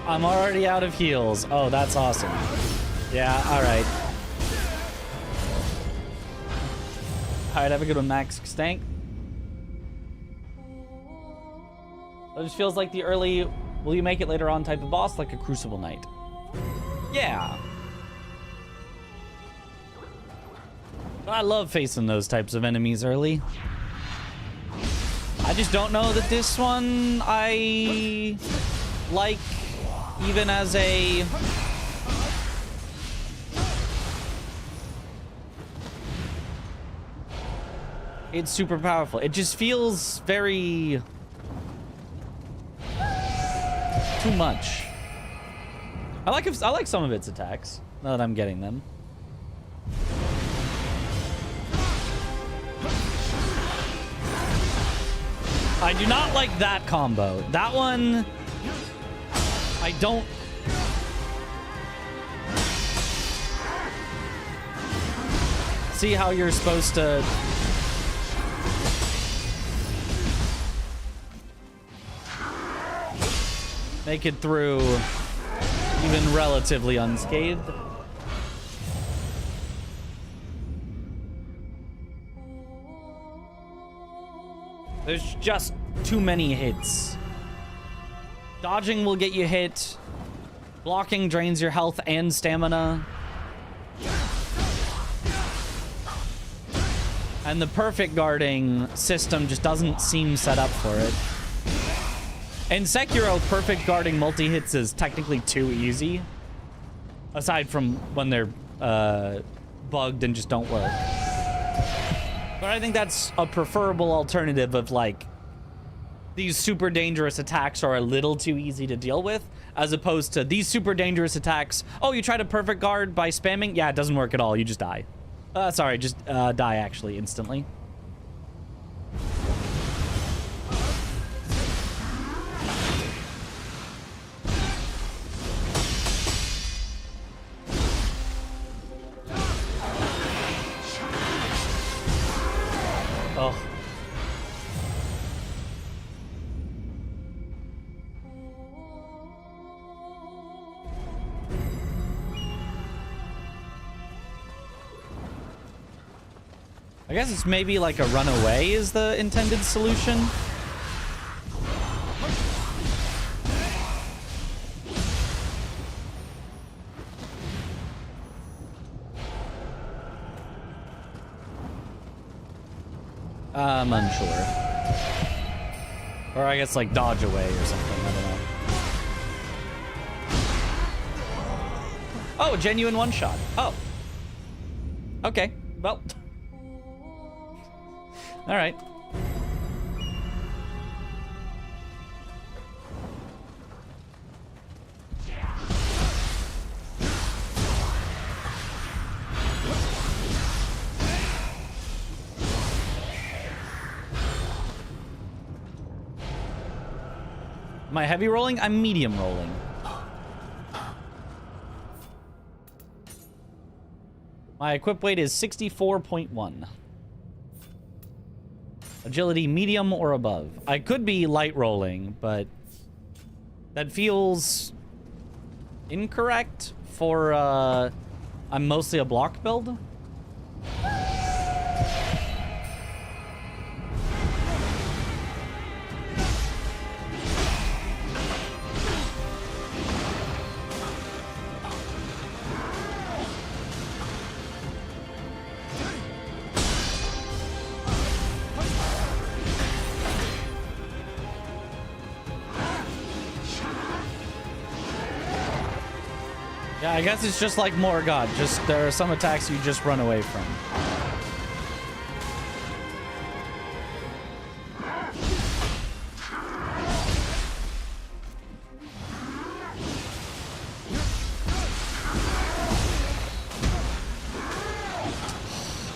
I'm already out of heals. Oh, that's awesome. Yeah, alright. Alright, have a good one, Max Stank. It just feels like the early, will you make it later on type of boss, like a Crucible Knight. Yeah. I love facing those types of enemies early. I just don't know that this one I like even as a... It's super powerful. It just feels very... too much. I like some of its attacks, now that I'm getting them. I do not like that combo. That one, I don't. See how you're supposed to make it through even relatively unscathed. There's just too many hits. Dodging will get you hit. Blocking drains your health and stamina. And the perfect guarding system just doesn't seem set up for it. In Sekiro, perfect guarding multi-hits is technically too easy. Aside from when they're bugged and just don't work. But I think that's a preferable alternative of, like, these super dangerous attacks are a little too easy to deal with, as opposed to these super dangerous attacks. Oh, you tried a perfect guard by spamming? Yeah, it doesn't work at all. You just die. Sorry, just die, actually, instantly. Oh. I guess it's maybe like a run away is the intended solution. I'm unsure. Or I guess like dodge away or something, I don't know. Oh, genuine one shot. Oh. Okay, well. All right. Am I heavy rolling? I'm medium rolling. My equip weight is 64.1. Agility medium or above. I could be light rolling, but that feels incorrect for I'm mostly a block build. Yeah, I guess it's just like Morgott. Just there are some attacks you just run away from.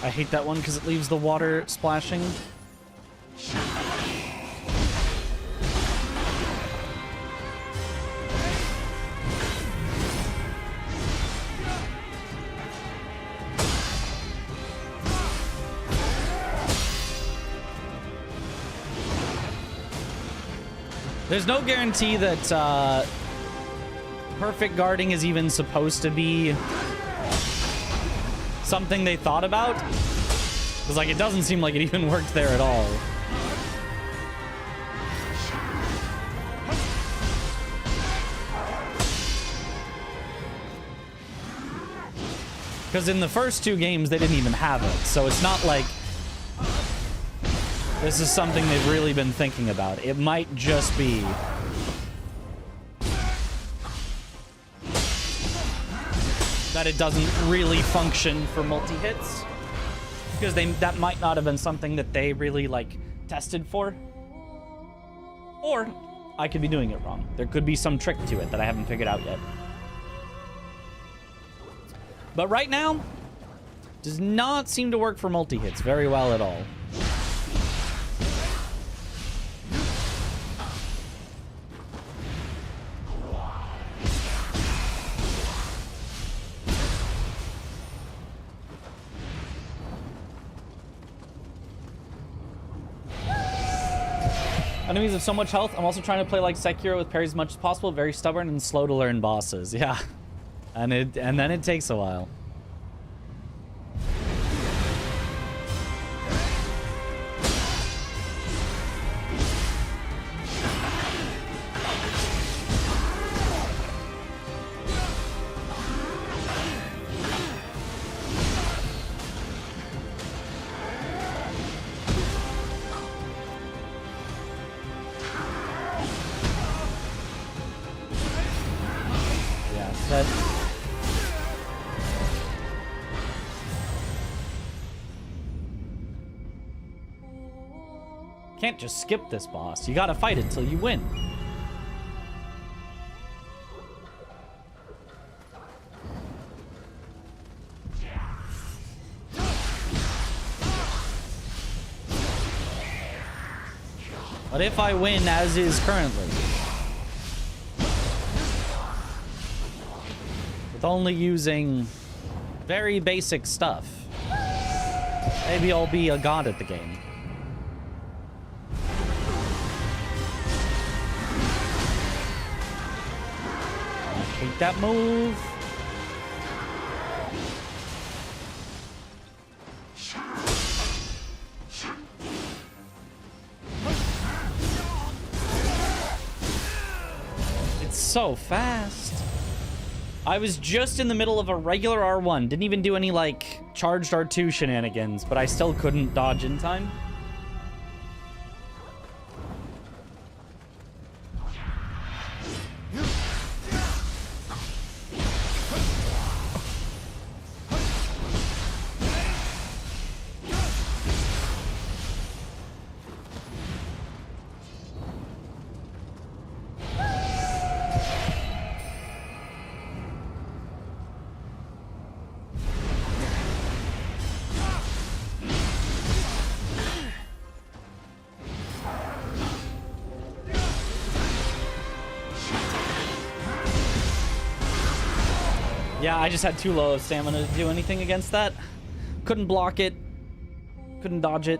I hate that one because it leaves the water splashing. There's no guarantee that perfect guarding is even supposed to be something they thought about. Because, like, it doesn't seem like it even worked there at all. Because in the first two games, they didn't even have it. So it's not like this is something they've really been thinking about. It might just be that it doesn't really function for multi-hits. Because that might not have been something that they really, like, tested for. Or I could be doing it wrong. There could be some trick to it that I haven't figured out yet. But right now, does not seem to work for multi-hits very well at all. Enemies have so much health. I'm also trying to play like Sekiro with parries as much as possible. Very stubborn and slow to learn bosses. Yeah. And then it takes a while. Can't just skip this boss. You gotta fight it till you win. What if I win as is currently? With only using very basic stuff. Maybe I'll be a god at the game. Hate that move. It's so fast. I was just in the middle of a regular R1. Didn't even do any, like, charged R2 shenanigans, but I still couldn't dodge in time. Yeah, I just had too low of stamina to do anything against that. Couldn't block it. Couldn't dodge it.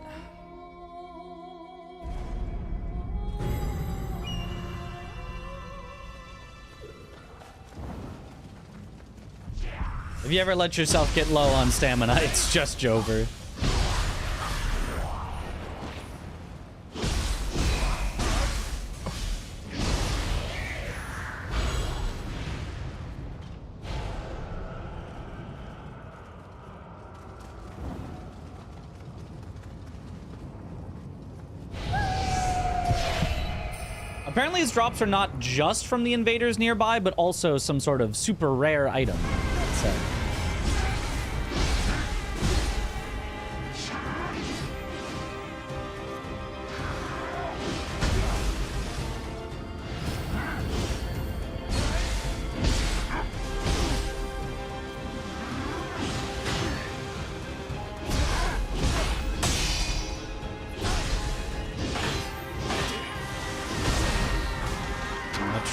If you ever let yourself get low on stamina, it's just Jover. Apparently his drops are not just from the invaders nearby, but also some sort of super rare item. So.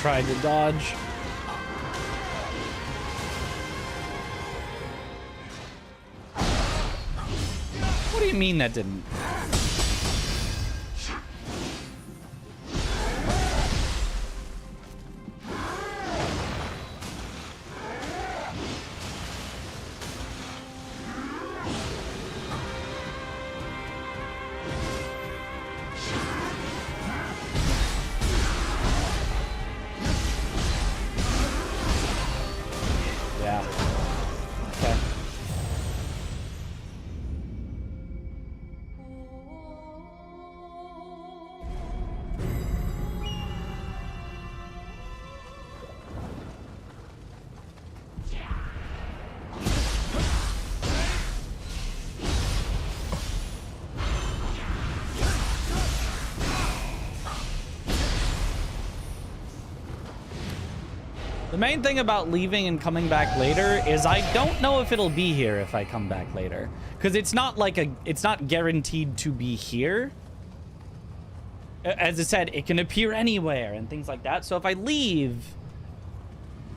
Tried to dodge. What do you mean that didn't? The main thing about leaving and coming back later is I don't know if it'll be here if I come back later. Because it's not like it's not guaranteed to be here. As I said, it can appear anywhere and things like that. So if I leave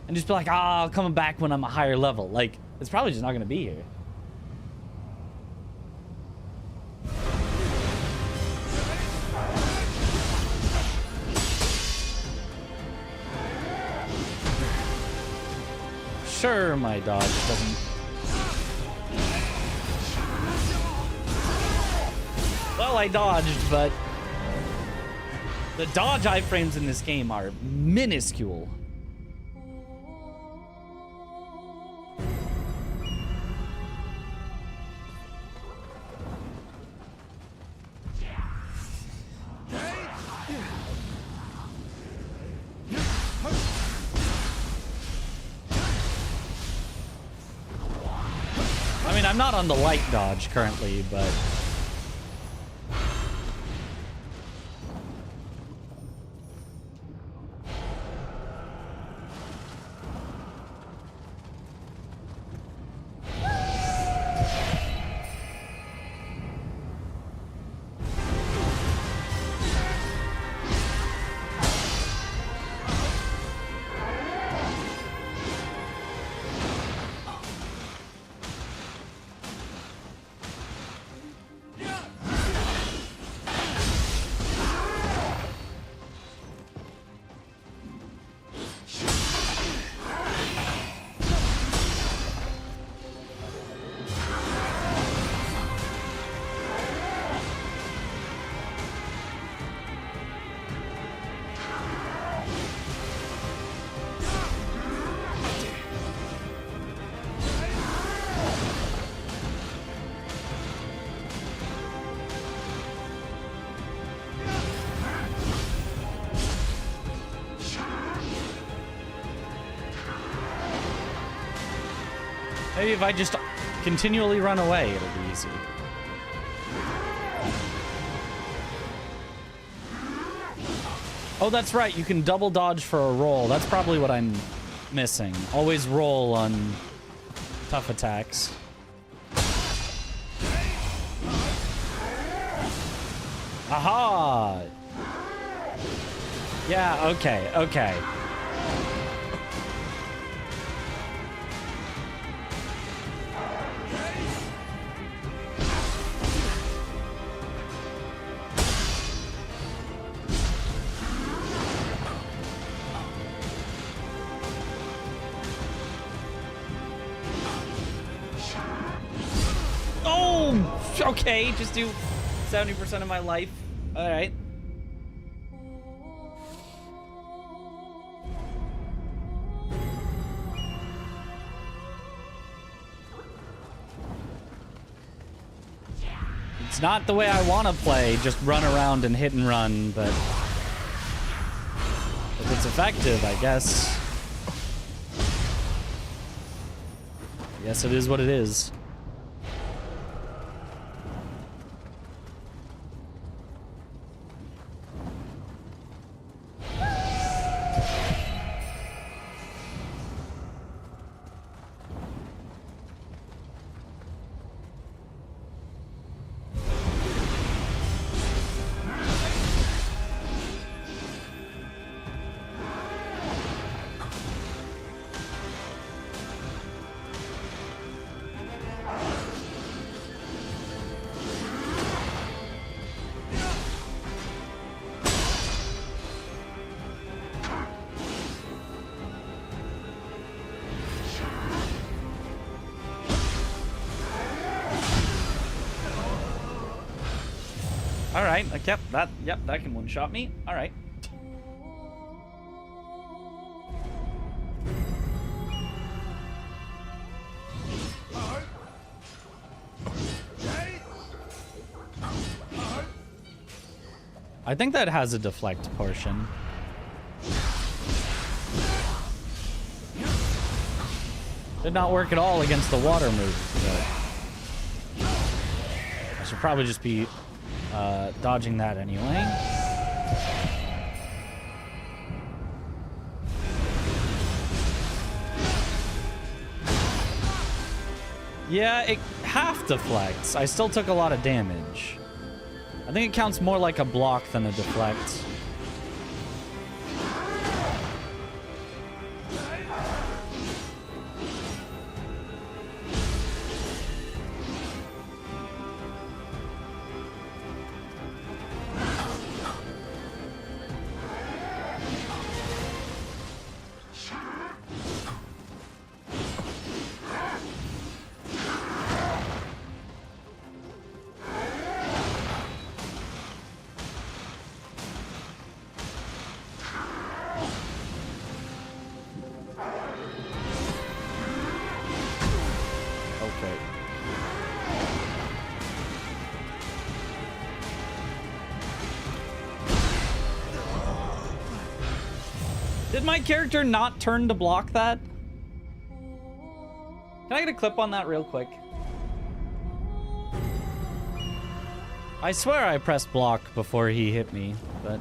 and just be like, ah, I'll come back when I'm a higher level, like, it's probably just not going to be here. sure my dodge doesn't... Well, I dodged, but the dodge iframes in this game are minuscule. I mean, I'm not on the light dodge currently, but... Maybe if I just continually run away, it'll be easy. Oh, that's right. You can double dodge for a roll. That's probably what I'm missing. Always roll on tough attacks. Aha! Yeah, okay, okay. Okay, just do 70% of my life. All right. It's not the way I want to play, just run around and hit and run, but if it's effective, I guess. Yes, it is what it is. All right, yep, that can one-shot me. All right. I think that has a deflect portion. Did not work at all against the water move, but I should probably just be dodging that anyway. Yeah, it half deflects. I still took a lot of damage. I think it counts more like a block than a deflect. Did my character not turn to block that? Can I get a clip on that real quick? I swear I pressed block before he hit me, but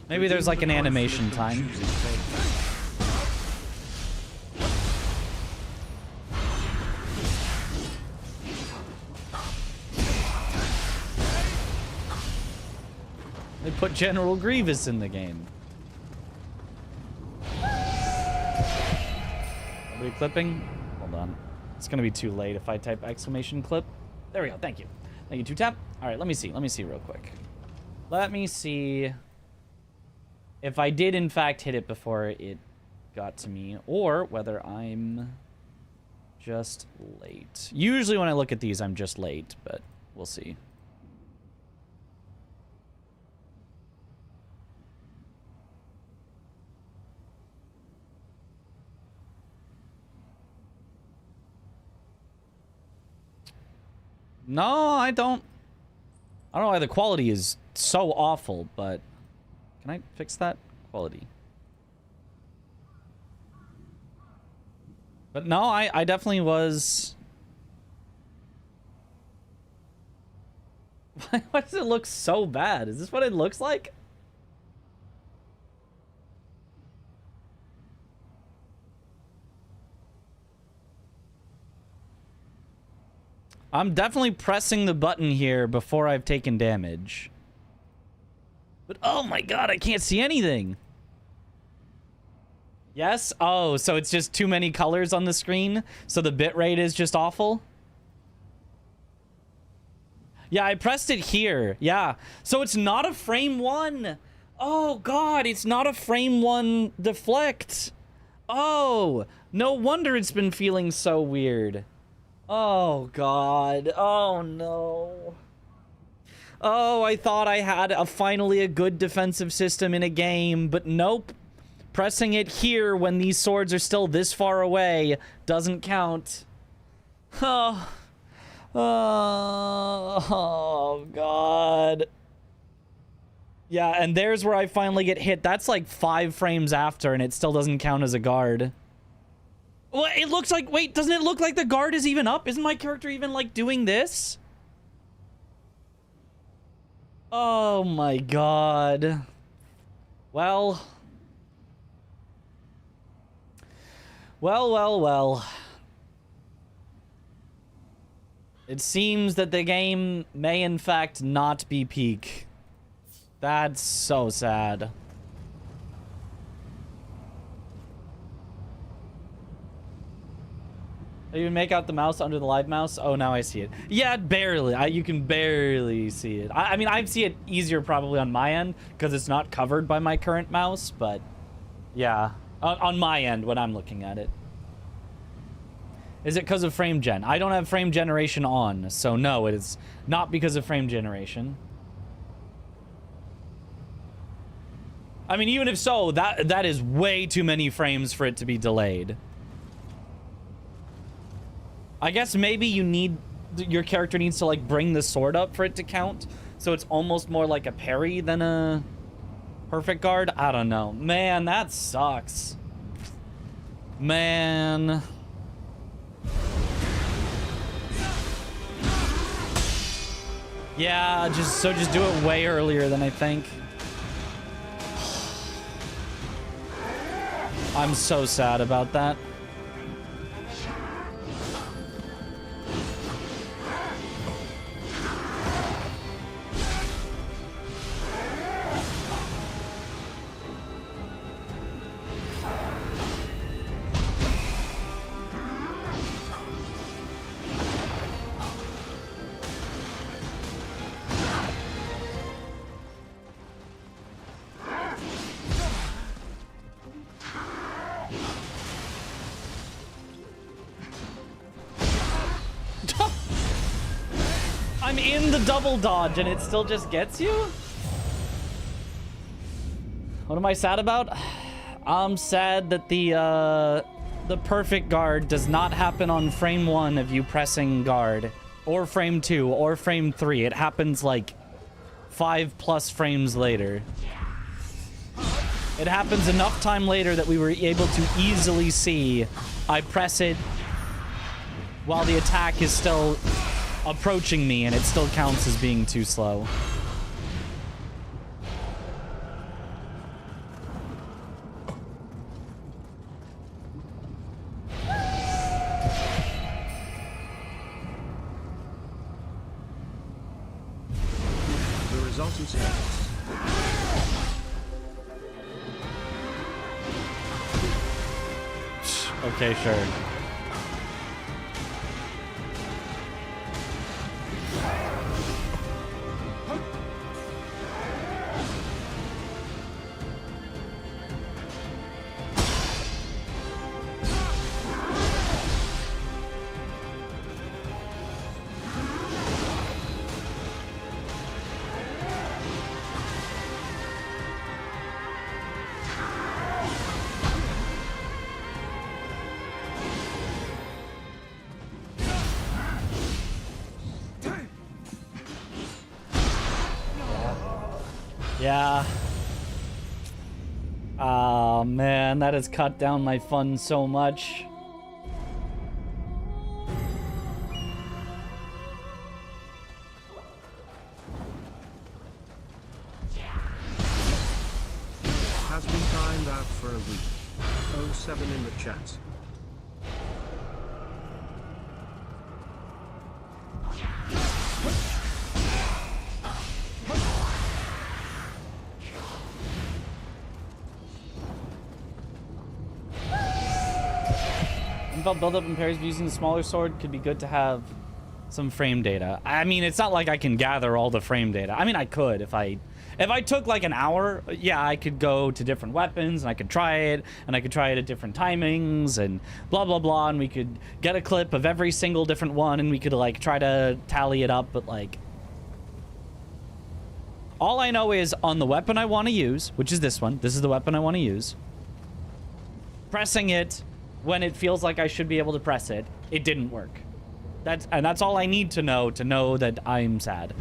maybe there's like an animation time. They put General Grievous in the game. Nobody clipping? Hold on. It's gonna be too late if I type exclamation clip. There we go. Thank you. Thank you, 2tap. All right, let me see. Let me see real quick. Let me see if I did in fact hit it before it got to me, or whether I'm just late. Usually when I look at these, I'm just late, but we'll see. No, I don't know why the quality is so awful, but can I fix that quality? But no, I definitely was. Why does it look so bad? Is this what it looks like? I'm definitely pressing the button here before I've taken damage. But oh my god, I can't see anything. Yes? Oh, so it's just too many colors on the screen? So the bitrate is just awful? Yeah, I pressed it here. Yeah. So it's not a frame 1. Oh god, it's not a frame 1 deflect. Oh, no wonder it's been feeling so weird. Oh god. Oh no. Oh, I thought I had finally a good defensive system in a game, but nope. Pressing it here when these swords are still this far away doesn't count. Oh. Oh god. Yeah, and there's where I finally get hit. That's like 5 frames after, and it still doesn't count as a guard. Well, it looks like... Wait, doesn't it look like the guard is even up? Isn't my character even, like, doing this? Oh, my God. Well. Well. It seems that the game may, in fact, not be peak. That's so sad. You make out the mouse under the live mouse? Oh, now I see it. Yeah, barely. You can barely see it. I mean, I see it easier probably on my end because it's not covered by my current mouse, but yeah, on my end when I'm looking at it. Is it because of frame gen? I don't have frame generation on, so no, it is not because of frame generation. I mean, even if so, that is way too many frames for it to be delayed. I guess maybe your character needs to like bring the sword up for it to count. So it's almost more like a parry than a perfect guard. I don't know. Man, that sucks. Man. Yeah, just do it way earlier than I think. I'm so sad about that. I'm in the double dodge and it still just gets you? What am I sad about? I'm sad that the perfect guard does not happen on frame 1 of you pressing guard, or frame 2, or frame 3. It happens like 5+ frames later. It happens enough time later that we were able to easily see I press it while the attack is still approaching me, and it still counts as being too slow. The resultant status. Okay, sure. Yeah. Oh man, that has cut down my fun so much. Has been timed out for a week. 07 in the chat. Felt build-up in pairs using the smaller sword could be good to have some frame data. I mean, it's not like I can gather all the frame data. I mean, I could if I took like an hour. Yeah, I could go to different weapons and I could try it, and I could try it at different timings and blah blah blah, and we could get a clip of every single different one and we could like try to tally it up. But like, all I know is on the weapon I want to use, which is this one. This is the weapon I want to use. Pressing it when it feels like I should be able to press it, it didn't work. That's all I need to know that I'm sad.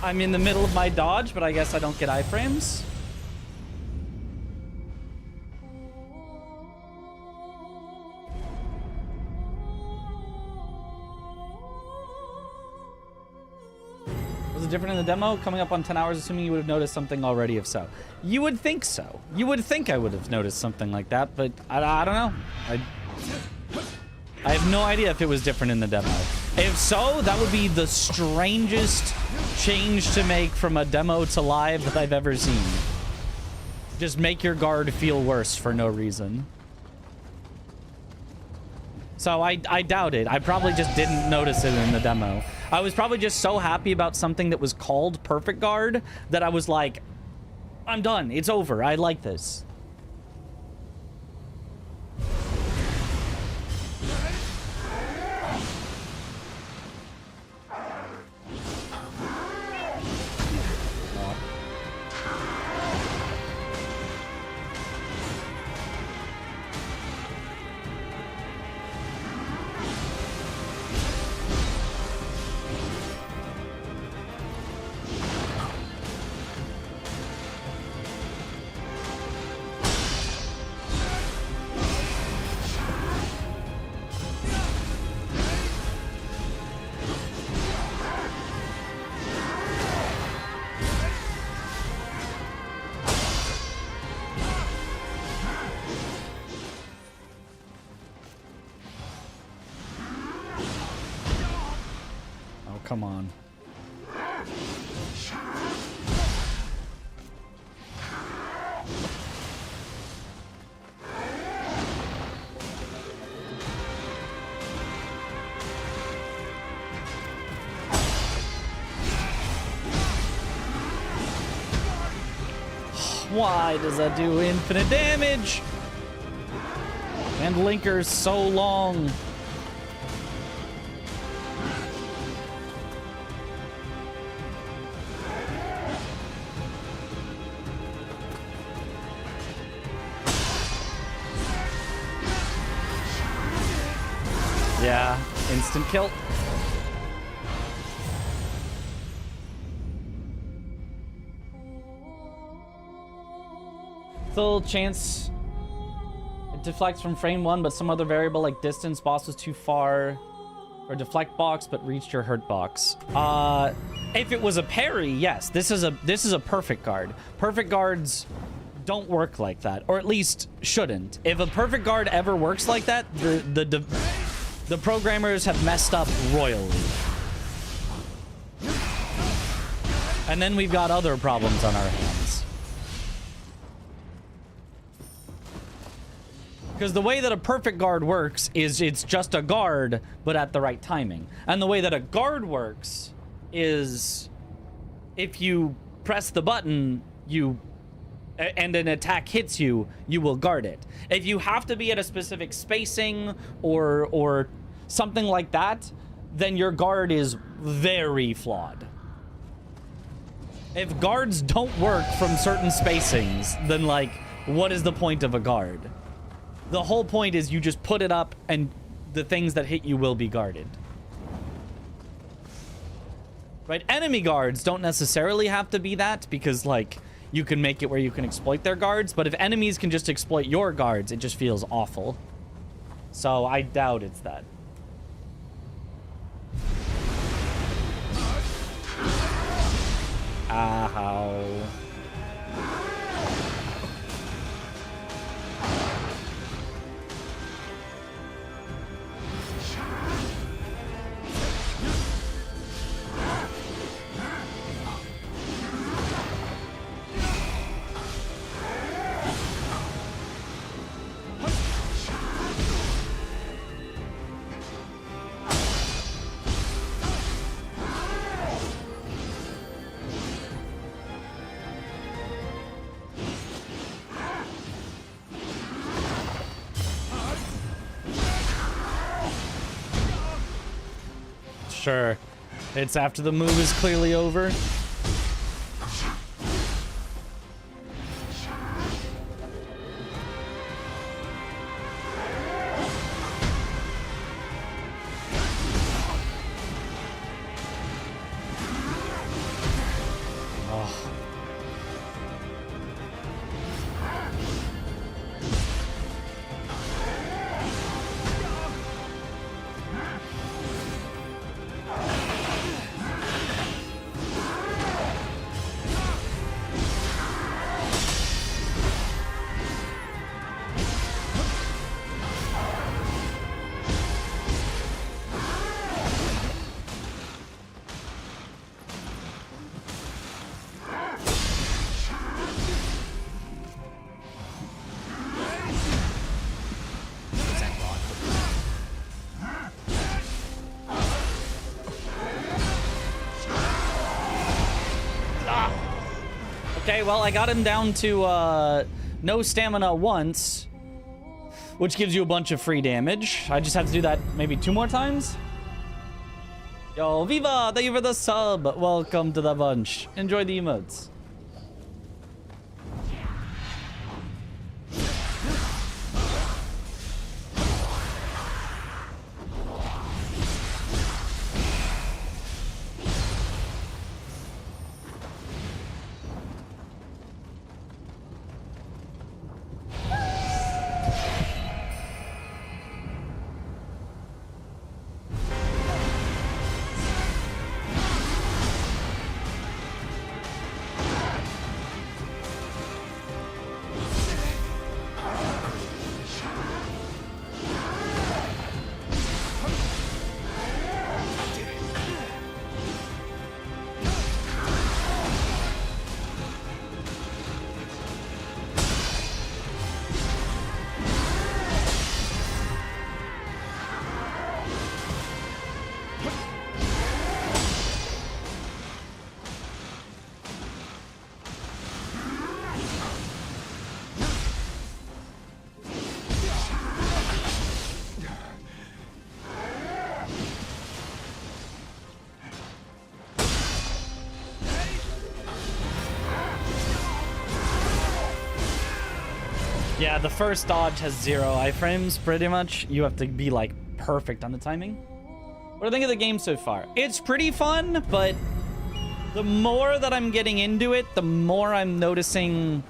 I'm in the middle of my dodge, but I guess I don't get iframes. Was it different in the demo? Coming up on 10 hours, assuming you would have noticed something already, if so. You would think so. You would think I would have noticed something like that, but I don't know. I have no idea if it was different in the demo. If so, that would be the strangest change to make from a demo to live that I've ever seen. Just make your guard feel worse for no reason. So I doubt it. I probably just didn't notice it in the demo. I was probably just so happy about something that was called Perfect Guard that I was like, I'm done. It's over. I like this. come on. Why does that do infinite damage? And Linker's so long. Yeah, instant kill. Still chance it deflects from frame 1, but some other variable like distance. Boss was too far for deflect box, but reached your hurt box. If it was a parry, yes, this is a perfect guard. Perfect guards don't work like that, or at least shouldn't. If a perfect guard ever works like that, the programmers have messed up royally. And then we've got other problems on our hands. Because the way that a perfect guard works is it's just a guard, but at the right timing. And the way that a guard works is if you press the button, and an attack hits you, you will guard it. If you have to be at a specific spacing or something like that, then your guard is very flawed. If guards don't work from certain spacings, then like, what is the point of a guard? The whole point is you just put it up and the things that hit you will be guarded. Right? Enemy guards don't necessarily have to be that because, like, you can make it where you can exploit their guards, but if enemies can just exploit your guards, it just feels awful. So I doubt it's that. Ow. Sure. It's after the move is clearly over. Okay, well, I got him down to no stamina once, which gives you a bunch of free damage. I just have to do that maybe 2 more times. Yo, Viva! Thank you for the sub. Welcome to the bunch. Enjoy the emotes. Yeah, the first dodge has 0 iframes, pretty much. You have to be, like, perfect on the timing. What do you think of the game so far? It's pretty fun, but the more that I'm getting into it, the more I'm noticing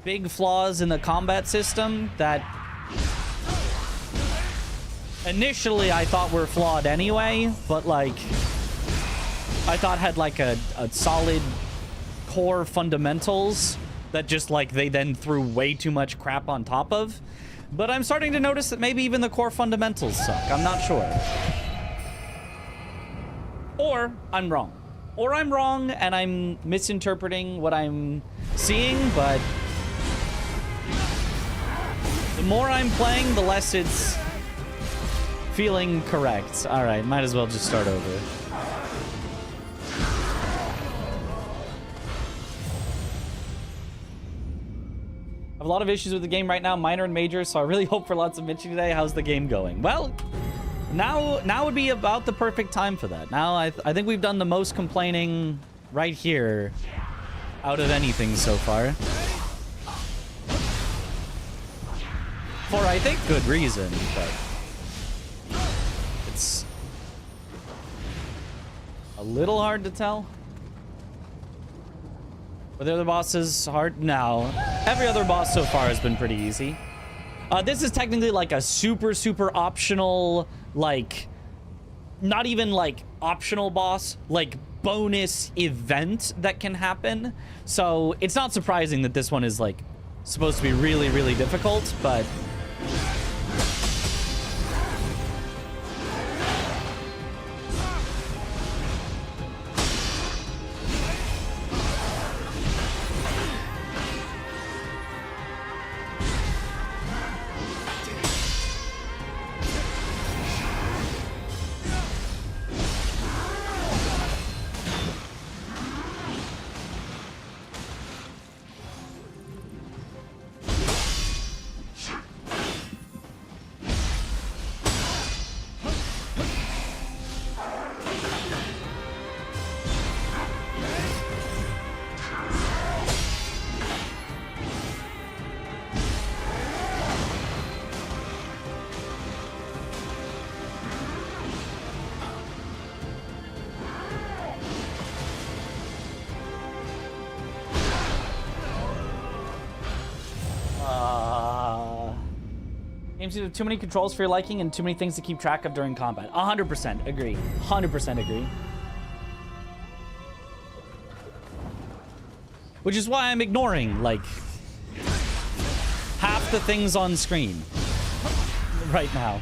big flaws in the combat system that initially I thought were flawed anyway, but, like, I thought had, like, a solid core fundamentals that just, like, they then threw way too much crap on top of. But I'm starting to notice that maybe even the core fundamentals suck. I'm not sure. Or I'm wrong. Or I'm wrong and I'm misinterpreting what I'm seeing, but the more I'm playing, the less it's feeling correct. All right, might as well just start over. I have a lot of issues with the game right now, minor and major, so I really hope for lots of Mitchie today. How's the game going? Well, now would be about the perfect time for that. Now I think we've done the most complaining right here out of anything so far. For, I think, good reason, but it's a little hard to tell. Were the other bosses hard? No. Every other boss so far has been pretty easy. This is technically like a super optional, like, not even like optional boss, like bonus event that can happen. So it's not surprising that this one is like supposed to be really difficult, but games have too many controls for your liking and too many things to keep track of during combat. 100% agree. 100% agree. Which is why I'm ignoring, like, half the things on screen right now.